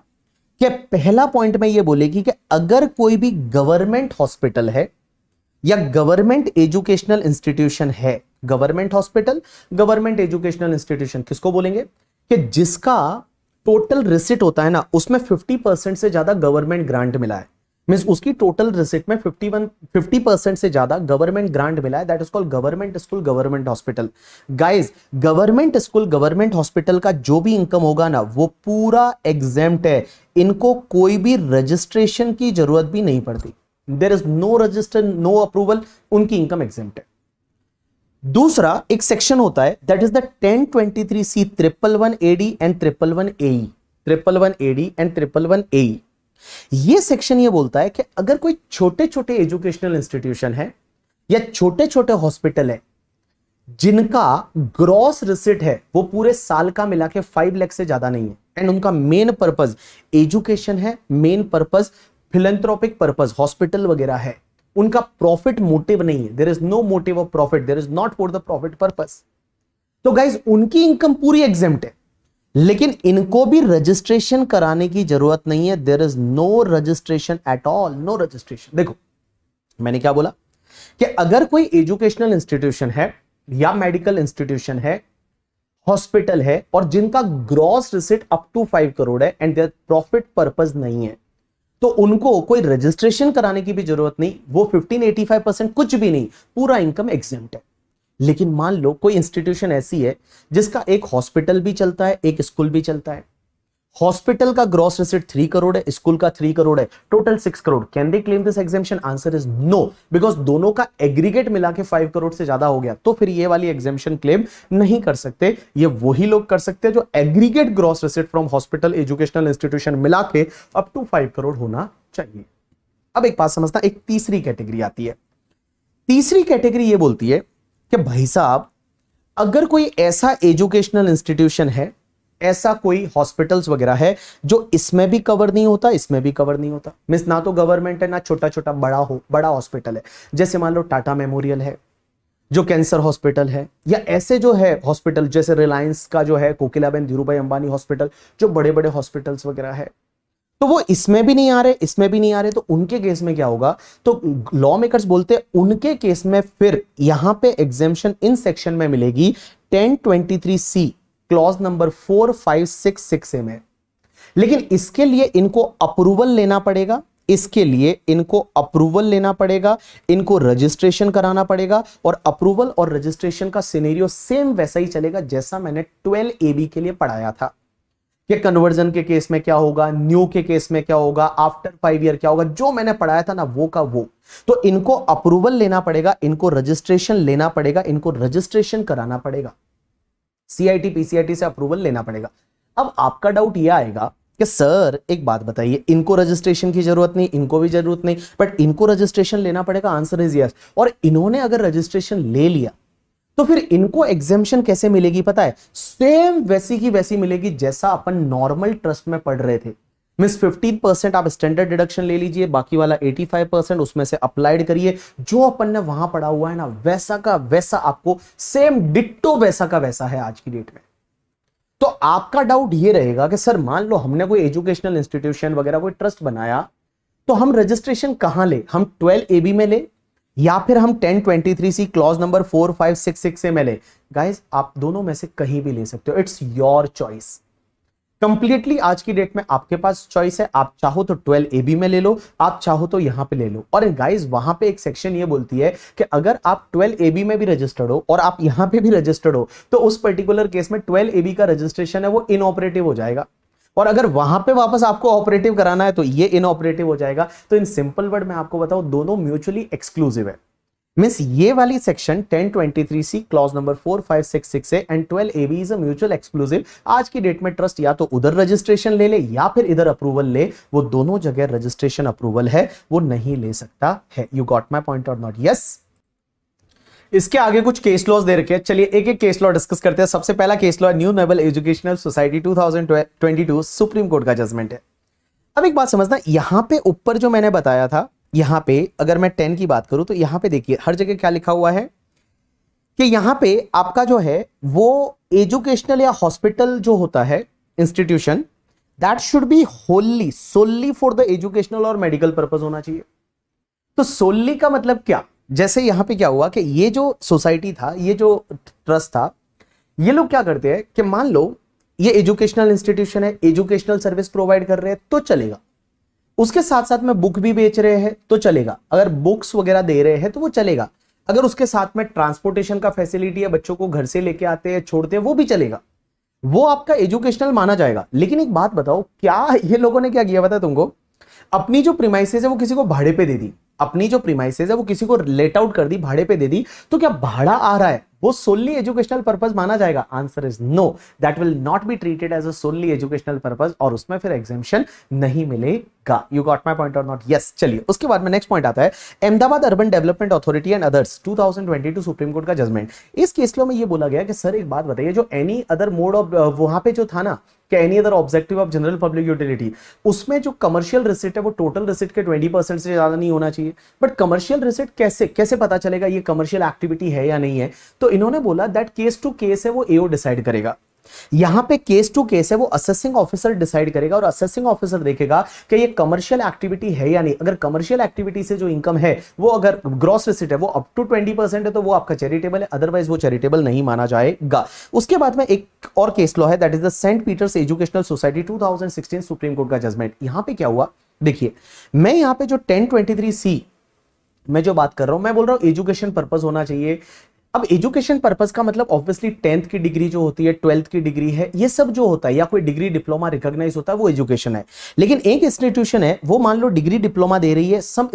A: कि पहला पॉइंट में यह बोलेगी कि अगर कोई भी गवर्नमेंट हॉस्पिटल है या गवर्नमेंट एजुकेशनल इंस्टीट्यूशन है, government hospital, government educational institution किसको बोलेंगे? कि जिसका टोटल रिसिट होता है ना उसमें 50% से ज्यादा गवर्नमेंट ग्रांट मिला है, मींस उसकी टोटल रिसिट में 50% से ज्यादा गवर्नमेंट ग्रांट मिला है, that is called government school, government hospital. Guys government school, government hospital का जो भी इनकम होगा ना वो पूरा एग्जेम्प्ट है, इनको कोई भी रजिस्ट्रेशन की जरूरत भी नहीं पड़ती। There is no register, no approval, उनकी इनकम एग्जेम्प्ट है। दूसरा एक सेक्शन होता है that is the 1023C 111AD and 111AE, 111AD and 111AE। ये सेक्शन ये बोलता है कि अगर कोई छोटे छोटे एजुकेशनल इंस्टीट्यूशन है या छोटे छोटे हॉस्पिटल है जिनका ग्रॉस रिसिट है वो पूरे साल का मिला के 5 लाख से ज्यादा नहीं है, एंड उनका मेन पर्पस एजुकेशन है, main purpose philanthropic purpose hospital वगैरह है, उनका प्रॉफिट मोटिव नहीं है, there is no motive of profit, there is not for the profit purpose, तो गाइज उनकी इनकम पूरी एग्जेम्प्ट है, लेकिन इनको भी रजिस्ट्रेशन कराने की जरूरत नहीं है। There is no registration at all, no registration. देखो मैंने क्या बोला कि अगर कोई एजुकेशनल इंस्टीट्यूशन है या मेडिकल इंस्टीट्यूशन है, हॉस्पिटल है और जिनका gross receipt up to 5 crore है एंड देयर प्रॉफिट पर्पस नहीं है, तो उनको कोई रजिस्ट्रेशन कराने की भी जरूरत नहीं, वो 15-85% कुछ भी नहीं, पूरा इनकम एग्जेम्प्ट है। लेकिन मान लो कोई इंस्टीट्यूशन ऐसी है जिसका एक हॉस्पिटल भी चलता है, एक स्कूल भी चलता है, हॉस्पिटल का ग्रॉस रिसिट 3 करोड़ है, स्कूल का 3 करोड़ है, total 6 crore, can they claim this exemption? Answer is no, because दोनों का एग्रीगेट मिला के 5 करोड़ से ज्यादा हो गया, तो फिर ये वाली एग्जेम्पशन क्लेम नहीं कर सकते। ये वही लोग कर सकते हैं जो aggregate gross receipt from hospital, educational institution मिला के अप टू 5 करोड़ होना चाहिए। अब एक बात समझना, एक तीसरी कैटेगरी आती है। तीसरी कैटेगरी ये बोलती है कि भाई साहब अगर कोई ऐसा एजुकेशनल इंस्टीट्यूशन है, ऐसा कोई हॉस्पिटल्स वगैरह है जो इसमें भी कवर नहीं होता, इसमें भी कवर नहीं होता, मींस ना तो गवर्नमेंट है ना छोटा छोटा बड़ा हॉस्पिटल है, जैसे मान लो टाटा मेमोरियल है, जो कैंसर हॉस्पिटल है, या ऐसे जो है हॉस्पिटल जैसे रिलायंस का जो है कोकिलाबेन धीरूभाई अंबानी हॉस्पिटल, जो बड़े बड़े हॉस्पिटल्स वगैरह है, तो वो इसमें भी नहीं आ रहे, इसमें भी नहीं आ रहे, तो उनके केस में क्या होगा? तो लॉ मेकर्स बोलते हैं उनके केस में फिर यहां पे एग्जेम्पशन इन सेक्शन में मिलेगी 1023C क्लॉज नंबर 4, 5, 6, 6A में। लेकिन इसके लिए इनको अप्रूवल लेना पड़ेगा, इसके लिए इनको अप्रूवल लेना पड़ेगा, इनको रजिस्ट्रेशन कराना पड़ेगा, और अप्रूवल और रजिस्ट्रेशन का सिनेरियो सेम वैसा ही चलेगा जैसा मैंने 12AB के लिए पढ़ाया था कि कन्वर्जन के केस में क्या होगा, न्यू के केस में क्या होगा, आफ्टर 5 ईयर क्या होगा, जो मैंने पढ़ाया था ना वो का वो। तो इनको अप्रूवल लेना पड़ेगा, इनको रजिस्ट्रेशन लेना पड़ेगा, इनको रजिस्ट्रेशन कराना पड़ेगा, CIT PCIT से अप्रूवल लेना पड़ेगा। अब आपका डाउट यह आएगा कि सर एक बात बताइए, इनको रजिस्ट्रेशन की जरूरत नहीं, इनको भी जरूरत नहीं, बट इनको रजिस्ट्रेशन लेना पड़ेगा। Answer is yes. और इन्होंने अगर रजिस्ट्रेशन ले लिया तो फिर इनको एग्जेम्पशन कैसे मिलेगी पता है? सेम वैसी की वैसी मिलेगी जैसा अपन नॉर्मल ट्रस्ट में पढ़ रहे थे। मींस 15% आप स्टैंडर्ड डिडक्शन ले लीजिए, बाकी वाला 85% उसमें से अप्लाइड करिए, जो अपन ने वहां पढ़ा हुआ है ना वैसा का वैसा आपको सेम डिट्टो वैसा का वैसा है आज की डेट में। तो आपका डाउट ये रहेगा कि सर मान लो हमने कोई एजुकेशनल इंस्टीट्यूशन वगैरह कोई ट्रस्ट बनाया, तो हम रजिस्ट्रेशन कहां ले? हम 12AB में ले या फिर हम 1023C क्लॉज नंबर 4, 5, 6, 6A में ले? गाइस आप दोनों में से कहीं भी ले सकते हो, इट्स योर चॉइस। कंप्लीटली आज की डेट में आपके पास चॉइस है। आप चाहो तो 12AB में ले लो, आप चाहो तो यहां पे ले लो। और गाइस वहां पे एक सेक्शन ये बोलती है कि अगर आप 12AB में भी रजिस्टर्ड हो और आप यहां पे भी रजिस्टर्ड हो तो उस पर्टिकुलर केस में 12AB का रजिस्ट्रेशन है वो इनऑपरेटिव हो जाएगा, और अगर वहां पे वापस आपको ऑपरेटिव कराना है तो ये इनऑपरेटिव हो जाएगा। तो इन सिंपल वर्ड में आपको बताऊं दोनों म्यूचुअली एक्सक्लूसिव है। मींस ये वाली section 1023C clause number 4, 5, 6, 6A and 12AB is a mutual exclusive. आज की डेट में ट्रस्ट या तो उधर रजिस्ट्रेशन ले ले या फिर इधर अप्रूवल ले, वो दोनों जगह रजिस्ट्रेशन अप्रूवल है वो नहीं ले सकता है। यू गॉट माई पॉइंट और नॉट? यस। इसके आगे कुछ केस लॉज दे रखे हैं, चलिए एक एक केस लॉ डिस्कस करते हैं। सबसे पहला केस लॉ है new naval educational society 2022, supreme court का जजमेंट है। अब एक बात समझना, यहां पे ऊपर जो मैंने बताया था, यहां पे अगर मैं 10 की बात करूं तो यहां पे देखिए हर जगह क्या लिखा हुआ है कि यहां पे आपका जो है वो एजुकेशनल या हॉस्पिटल जो होता है institution, that should be wholly solely for the educational और मेडिकल पर्पज होना चाहिए। तो सोली का मतलब क्या? जैसे यहां पे क्या हुआ कि ये जो सोसाइटी था, ये जो ट्रस्ट था, ये लोग क्या करते हैं कि मान लो ये एजुकेशनल इंस्टीट्यूशन है, एजुकेशनल सर्विस प्रोवाइड कर रहे हैं तो चलेगा, उसके साथ साथ में बुक भी बेच रहे हैं तो चलेगा, अगर बुक्स वगैरह दे रहे हैं तो वो चलेगा, अगर उसके साथ में ट्रांसपोर्टेशन का फैसिलिटी है, बच्चों को घर से लेके आते हैं छोड़ते हैं, वो भी चलेगा, वो आपका एजुकेशनल माना जाएगा। लेकिन एक बात बताओ, क्या ये लोगों ने क्या किया पता है तुमको? अपनी जो प्रीमाइसेस है वो किसी को भाड़े पे दे दी, अपनी जो प्रीमाइसेस है वो किसी को लेट आउट कर दी, भाड़े पे दे दी, तो क्या भाड़ा आ रहा है वो सोनली एजुकेशनल पर्पस माना जाएगा? Answer is no, that will not be treated as a solely educational purpose, और उसमें फिर एग्जेम्पशन नहीं मिलेगा। यू गॉट माय पॉइंट और नॉट? यस। चलिए उसके बाद में नेक्स्ट पॉइंट आता है Ahmedabad urban development authority and others 2022 supreme court का जजमेंट। इस केस में ये बोला गया कि सर एक बात बताइए, जो एनी अदर मोड ऑफ वहां पे जो था ना कि any other objective of general public utility, उसमें जो कमर्शियल रिसिट है वो टोटल रिसिट के 20% से ज्यादा नहीं होना चाहिए। बट कमर्शियल रिसिट कैसे पता चलेगा ये कमर्शियल एक्टिविटी है या नहीं है? तो इन्होंने बोला दैट केस टू केस है वो एओ डिसाइड करेगा। यहां पे केस टू केस है वो असेसिंग ऑफिसर डिसाइड करेगा, और असेसिंग ऑफिसर देखेगा कि ये कमर्शियल एक्टिविटी है या नहीं। अगर कमर्शियल एक्टिविटी से जो इनकम है वो अगर ग्रॉस रिसिट है वो अप टू 20% है तो वो आपका चैरिटेबल है, अदरवाइज वो चैरिटेबल नहीं माना जाएगा। उसके बाद में एक और केस लॉ है that is the Saint Peter's Educational Society 2016 Supreme court का जजमेंट। यहां पे क्या हुआ देखिए, मैं यहां पे जो 1023C मैं जो बात कर रहा हूं, मैं बोल रहा हूं एजुकेशन पर्पस होना चाहिए। अब एजुकेशन पर्पस का मतलब ऑब्वियसली 10th की डिग्री जो होती है, 12th की डिग्री है, ये सब जो होता है या कोई डिग्री डिप्लोमा रिकॉग्नाइज होता है वो एजुकेशन है। लेकिन एक इंस्टीट्यूशन है वो मान लो डिग्री डिप्लोमा दे रही है सम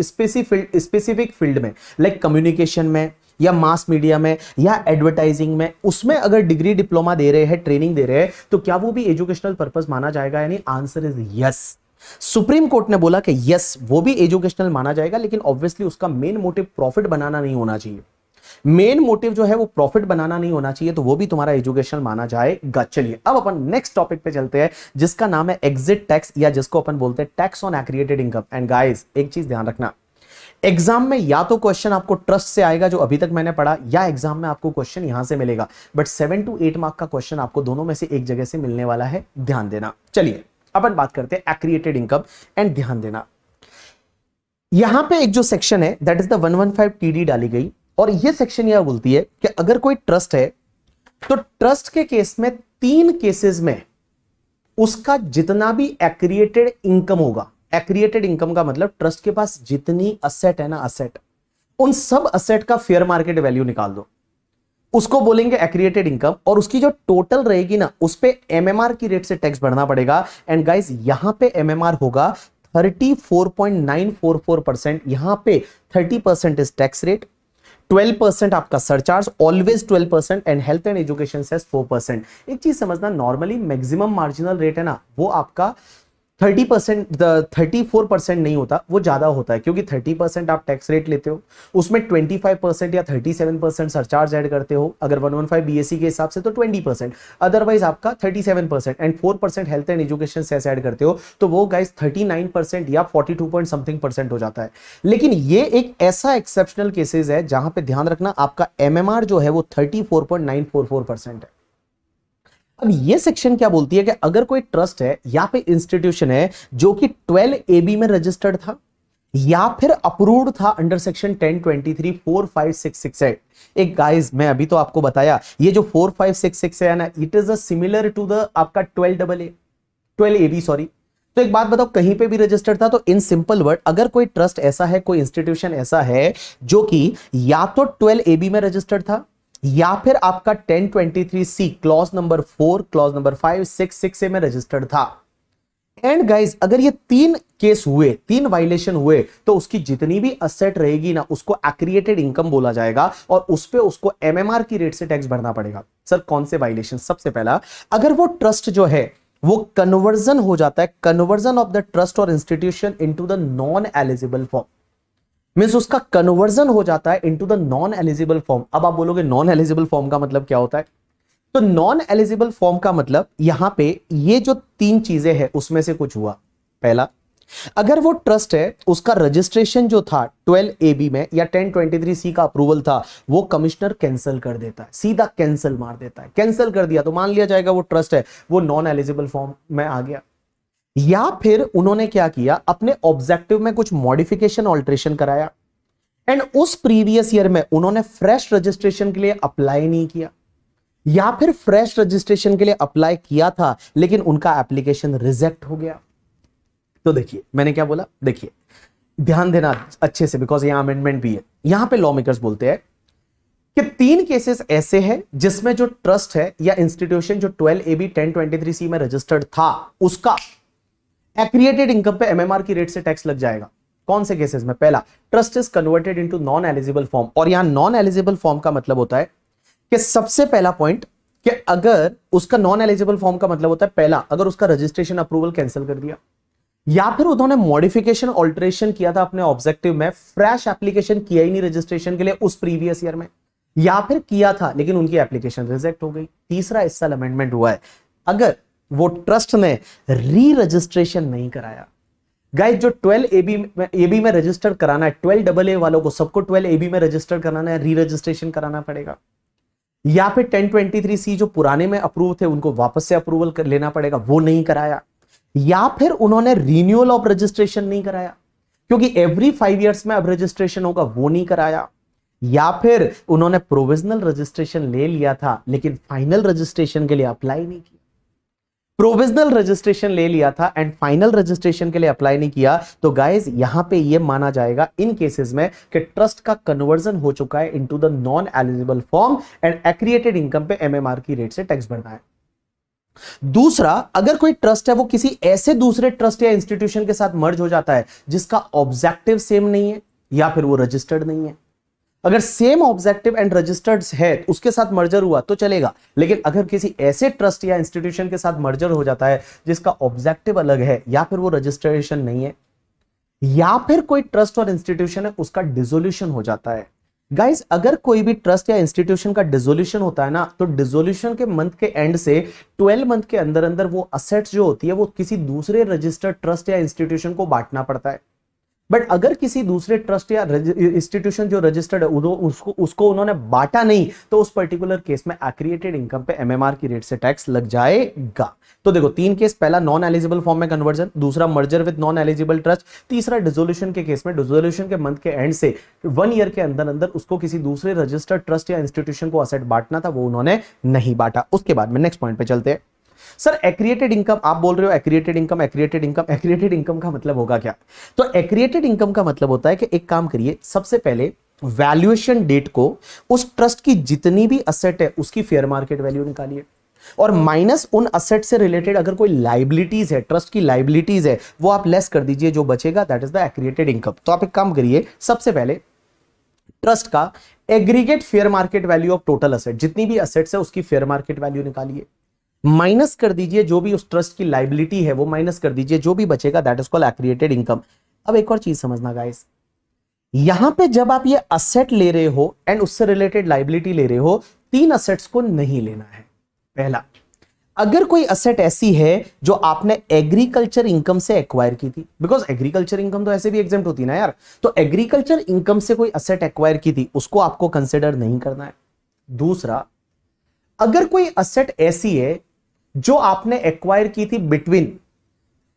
A: स्पेसिफिक फील्ड में, लाइक कम्युनिकेशन में या मास मीडिया में या एडवर्टाइजिंग में, उसमें अगर डिग्री डिप्लोमा दे रहे हैं, ट्रेनिंग दे रहे हैं, तो क्या वो भी एजुकेशनल पर्पस माना जाएगा? यानी answer is yes. Supreme court ने बोला कि यस वो भी एजुकेशनल माना जाएगा, लेकिन ऑब्वियसली उसका मेन मोटिव प्रॉफिट बनाना नहीं होना चाहिए। मेन मोटिव जो है वो प्रॉफिट बनाना नहीं होना चाहिए, तो वो भी तुम्हारा एजुकेशनल माना जाएगा। चलिए अब अपन नेक्स्ट टॉपिक पे चलते हैं जिसका नाम है एग्जिट टैक्स, या जिसको अपन बोलते हैं tax on accreted income. And guys एक चीज ध्यान रखना, एग्जाम में या तो क्वेश्चन आपको ट्रस्ट से आएगा जो अभी तक मैंने पढ़ा, या एग्जाम में आपको क्वेश्चन यहां से मिलेगा, बट 7 to 8 मार्क का क्वेश्चन आपको दोनों में से एक जगह से मिलने वाला है, ध्यान देना। चलिए अपन बात करते हैं एक्रिएटेड इनकम एंड ध्यान देना। यहां पे एक जो सेक्शन है दैट इज द 115 TD डाली गई, और ये सेक्शन यह बोलती है कि अगर कोई ट्रस्ट है तो ट्रस्ट के केस में 3 केसेस में उसका जितना भी एक्रिएटेड इनकम होगा, एक्रिएटेड इनकम का मतलब ट्रस्ट के पास जितनी असेट है ना, असेट, उन सब असेट का फेयर मार्केट वैल्यू निकाल दो, उसको बोलेंगे एक्रिएटेड इनकम, और उसकी जो टोटल रहेगी ना उस पे एमएमआर की रेट से टैक्स भरना पड़ेगा। एंड गाइस यहां पे एमएमआर होगा 34.944%, यहां पे 30% इज टैक्स रेट, 12% आपका surcharge, always 12%, and health and education cess 4%। एक चीज समझना, नॉर्मली मैक्सिमम मार्जिनल रेट है ना वो आपका 30%, 34% नहीं होता, वो ज्यादा होता है, क्योंकि 30% आप टैक्स रेट लेते हो, उसमें 25% या 37% सरचार्ज ऐड करते हो, अगर 115 बीएससी के हिसाब से तो 20%, अदरवाइज आपका 37% and 4% health and education cess add करते हो, तो वो गाइस 39% या 42 पॉइंट समथिंग परसेंट हो जाता है। लेकिन ये एक ऐसा एक्सेप्शनल केसेस है जहां पे ध्यान रखना आपका एमएमआर जो है वो 34.944% है। अब ये सेक्शन क्या बोलती है कि अगर कोई ट्रस्ट है या पे इंस्टीट्यूशन है जो कि 12 AB में रजिस्टर्ड था या फिर अप्रूव्ड था अंडर सेक्शन 1023 4 5 6 6 8। एक गाइस मैं अभी तो आपको बताया ये जो 4 5 6 6 है ना, it is similar to the आपका 12 AB सॉरी। तो एक बात बताओ, कहीं पे भी रजिस्टर्ड था, तो इन सिंपल वर्ड अगर कोई ट्रस्ट ऐसा है, कोई इंस्टीट्यूशन ऐसा है जो कि या तो 12 AB में रजिस्टर्ड था या फिर आपका 1023C clause number 4 clause number 5 6 6 में रजिस्टर्ड था, एंड गाइस अगर ये 3 केस हुए, 3 वायलेशन हुए, तो उसकी जितनी भी असेट रहेगी ना उसको एक्रिएटेड इनकम बोला जाएगा, और उस पे उसको एमएमआर की रेट से टैक्स भरना पड़ेगा। सर कौन से वायलेशन? सबसे पहला, अगर वो ट्रस्ट जो है वो कन्वर्जन हो जाता है, कन्वर्जन ऑफ द ट्रस्ट और institution into the non eligible form, means उसका कन्वर्जन हो जाता है into the non eligible form. अब आप बोलोगे नॉन एलिजिबल फॉर्म का मतलब क्या होता है? तो नॉन एलिजिबल फॉर्म का मतलब यहां पे ये जो 3 चीजें हैं उसमें से कुछ हुआ। पहला, अगर वो ट्रस्ट है उसका रजिस्ट्रेशन जो था 12 AB में या 1023C का अप्रूवल था, वो कमिश्नर कैंसिल कर देता है, सीधा कैंसिल मार देता है, कैंसिल कर दिया तो मान लिया जाएगा वो ट्रस्ट है वो नॉन एलिजिबल फॉर्म में आ गया। या फिर उन्होंने क्या किया, अपने ऑब्जेक्टिव में कुछ मॉडिफिकेशन ऑल्टरेशन कराया, एंड उस प्रीवियस ईयर में उन्होंने फ्रेश रजिस्ट्रेशन के लिए अप्लाई नहीं किया, या फिर फ्रेश रजिस्ट्रेशन के लिए अप्लाई किया था लेकिन उनका एप्लीकेशन रिजेक्ट हो गया। तो देखिए मैंने क्या बोला, देखिए ध्यान देना अच्छे से, बिकॉज यहां अमेंडमेंट भी है। यहां पे लॉ मेकर्स बोलते हैं कि 3 केसेस ऐसे हैं जिसमें जो ट्रस्ट है या इंस्टीट्यूशन जो 12 AB 1023C में रजिस्टर्ड था उसका एक्रिएटेड इनकम पे एमएमआर की रेट से टैक्स लग जाएगा। कौन से केसेस में? पहला, trust is converted into non eligible form, और यहां नॉन एलिजिबल फॉर्म का मतलब होता है कि सबसे पहला पॉइंट कि अगर उसका नॉन एलिजिबल फॉर्म का मतलब होता है, पहला, अगर उसका रजिस्ट्रेशन अप्रूवल कैंसिल कर दिया, या फिर उन्होंने मॉडिफिकेशन ऑल्टरेशन किया था अपने ऑब्जेक्टिव में, फ्रेश एप्लीकेशन किया ही नहीं रजिस्ट्रेशन के लिए उस प्रीवियस ईयर में, या फिर किया था लेकिन उनकी एप्लीकेशन रिजेक्ट हो गई। तीसरा, इस साल अमेंडमेंट हुआ है, अगर वो ट्रस्ट ने री रजिस्ट्रेशन नहीं कराया। गाइस जो 12 AB में रजिस्टर कराना है, 12AA वालों को सबको 12 AB में रजिस्टर कराना है, री रजिस्ट्रेशन कराना पड़ेगा, या फिर 1023C जो पुराने में अप्रूव थे उनको वापस से अप्रूवल कर लेना पड़ेगा, वो नहीं कराया, या फिर उन्होंने रिन्यूअल ऑफ रजिस्ट्रेशन नहीं कराया क्योंकि एवरी 5 इयर्स में अब रजिस्ट्रेशन होगा, वो नहीं कराया, या फिर उन्होंने प्रोविजनल रजिस्ट्रेशन ले लिया था लेकिन फाइनल रजिस्ट्रेशन के लिए अप्लाई नहीं किया। प्रोविजनल रजिस्ट्रेशन ले लिया था एंड फाइनल रजिस्ट्रेशन के लिए अप्लाई नहीं किया, तो गाइस यहां पे ये माना जाएगा इन केसेस में कि ट्रस्ट का कन्वर्जन हो चुका है into the non eligible form, and accreted income पे एमएमआर की रेट से टैक्स भरना है। दूसरा, अगर कोई ट्रस्ट है वो किसी ऐसे दूसरे ट्रस्ट या इंस्टीट्यूशन के साथ मर्ज हो जाता है जिसका ऑब्जेक्टिव सेम नहीं है या फिर वो रजिस्टर्ड नहीं है। अगर सेम ऑब्जेक्टिव एंड रजिस्टर्ड है उसके साथ मर्जर हुआ तो चलेगा, लेकिन अगर किसी ऐसे ट्रस्ट या इंस्टीट्यूशन के साथ मर्जर हो जाता है जिसका ऑब्जेक्टिव अलग है या फिर वो रजिस्ट्रेशन नहीं है, या फिर कोई ट्रस्ट और इंस्टीट्यूशन है उसका डिसोल्यूशन हो जाता है। गाइस अगर कोई भी ट्रस्ट या इंस्टीट्यूशन का डिसोल्यूशन होता है ना, तो डिसोल्यूशन के मंथ के एंड से 12 मंथ के अंदर अंदर वो असेट्स जो होती है वो किसी दूसरे रजिस्टर्ड ट्रस्ट या इंस्टीट्यूशन को बांटना पड़ता है। बट अगर किसी दूसरे ट्रस्ट या इंस्टीट्यूशन जो रजिस्टर्ड है उसको उन्होंने बांटा नहीं, तो उस पर्टिकुलर केस में एक्रिएटेड इनकम पे एमएमआर की रेट से टैक्स लग जाएगा। तो देखो 3 केस, पहला नॉन एलिजिबल फॉर्म में कन्वर्जन, दूसरा merger with non eligible trust, तीसरा डिसोल्यूशन के केस में डिसोल्यूशन के मंथ के एंड से 1 ईयर के अंदर अंदर उसको किसी दूसरे रजिस्टर्ड ट्रस्ट या इंस्टीट्यूशन को असेट बांटना था, वो उन्होंने नहीं बांटा। उसके बाद में नेक्स्ट पॉइंट पे चलते हैं। सर एक्रिएटेड इनकम, आप बोल रहे हो एक्रिएटेड इनकम, एक्रिएटेड इनकम, एक्रिएटेड इनकम का मतलब होगा क्या? तो एक्रिएटेड इनकम का मतलब होता है कि एक काम करिए, सबसे पहले वैल्यूएशन डेट को उस ट्रस्ट की जितनी भी असेट है उसकी फेयर मार्केट वैल्यू निकालिए, और माइनस उन असेट से रिलेटेड अगर कोई लाइबिलिटीज है, ट्रस्ट की लाइबिलिटीज है, वो आप लेस कर दीजिए, जो बचेगा दैट इज द एक्रिएटेड इनकम। तो आप एक काम करिए, सबसे पहले ट्रस्ट का aggregate fair market value of total asset, जितनी भी असेट्स है उसकी फेयर मार्केट वैल्यू निकालिए, माइनस कर दीजिए जो भी उस ट्रस्ट की लाइबिलिटी है वो माइनस कर दीजिए, जो भी बचेगा दैट इज कॉल्ड एक्रिएटेड इनकम। अब एक और चीज समझना गाइस, यहां पे जब आप ये असेट ले रहे हो एंड उससे रिलेटेड लाइबिलिटी ले रहे हो, 3 असेट्स को नहीं लेना है। पहला, अगर कोई असेट ऐसी है जो आपने एग्रीकल्चर इनकम से एक्वायर की थी, बिकॉज एग्रीकल्चर इनकम तो ऐसे भी एग्जेम्प्ट होती है ना यार, तो एग्रीकल्चर इनकम से कोई असेट एक्वायर की थी उसको आपको कंसिडर नहीं करना है। दूसरा, अगर कोई असेट ऐसी है जो आपने एक्वायर की थी between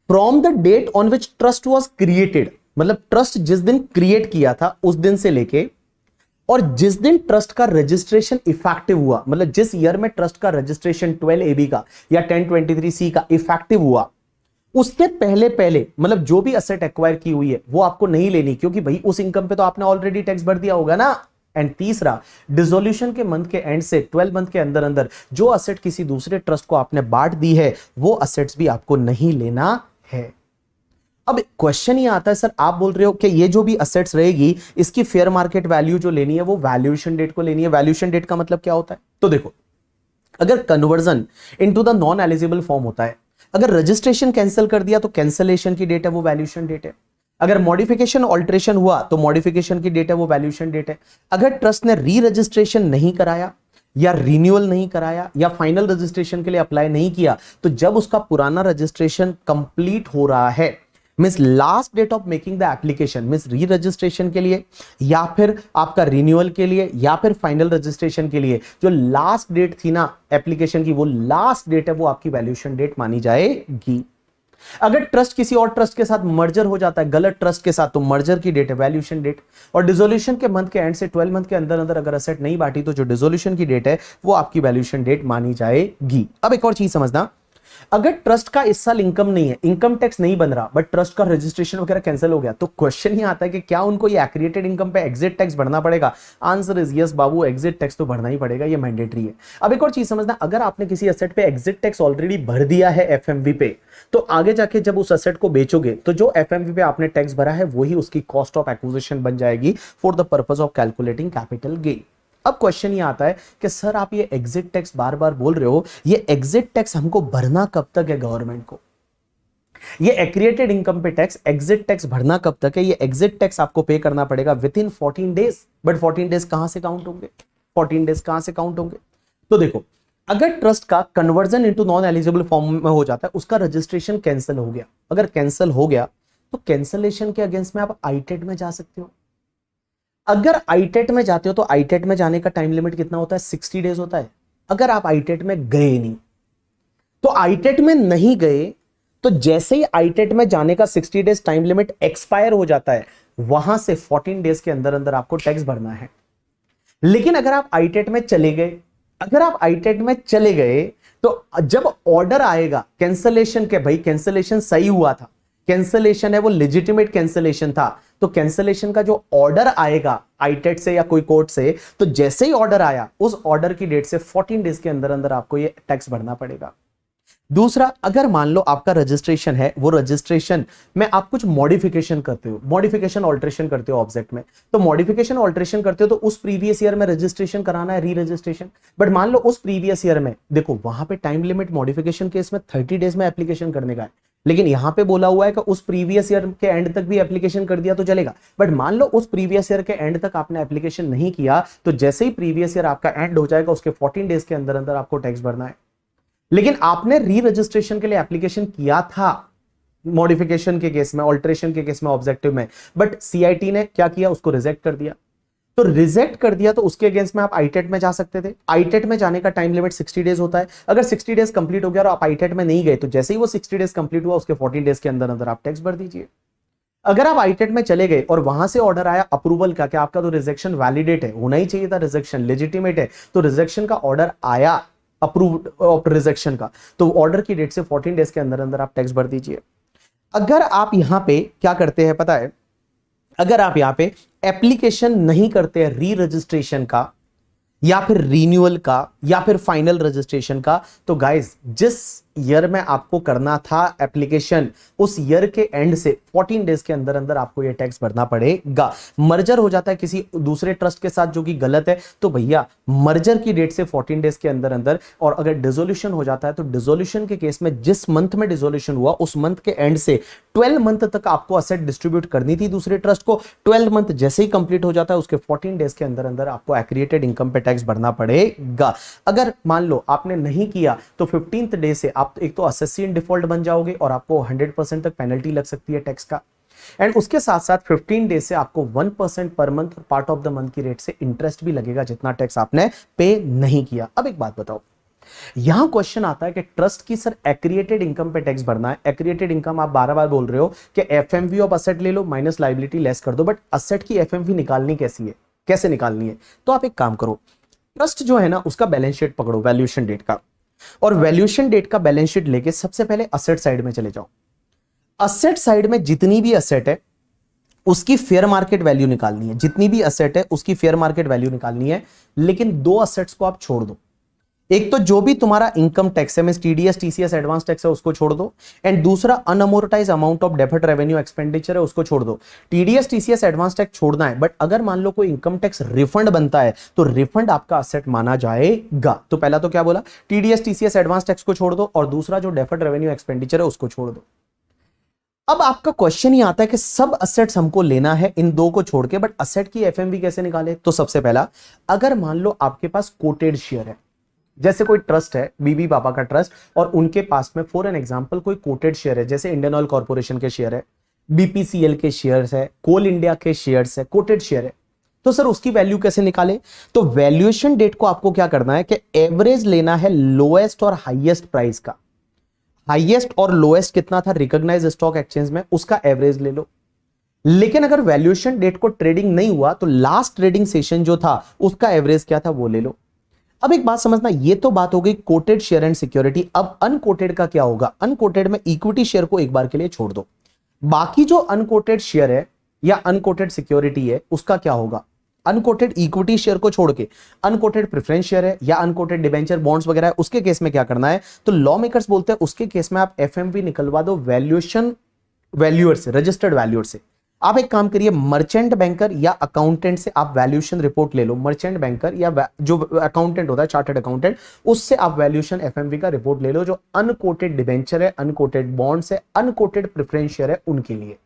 A: from the date on which trust was created, मतलब ट्रस्ट जिस दिन क्रिएट किया था उस दिन से लेके, और जिस दिन ट्रस्ट का रजिस्ट्रेशन इफेक्टिव हुआ, मतलब जिस ईयर में ट्रस्ट का रजिस्ट्रेशन 12AB का या 1023C का इफेक्टिव हुआ, उससे पहले पहले, मतलब जो भी असेट एक्वायर की हुई है वो आपको नहीं लेनी, क्योंकि भाई उस इनकम पे तो आपने ऑलरेडी टैक्स भर दिया होगा ना। एंड तीसरा, डिसोल्यूशन के मंथ के एंड से 12 मंथ के अंदर अंदर जो असेट किसी दूसरे ट्रस्ट को आपने बांट दी है वो असेट्स भी आपको नहीं लेना है। अब क्वेश्चन ये आता है, सर आप बोल रहे हो कि ये जो भी असेट्स रहेगी इसकी फेयर मार्केट वैल्यू जो लेनी है वो वैल्यूएशन डेट को लेनी है। वैल्यूएशन डेट का मतलब क्या होता है? तो देखो, अगर conversion into the non eligible form होता है, अगर रजिस्ट्रेशन कैंसिल कर दिया तो कैंसिलेशन की डेट है वो वैल्यूएशन डेट है। अगर मॉडिफिकेशन ऑल्टरेशन हुआ तो मॉडिफिकेशन की डेट है वो वैल्यूएशन डेट है। अगर ट्रस्ट ने री रजिस्ट्रेशन नहीं कराया या रिन्यूअल नहीं कराया या फाइनल रजिस्ट्रेशन के लिए अप्लाई नहीं किया, तो जब उसका पुराना रजिस्ट्रेशन कंप्लीट हो रहा है, means last date of making the application, means re registration के लिए या फिर आपका रिन्यूअल के लिए या फिर फाइनल रजिस्ट्रेशन के लिए, जो लास्ट डेट थी ना एप्लीकेशन की, वो लास्ट डेट है वो आपकी वैल्यूएशन डेट मानी जाएगी। अगर ट्रस्ट किसी और ट्रस्ट के साथ मर्जर हो जाता है, गलत ट्रस्ट के साथ, तो मर्जर की डेट है वैल्यूएशन डेट। और डिसोल्यूशन के मंथ के एंड से 12 मंथ के अंदर अंदर अगर असेट नहीं बांटी तो जो डिसोल्यूशन की डेट है वो आपकी वैल्यूएशन डेट मानी जाएगी। अब एक और चीज समझना, अगर ट्रस्ट का इस साल इनकम नहीं है, इनकम टैक्स नहीं बन रहा, बट ट्रस्ट का रजिस्ट्रेशन वगैरह कैंसिल हो गया, तो क्वेश्चन ये आता है कि क्या उनको ये एक्रिएटेड इनकम पे एग्जिट टैक्स भरना पड़ेगा? Answer is yes Babu, exit tax तो भरना ही पड़ेगा, ये मैंडेटरी है। अब एक और चीज समझना, अगर आपने किसी असेट पे एग्जिट टैक्स ऑलरेडी भर दिया है एफएमवी पे, तो आगे जाके जब उस असेट को बेचोगे तो जो एफएमवी पे आपने टैक्स भरा है वही उसकी कॉस्ट ऑफ एक्विजिशन बन जाएगी for the purpose of calculating capital gain. अब क्वेश्चन ये आता है कि सर आप ये एग्जिट टैक्स बार बार बोल रहे हो, ये एग्जिट टैक्स हमको भरना कब तक है गवर्नमेंट को? ये एक्रिएटेड इनकम पे टैक्स, एग्जिट टैक्स भरना कब तक है? ये एग्जिट टैक्स आपको पे करना पड़ेगा with in 14 days. But 14 days कहां से काउंट होंगे? 14 डेज कहां से काउंट होंगे? तो देखो, अगर ट्रस्ट का conversion into non eligible form में हो जाता है, उसका रजिस्ट्रेशन कैंसिल हो गया, अगर कैंसिल हो गया तो कैंसिलेशन के अगेंस्ट में आप आईटेट में जा सकते हो। अगर आईटेट में जाते हो तो आईटेट में जाने का टाइम लिमिट कितना होता है? 60 डेज होता है। अगर आप आईटेट में गए नहीं, तो आईटेट में नहीं गए तो जैसे ही आईटेट में जाने का 60 डेज टाइम लिमिट एक्सपायर हो जाता है, वहां से 14 डेज के अंदर अंदर आपको टैक्स भरना है। लेकिन अगर आप आईटेट में चले गए, अगर आप आईटेट में चले गए तो जब ऑर्डर आएगा कैंसलेशन के, भाई कैंसलेशन सही हुआ था, कैंसलेशन है वो लेजिटिमेट कैंसलेशन था, तो कैंसलेशन का जो ऑर्डर आएगा आईटेट से या कोई कोर्ट से, तो जैसे ही ऑर्डर आया उस ऑर्डर की डेट से 14 डेज के अंदर अंदर आपको ये टैक्स भरना पड़ेगा। दूसरा, अगर मान लो आपका रजिस्ट्रेशन है, वो रजिस्ट्रेशन में आप कुछ मॉडिफिकेशन करते हो, मॉडिफिकेशन ऑल्ट्रेशन करते हो ऑब्जेक्ट में, तो मॉडिफिकेशन ऑल्ट्रेशन करते हो तो उस प्रीवियस ईयर में रजिस्ट्रेशन कराना है, री रजिस्ट्रेशन। बट मान लो उस प्रीवियस ईयर में, देखो वहां पे टाइम लिमिट मॉडिफिकेशन केस में 30 डेज में एप्लीकेशन करने का है, लेकिन यहां पे बोला हुआ है कि उस प्रीवियस ईयर के एंड तक भी एप्लीकेशन कर दिया तो चलेगा। बट मान लो उस प्रीवियस ईयर के एंड तक आपने एप्लीकेशन नहीं किया, तो जैसे ही प्रीवियस ईयर आपका एंड हो जाएगा उसके 14 डेज के अंदर अंदर आपको टैक्स भरना है। लेकिन आपने री रजिस्ट्रेशन के लिए एप्लीकेशन किया था, मॉडिफिकेशन के केस में, ऑल्टरेशन के केस में, ऑब्जेक्टिव में, बट सीआईटी ने क्या किया, उसको रिजेक्ट कर दिया। तो रिजेक्ट कर दिया तो उसके अगेंस्ट में आप आईटेट में जा सकते थे। आईटेट में जाने का टाइम लिमिट 60 डेज होता है। अगर 60 डेज कंप्लीट हो गया और आप आईटेट में नहीं गए तो जैसे ही वो 60 डेज कंप्लीट हुआ उसके 14 डेज के अंदर अंदर आप टैक्स भर दीजिए। अगर आप आईटेट में चले गए और वहां से ऑर्डर आया अप्रूवल का कि आपका तो रिजेक्शन वैलिडेट है, होना ही चाहिए था, रिजेक्शन लेजिटिमेट है, तो रिजेक्शन का ऑर्डर आया अप्रूव्ड ऑफ रिजेक्शन का, तो ऑर्डर की डेट से 14 डेज के अंदर अंदर आप टैक्स भर दीजिए। अगर आप यहां पे क्या करते हैं पता है, अगर आप यहां पे एप्लीकेशन नहीं करते हैं री रजिस्ट्रेशन का या फिर रीन्यूअल का या फिर फाइनल रजिस्ट्रेशन का, तो गाइस जिस ईयर में आपको करना था एप्लीकेशन, उस ईयर के एंड से 14 डेज के अंदर अंदर आपको ये टैक्स भरना पड़ेगा। मर्जर हो जाता है किसी दूसरे ट्रस्ट के साथ जो कि गलत है, तो भैया मर्जर की डेट से 14 डेज के अंदर अंदर, और अगर डिसोल्यूशन हो जाता है तो डिसोल्यूशन के केस में जिस मंथ में डिसोल्यूशन हुआ उस मंथ के एंड से 12 मंथ तक आपको असेट डिस्ट्रीब्यूट करनी थी दूसरे ट्रस्ट को। 12 मंथ जैसे ही कंप्लीट हो जाता है उसके 14 डेज के अंदर अंदर आपको एक्रिएटेड इनकम पे टैक्स भरना पड़ेगा। अगर मान लो आपने नहीं किया तो 15th डे से आप एक तो असेसी इन डिफॉल्ट बन जाओगे और आपको 100% तक पेनल्टी लग सकती है टैक्स का, एंड उसके साथ साथ 15 डेज से आपको 1% per month part of the month की रेट से इंटरेस्ट भी लगेगा जितना टैक्स आपने पे नहीं किया। अब एक बात बताओ, यहां क्वेश्चन आता है कि ट्रस्ट की सर एक्रिएटेड इनकम पे टैक्स भरना है। एक्रिएटेड इनकम आप बार बार बोल रहे हो कि एफएमवी ऑफ असेट ले लो माइनस लायबिलिटी लेस कर दो, बट असेट की एफएमवी निकालनी कैसी है, कैसे निकालनी है? तो आप एक काम करो, ट्रस्ट जो है ना उसका बैलेंस शीट पकड़ो वैल्यूएशन डेट का, और वैल्यूएशन डेट का बैलेंस शीट लेके सबसे पहले असेट साइड में चले जाओ। असेट साइड में जितनी भी असेट है उसकी फेयर मार्केट वैल्यू निकालनी है, जितनी भी असेट है उसकी फेयर मार्केट वैल्यू निकालनी है, लेकिन दो असेट्स को आप छोड़ दो। एक तो जो भी तुम्हारा इनकम टैक्स है, टीडीएस टीसीएस एडवांस टैक्स है उसको छोड़ दो, एंड दूसरा unamortised amount of deferred revenue expenditure है उसको छोड़ दो। टीडीएस टीसीएस एडवांस टैक्स छोड़ना है, बट अगर मान लो कोई इनकम टैक्स रिफंड बनता है तो रिफंड आपका असेट माना जाएगा। तो पहला तो क्या बोला, टीडीएस टीसीएस एडवांस टैक्स को छोड़ दो, और दूसरा जो डेफर्ड रेवेन्यू एक्सपेंडिचर है उसको छोड़ दो। अब आपका क्वेश्चन ही आता है कि सब असेट्स हमको लेना है इन दो को छोड़ के, बट असेट की एफएमवी कैसे निकाले? तो सबसे पहला, अगर मान लो आपके पास कोटेड शेयर है, जैसे कोई ट्रस्ट है बीबी पापा का ट्रस्ट, और उनके पास में फॉर एन एग्जांपल कोई कोटेड शेयर है, जैसे इंडियन ऑयल कॉर्पोरेशन के शेयर है, बीपीसीएल के शेयर्स है, कोल इंडिया के शेयर्स है, कोटेड शेयर है, तो सर उसकी वैल्यू कैसे निकाले? तो वैल्यूएशन डेट को आपको क्या करना है कि एवरेज लेना है लोएस्ट और हाईएस्ट प्राइस का। हाईएस्ट और लोएस्ट कितना था रिकॉग्नाइज्ड स्टॉक एक्सचेंज में, उसका एवरेज ले लो। लेकिन अगर वैल्यूएशन डेट को ट्रेडिंग नहीं हुआ तो लास्ट ट्रेडिंग सेशन जो था उसका एवरेज क्या था वो ले लो। अब एक बात समझना, ये तो बात हो गई कोटेड शेयर एंड सिक्योरिटी। अब अनकोटेड का क्या होगा? अनकोटेड में इक्विटी शेयर को एक बार के लिए छोड़ दो, बाकी जो अनकोटेड शेयर है या अनकोटेड सिक्योरिटी है उसका क्या होगा? अनकोटेड इक्विटी शेयर को छोड़ के अनकोटेड प्रेफरेंस शेयर है या अनकोटेड डिबेंचर बॉन्ड्स वगैरह है, उसके केस में क्या करना है? तो लॉ मेकर्स बोलते हैं उसके केस में आप एफएमवी निकलवा दो वैल्यूएशन वैल्यूअर से, रजिस्टर्ड वैल्यूअर से। आप एक काम करिए, मर्चेंट बैंकर या अकाउंटेंट से आप वैल्यूएशन रिपोर्ट ले लो। मर्चेंट बैंकर या जो अकाउंटेंट होता है चार्टर्ड अकाउंटेंट, उससे आप वैल्यूएशन एफएमवी का रिपोर्ट ले लो। जो अनकोटेड डिबेंचर है, अनकोटेड बॉन्ड्स है, अनकोटेड प्रेफरेंस शेयर है उनके लिए।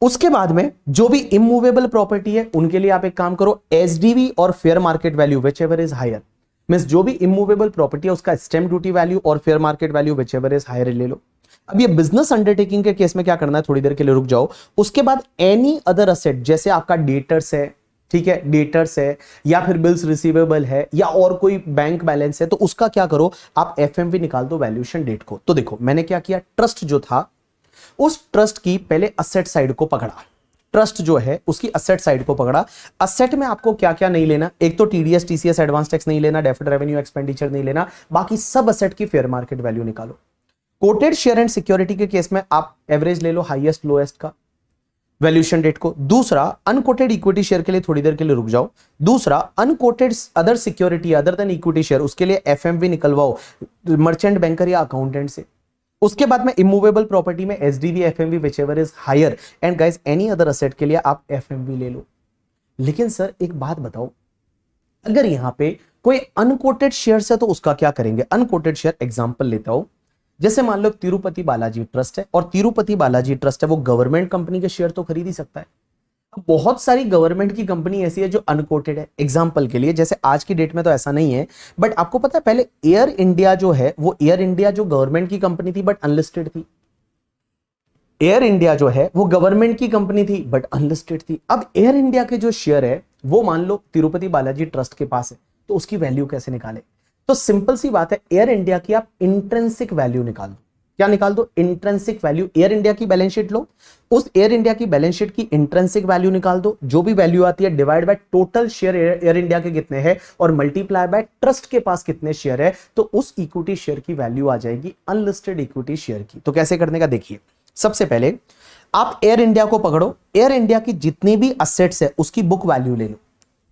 A: उसके बाद में जो भी इमूवेबल प्रॉपर्टी है उनके लिए आप एक काम करो, एसडीवी और fair market value whichever is higher, means जो भी इमूवेबल प्रॉपर्टी है उसका स्टैम्प ड्यूटी वैल्यू और fair market value whichever is higher ले लो। अब ये बिजनेस अंडरटेकिंग के केस में क्या करना है, थोड़ी देर के लिए रुक जाओ। उसके बाद एनी अदर असेट, जैसे आपका डेटर्स है, ठीक है, डेटर्स है या फिर बिल्स रिसीवेबल है या और कोई बैंक बैलेंस है, तो उसका क्या करो, आप एफएमवी निकाल दो वैल्यूएशन डेट को। तो देखो मैंने क्या किया, ट्रस्ट जो था उस ट्रस्ट की पहले असेट साइड को पकड़ा। ट्रस्ट जो है उसकी असेट साइड को पकड़ा। असेट में आपको क्या क्या नहीं लेना, एक तो टीडीएस टीसीएस एडवांस टैक्स नहीं लेना, डेफर्ड रेवेन्यू एक्सपेंडिचर नहीं लेना, बाकी सब असेट की फेयर मार्केट वैल्यू निकालो। कोटेड शेयर एंड सिक्योरिटी के केस में आप एवरेज ले लो हाईएस्ट लोएस्ट का वैल्यूएशन डेट को। दूसरा, अनकोटेड इक्विटी शेयर के लिए थोड़ी देर के लिए रुक जाओ। दूसरा, unquoted other security other than equity share, उसके लिए एफएमवी निकलवाओ मर्चेंट बैंकर या अकाउंटेंट से। उसके बाद में इमूवेबल प्रॉपर्टी में SDV FMV whichever is higher, and guys any other asset के लिए आप एफएमवी ले लो। लेकिन सर एक बात बताओ, अगर यहां पे कोई अनकोटेड शेयर है तो उसका क्या करेंगे? अनकोटेड शेयर एग्जांपल लेता हूं, जैसे मान लो तिरुपति बालाजी ट्रस्ट है, और तिरुपति बालाजी ट्रस्ट है वो गवर्नमेंट कंपनी के शेयर तो खरीद ही सकता है। बहुत सारी गवर्नमेंट की कंपनी ऐसी है जो अनकोटेड है। एग्जांपल के लिए जैसे आज की डेट में तो ऐसा नहीं है, बट आपको पता है पहले एयर इंडिया जो है वो एयर इंडिया जो गवर्नमेंट की कंपनी थी बट अनलिस्टेड थी। एयर इंडिया जो है वो गवर्नमेंट की कंपनी थी बट अनलिस्टेड थी। अब एयर इंडिया के जो शेयर है वो मान लो तिरुपति बालाजी ट्रस्ट के पास है, तो उसकी वैल्यू कैसे निकाले? तो सिंपल सी बात है, एयर इंडिया की आप इंट्रिंसिक वैल्यू निकाल दो। क्या निकाल दो? Intrinsic value. एयर इंडिया की बैलेंस शीट लो, उस एयर इंडिया की बैलेंस शीट की इंट्रिंसिक वैल्यू निकाल दो, जो भी वैल्यू आती है divide by total share air India के कितने हैं और मल्टीप्लाई बाय ट्रस्ट के पास कितने शेयर है, तो उस इक्विटी शेयर की वैल्यू आ जाएगी अनलिस्टेड इक्विटी शेयर की। तो कैसे करने का देखिए, सबसे पहले आप एयर इंडिया को पकड़ो, एयर इंडिया की जितनी भी असेट्स है उसकी बुक वैल्यू ले लो।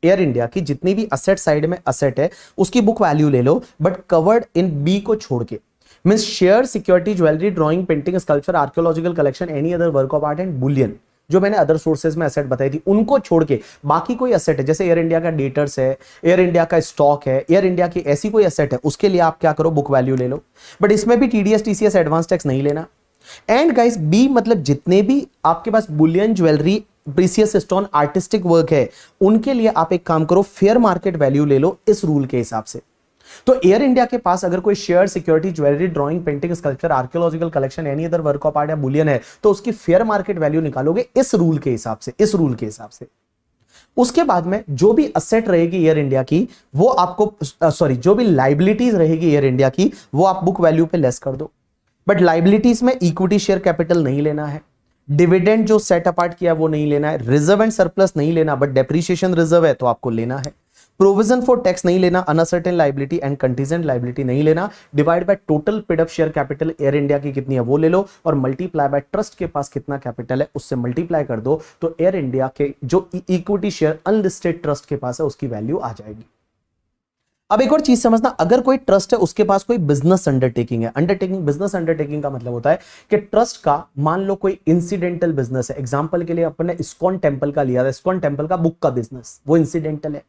A: एयर इंडिया की जितनी भी असेट साइड में असेट है उसकी बुक वैल्यू ले लो, बट कवर्ड इन बी को छोड़ के, means share, security, jewellery, drawing, painting, sculpture, archaeological collection, any other work of art and Boolean, जो मैंने अदर सोर्सेज में असेट बताई थी उनको छोड़ के बाकी कोई असेट है, जैसे एयर इंडिया का डेटर्स है, एयर इंडिया का स्टॉक है, एयर इंडिया की ऐसी कोई असेट है, उसके लिए आप क्या करो, बुक वैल्यू ले लो। बट इसमें भी टीडीएस टीसीएस एडवांस टैक्स नहीं लेना। एंड गाइस बी मतलब जितने भी आपके पास bullion, jewellery, precious stone, artistic work है, उनके लिए आप एक काम करो, फेयर मार्केट वैल्यू ले लो इस रूल के हिसाब से। तो एयर इंडिया के पास अगर कोई share, security, jewellery, drawing, painting, sculpture, archaeological collection, any other work of art या बुलियन है, तो उसकी फेयर मार्केट वैल्यू निकालोगे इस रूल के हिसाब से, इस रूल के हिसाब से। उसके बाद में जो भी असेट रहेगी एयर इंडिया की, वो आपको सॉरी जो भी लाइबिलिटीज रहेगी एयर इंडिया की, वो आप बुक वैल्यू पे लेस कर दो। बट लाइबिलिटीज में इक्विटी शेयर कैपिटल नहीं लेना है, डिविडेंड जो सेट अपार्ट किया वो नहीं लेना है, रिजर्व एंड सरप्लस नहीं लेना, बट डेप्रिसिएशन रिजर्व है तो आपको लेना है, प्रोविजन फॉर टैक्स नहीं लेना, uncertain liability and contingent liability नहीं लेना, divide by total paid up share capital air India की कितनी है वो ले लो, और मल्टीप्लाई बाय ट्रस्ट के पास कितना कैपिटल है उससे मल्टीप्लाई कर दो, तो एयर इंडिया के जो इक्विटी शेयर अनलिस्टेड ट्रस्ट के पास है उसकी वैल्यू आ जाएगी। अब एक और चीज समझना, अगर कोई ट्रस्ट है उसके पास कोई बिजनेस अंडरटेकिंग है, अंडरटेकिंग, बिजनेस अंडरटेकिंग का मतलब होता है कि ट्रस्ट का मान लो कोई इंसिडेंटल बिजनेस है, एग्जांपल के लिए अपन ने इस्कॉन टेंपल का लिया था, इस्कॉन टेंपल का बुक का बिजनेस, वो इंसिडेंटल है,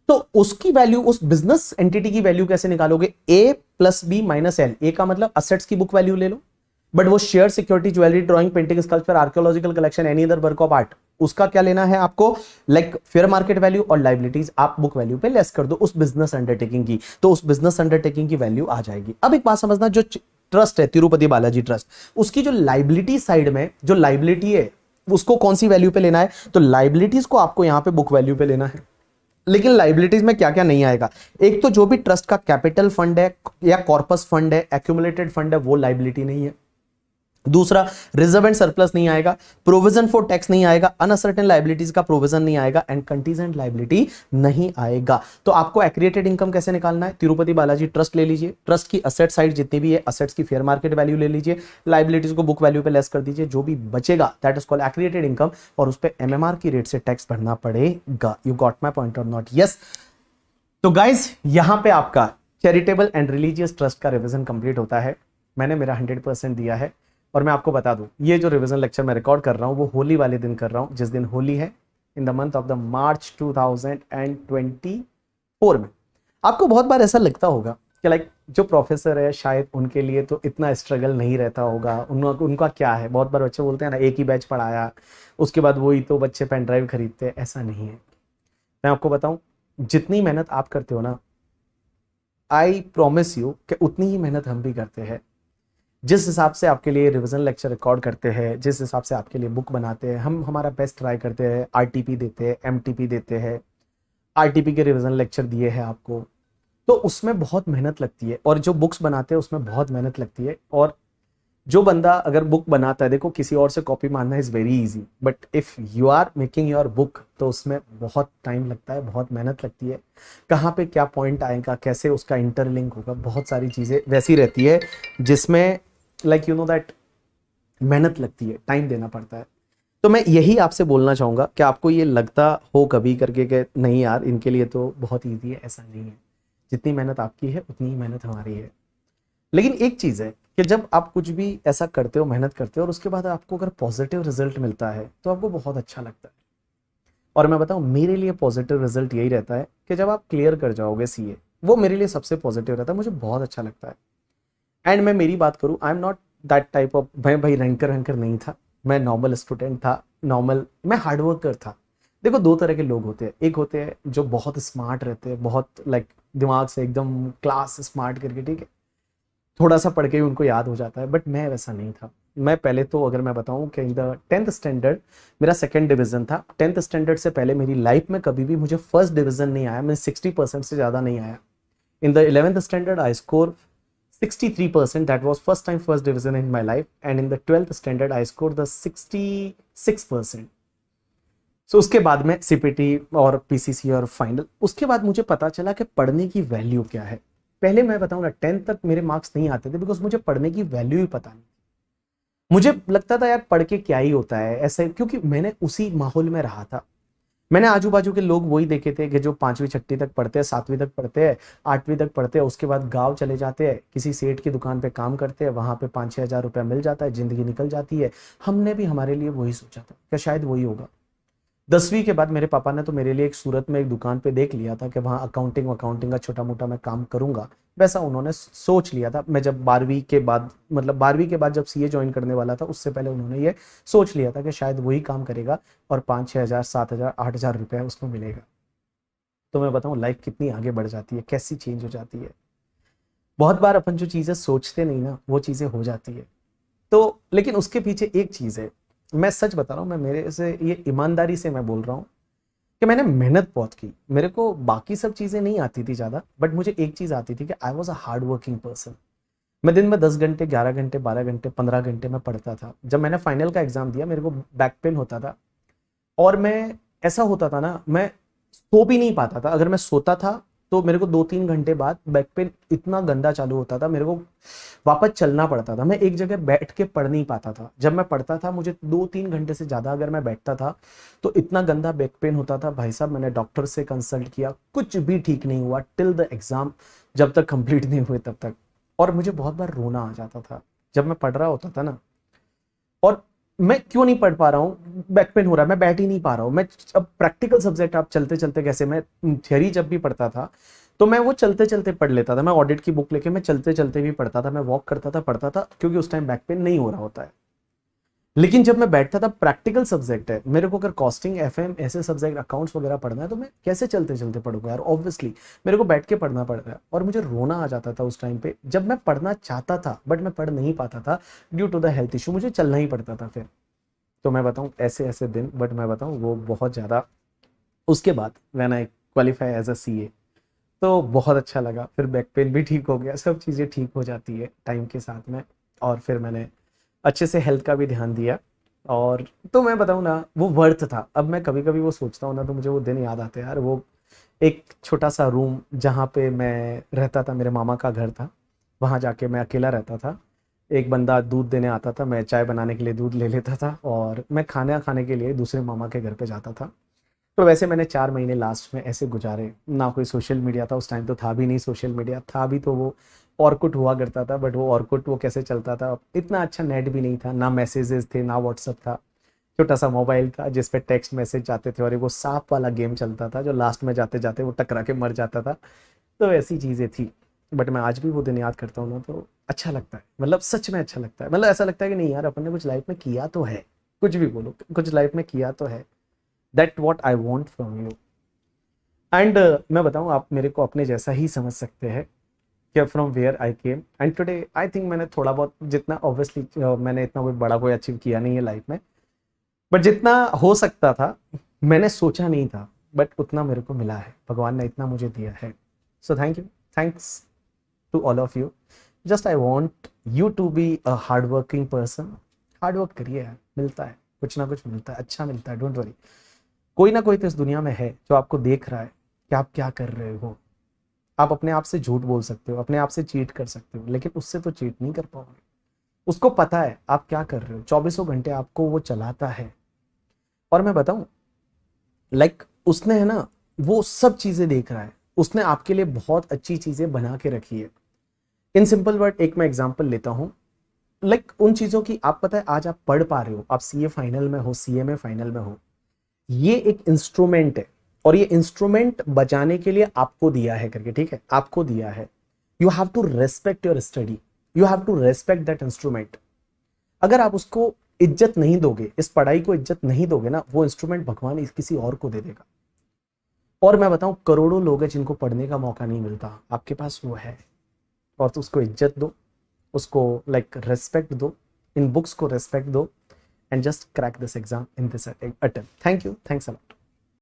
A: तो उसकी वैल्यू, उस बिजनेस एंटिटी की वैल्यू कैसे निकालोगे? ए प्लस बी माइनस एल। ए का मतलब असेट्स की बुक वैल्यू ले लो, बट वो share, security, jewellery, drawing, painting, sculpture, archaeological collection, any other work of art, उसका क्या लेना है आपको, लाइक फेयर मार्केट वैल्यू, और लाइबिलिटीज आप बुक वैल्यू पे लेस कर दो उस बिजनेस अंडरटेकिंग की, तो उस बिजनेस अंडरटेकिंग की वैल्यू आ जाएगी। अब एक बात समझना, जो ट्रस्ट है तिरुपति बालाजी ट्रस्ट, उसकी जो लाइबिलिटी साइड में जो लाइबिलिटी है उसको कौन सी वैल्यू पे लेना है? तो लाइबिलिटीज को आपको यहां पे बुक वैल्यू पे लेना है। लेकिन लाइबिलिटीज में क्या क्या नहीं आएगा? एक तो जो भी ट्रस्ट का कैपिटल फंड है या कॉर्पस फंड है, एक्यूमुलेटेड फंड है, वो लाइबिलिटी नहीं है। दूसरा, रिजर्व एंड सरप्लस नहीं आएगा, प्रोविजन फॉर टैक्स नहीं आएगा, अनसर्टेन लाइबिलिटीज का प्रोविजन नहीं आएगा, एंड कंटीजेंट लाइबिलिटी नहीं आएगा। तो आपको एक्रिएटेड इनकम कैसे निकालना है? तिरुपति बालाजी ट्रस्ट ले लीजिए, ट्रस्ट की असेट साइड जितनी भी है, असेट्स की फेयर मार्केट वैल्यू ले लीजिए, लाइबिलिटीज को बुक वैल्यू पे लेस कर दीजिए, जो भी बचेगा दैट इज कॉल्ड एक्रिएटेड इनकम, और उस पे एमएमआर की रेट से टैक्स भरना पड़ेगा। यू गॉट माय पॉइंट और नॉट? यस। तो गाइज यहां पे आपका चैरिटेबल एंड रिलीजियस ट्रस्ट का रिवीजन कंप्लीट होता है। मैंने मेरा 100% दिया है, और मैं आपको बता दूं, ये जो रिवीजन लेक्चर मैं रिकॉर्ड कर रहा हूं वो होली वाले दिन कर रहा हूं, जिस दिन होली है, in the month of the March 2024 में। आपको बहुत बार ऐसा लगता होगा कि लाइक जो प्रोफेसर है शायद उनके लिए तो इतना स्ट्रगल नहीं रहता होगा, उनका क्या है, बहुत बार बच्चे बोलते हैं ना एक ही बैच पढ़ाया उसके बाद वही तो बच्चे पेन ड्राइव खरीदते हैं। ऐसा नहीं है। मैं आपको बताऊं, जितनी मेहनत आप करते हो ना, आई प्रॉमिस यू कि उतनी ही मेहनत हम भी करते हैं। जिस हिसाब से आपके लिए रिवीजन लेक्चर रिकॉर्ड करते हैं, जिस हिसाब से आपके लिए बुक बनाते हैं, हम हमारा बेस्ट ट्राई करते हैं, आरटीपी देते हैं, एमटीपी देते हैं, आरटीपी के रिवीजन लेक्चर दिए हैं आपको, तो उसमें बहुत मेहनत लगती है, और जो बुक्स बनाते हैं उसमें बहुत मेहनत लगती है। और जो बंदा अगर बुक बनाता है, देखो किसी और से कॉपी मारना is very easy, but if you are making your book तो उसमें बहुत टाइम लगता है, बहुत मेहनत लगती है। कहाँ पे क्या पॉइंट आएगा, कैसे उसका इंटरलिंक होगा, बहुत सारी चीज़ें वैसी रहती है जिसमें लाइक यू नो दैट मेहनत लगती है, टाइम देना पड़ता है। तो मैं यही आपसे बोलना चाहूँगा कि आपको ये लगता हो कभी करके कि नहीं यार इनके लिए तो बहुत ईजी है, ऐसा नहीं है। जितनी मेहनत आपकी है उतनी ही मेहनत हमारी है। लेकिन एक चीज़ है कि जब आप कुछ भी ऐसा करते हो, मेहनत करते हो, और उसके बाद आपको अगर पॉजिटिव रिजल्ट मिलता है तो आपको बहुत अच्छा लगता है। और मैं बताऊँ, मेरे लिए पॉजिटिव रिजल्ट यही रहता है कि जब आप क्लियर कर जाओगे सीए, वो मेरे लिए सबसे पॉजिटिव रहता है, मुझे बहुत अच्छा लगता है। एंड मैं मेरी बात करूँ, I am not that type of, मैं भाई रैंकर नहीं था, मैं नॉर्मल स्टूडेंट था, नॉर्मल, मैं हार्डवर्कर था। देखो दो तरह के लोग होते हैं, एक होते हैं जो बहुत स्मार्ट रहते हैं, बहुत लाइक दिमाग से एकदम क्लास स्मार्ट करके, ठीक है, थोड़ा सा पढ़ के ही उनको याद हो जाता है, बट मैं वैसा नहीं था। मैं पहले तो अगर मैं बताऊं कि इन द 10th स्टैंडर्ड मेरा सेकंड डिवीजन था। 10th स्टैंडर्ड से पहले मेरी लाइफ में कभी भी मुझे फर्स्ट डिवीजन नहीं आया, मैं 60% से ज़्यादा नहीं आया। In the 11th standard I score 63%, that was first time first division in my life, and in the 12th standard I scored the 66%। सो उसके बाद में सीपीटी और पीसीसी और फाइनल, उसके बाद मुझे पता चला कि पढ़ने की वैल्यू क्या है। पहले मैं बताऊं ना, 10th तक मेरे मार्क्स नहीं आते थे बिकॉज मुझे पढ़ने की वैल्यू ही पता नहीं। मुझे लगता था यार पढ़ के क्या ही होता है ऐसे, क्योंकि मैंने उसी माहौल में रहा था। मैंने आजू बाजू के लोग वही देखे थे कि जो 5वीं 6वीं तक पढ़ते हैं, 7वीं तक पढ़ते हैं, 8वीं तक पढ़ते हैं, उसके बाद गांव चले जाते हैं, किसी सेठ की दुकान पे काम करते हैं, वहां पे 5-6 हज़ार रुपया मिल जाता है, जिंदगी निकल जाती है। हमने भी हमारे लिए वही सोचा था कि शायद वही होगा। 10वीं के बाद मेरे पापा ने तो मेरे लिए एक सूरत में एक दुकान पे देख लिया था कि वहाँ अकाउंटिंग का छोटा मोटा मैं काम करूंगा, वैसा उन्होंने सोच लिया था। मैं जब 12वीं के बाद, मतलब 12वीं के बाद जब सीए ज्वाइन करने वाला था, उससे पहले उन्होंने ये सोच लिया था कि शायद वही काम करेगा और 5-6 हज़ार 7 हज़ार 8 हज़ार रुपया उसको मिलेगा। तो मैं बताऊं लाइफ कितनी आगे बढ़ जाती है, कैसी चेंज हो जाती है। बहुत बार अपन जो चीजें सोचते नहीं ना, वो चीजें हो जाती है। तो लेकिन उसके पीछे एक चीज है, मैं सच बता रहा हूँ, मैं मेरे से ये ईमानदारी से मैं बोल रहा हूँ कि मैंने मेहनत बहुत की। मेरे को बाकी सब चीजें नहीं आती थी ज्यादा, बट मुझे एक चीज आती थी कि I was a hard working person. मैं दिन में 10 घंटे, 11 घंटे, 12 घंटे, 15 घंटे मैं पढ़ता था। जब मैंने फाइनल का एग्जाम दिया, मेरे को बैक पेन होता था और मैं, ऐसा होता था ना, मैं सो भी नहीं पाता था। अगर मैं सोता था तो मेरे को 2-3 घंटे बाद बैक पेन इतना गंदा चालू होता था, मेरे को वापस चलना पड़ता था। मैं एक जगह बैठ के पढ़ नहीं पाता था। जब मैं पढ़ता था, मुझे 2-3 घंटे से ज्यादा अगर मैं बैठता था तो इतना गंदा बैक पेन होता था भाई साहब। मैंने डॉक्टर से कंसल्ट किया, कुछ भी ठीक नहीं हुआ टिल द एग्जाम, जब तक कंप्लीट नहीं हुए तब तक। और मुझे बहुत बार रोना आ जाता था जब मैं पढ़ रहा होता था ना, और मैं क्यों नहीं पढ़ पा रहा हूँ, बैक पेन हो रहा है, मैं बैठ ही नहीं पा रहा हूँ। मैं अब प्रैक्टिकल सब्जेक्ट आप चलते चलते, कैसे मैं थियरी जब भी पढ़ता था तो मैं वो चलते चलते पढ़ लेता था। मैं ऑडिट की बुक लेके मैं चलते चलते भी पढ़ता था, मैं वॉक करता था, पढ़ता था, क्योंकि उस टाइम बैक पेन नहीं हो रहा होता है। लेकिन जब मैं बैठता था, प्रैक्टिकल सब्जेक्ट है मेरे को, अगर कॉस्टिंग, एफएम, ऐसे सब्जेक्ट, अकाउंट्स वगैरह पढ़ना है तो मैं कैसे चलते चलते पढ़ूंगा यार। ऑब्वियसली मेरे को बैठ के पढ़ना पड़ रहा है और मुझे रोना आ जाता था उस टाइम पे, जब मैं पढ़ना चाहता था बट मैं पढ़ नहीं पाता था due to the health issue. मुझे चलना ही पड़ता था फिर। तो मैं बताऊं ऐसे ऐसे दिन, बट मैं बताऊं वो बहुत ज़्यादा। उसके बाद when I qualify as a CA, तो बहुत अच्छा लगा। फिर बैक पेन भी ठीक हो गया, सब चीज़ें ठीक हो जाती है टाइम के साथ में। और फिर मैंने अच्छे से हेल्थ का भी ध्यान दिया। और तो मैं बताऊं ना, वो वर्थ था। अब मैं कभी कभी वो सोचता हूँ ना, तो मुझे वो दिन याद आते हैं यार। वो एक छोटा सा रूम जहाँ पे मैं रहता था, मेरे मामा का घर था, वहाँ जाके मैं अकेला रहता था। एक बंदा दूध देने आता था, मैं चाय बनाने के लिए दूध ले लेता था और मैं खाना खाने के लिए दूसरे मामा के घर पे जाता था। तो वैसे मैंने 4 महीने लास्ट में ऐसे गुजारे। ना कोई सोशल मीडिया था उस टाइम, तो था भी नहीं सोशल मीडिया, था भी तो वो ऑर्कुट हुआ करता था। बट वो ऑर्कुट वो कैसे चलता था, इतना अच्छा नेट भी नहीं था, ना मैसेजेस थे, ना व्हाट्सअप था। छोटा सा मोबाइल था जिस पे टेक्स्ट मैसेज जाते थे, और वो सांप वाला गेम चलता था जो लास्ट में जाते जाते वो टकरा के मर जाता था। तो ऐसी चीज़ें थी। बट मैं आज भी वो दिन याद करता हूँ ना, तो अच्छा लगता है, मतलब सच में अच्छा लगता है। मतलब ऐसा लगता है कि नहीं यार, अपन ने कुछ लाइफ में किया तो है। कुछ भी बोलो, कुछ लाइफ में किया तो है। That what I want from you. And मैं बताऊँ, आप मेरे को अपने जैसा ही समझ सकते हैं कि from where I came and today I think मैंने थोड़ा बहुत, जितना ऑब्वियसली मैंने इतना कोई बड़ा कोई अचीव किया नहीं है लाइफ में, बट जितना हो सकता था मैंने सोचा नहीं था, बट उतना मेरे को मिला है, भगवान ने इतना मुझे दिया है। So thank you, thanks to all of you. Just I want you to be a hard working person. Hard work करिए यार, मिलता है, कुछ ना कुछ मिलता है, अच्छा मिलता है, डोंट वरी। कोई ना कोई तो इस दुनिया में है जो आपको देख रहा है कि आप क्या कर रहे हो। आप अपने आप से झूठ बोल सकते हो, अपने आप से चीट कर सकते हो, लेकिन उससे तो चीट नहीं कर पाओगे। उसको पता है आप क्या कर रहे हो, 24 घंटे आपको वो चलाता है। और मैं बताऊं, लाइक उसने है ना, वो सब चीजें देख रहा है, उसने आपके लिए बहुत अच्छी चीजें बना के रखी है। इन सिंपल वर्ड एक मैं एग्जांपल लेता हूं, लाइक उन चीजों की, आप पता है आज आप पढ़ पा रहे हो, आप सीए फाइनल में हो, सीए में फाइनल में हो, ये एक इंस्ट्रूमेंट है। और ये इंस्ट्रूमेंट बजाने के लिए आपको दिया है करके, ठीक है, आपको दिया है। You have to respect your study, you have to respect that instrument. अगर आप उसको इज्जत नहीं दोगे, इस पढ़ाई को इज्जत नहीं दोगे ना, वो इंस्ट्रूमेंट भगवान किसी और को दे देगा। और मैं बताऊं, करोड़ों लोग हैं जिनको पढ़ने का मौका नहीं मिलता, आपके पास वो है। और तो उसको इज्जत दो, उसको लाइक रेस्पेक्ट दो, इन बुक्स को रेस्पेक्ट दो and just crack this exam in this attempt. Thank you, thanks a lot.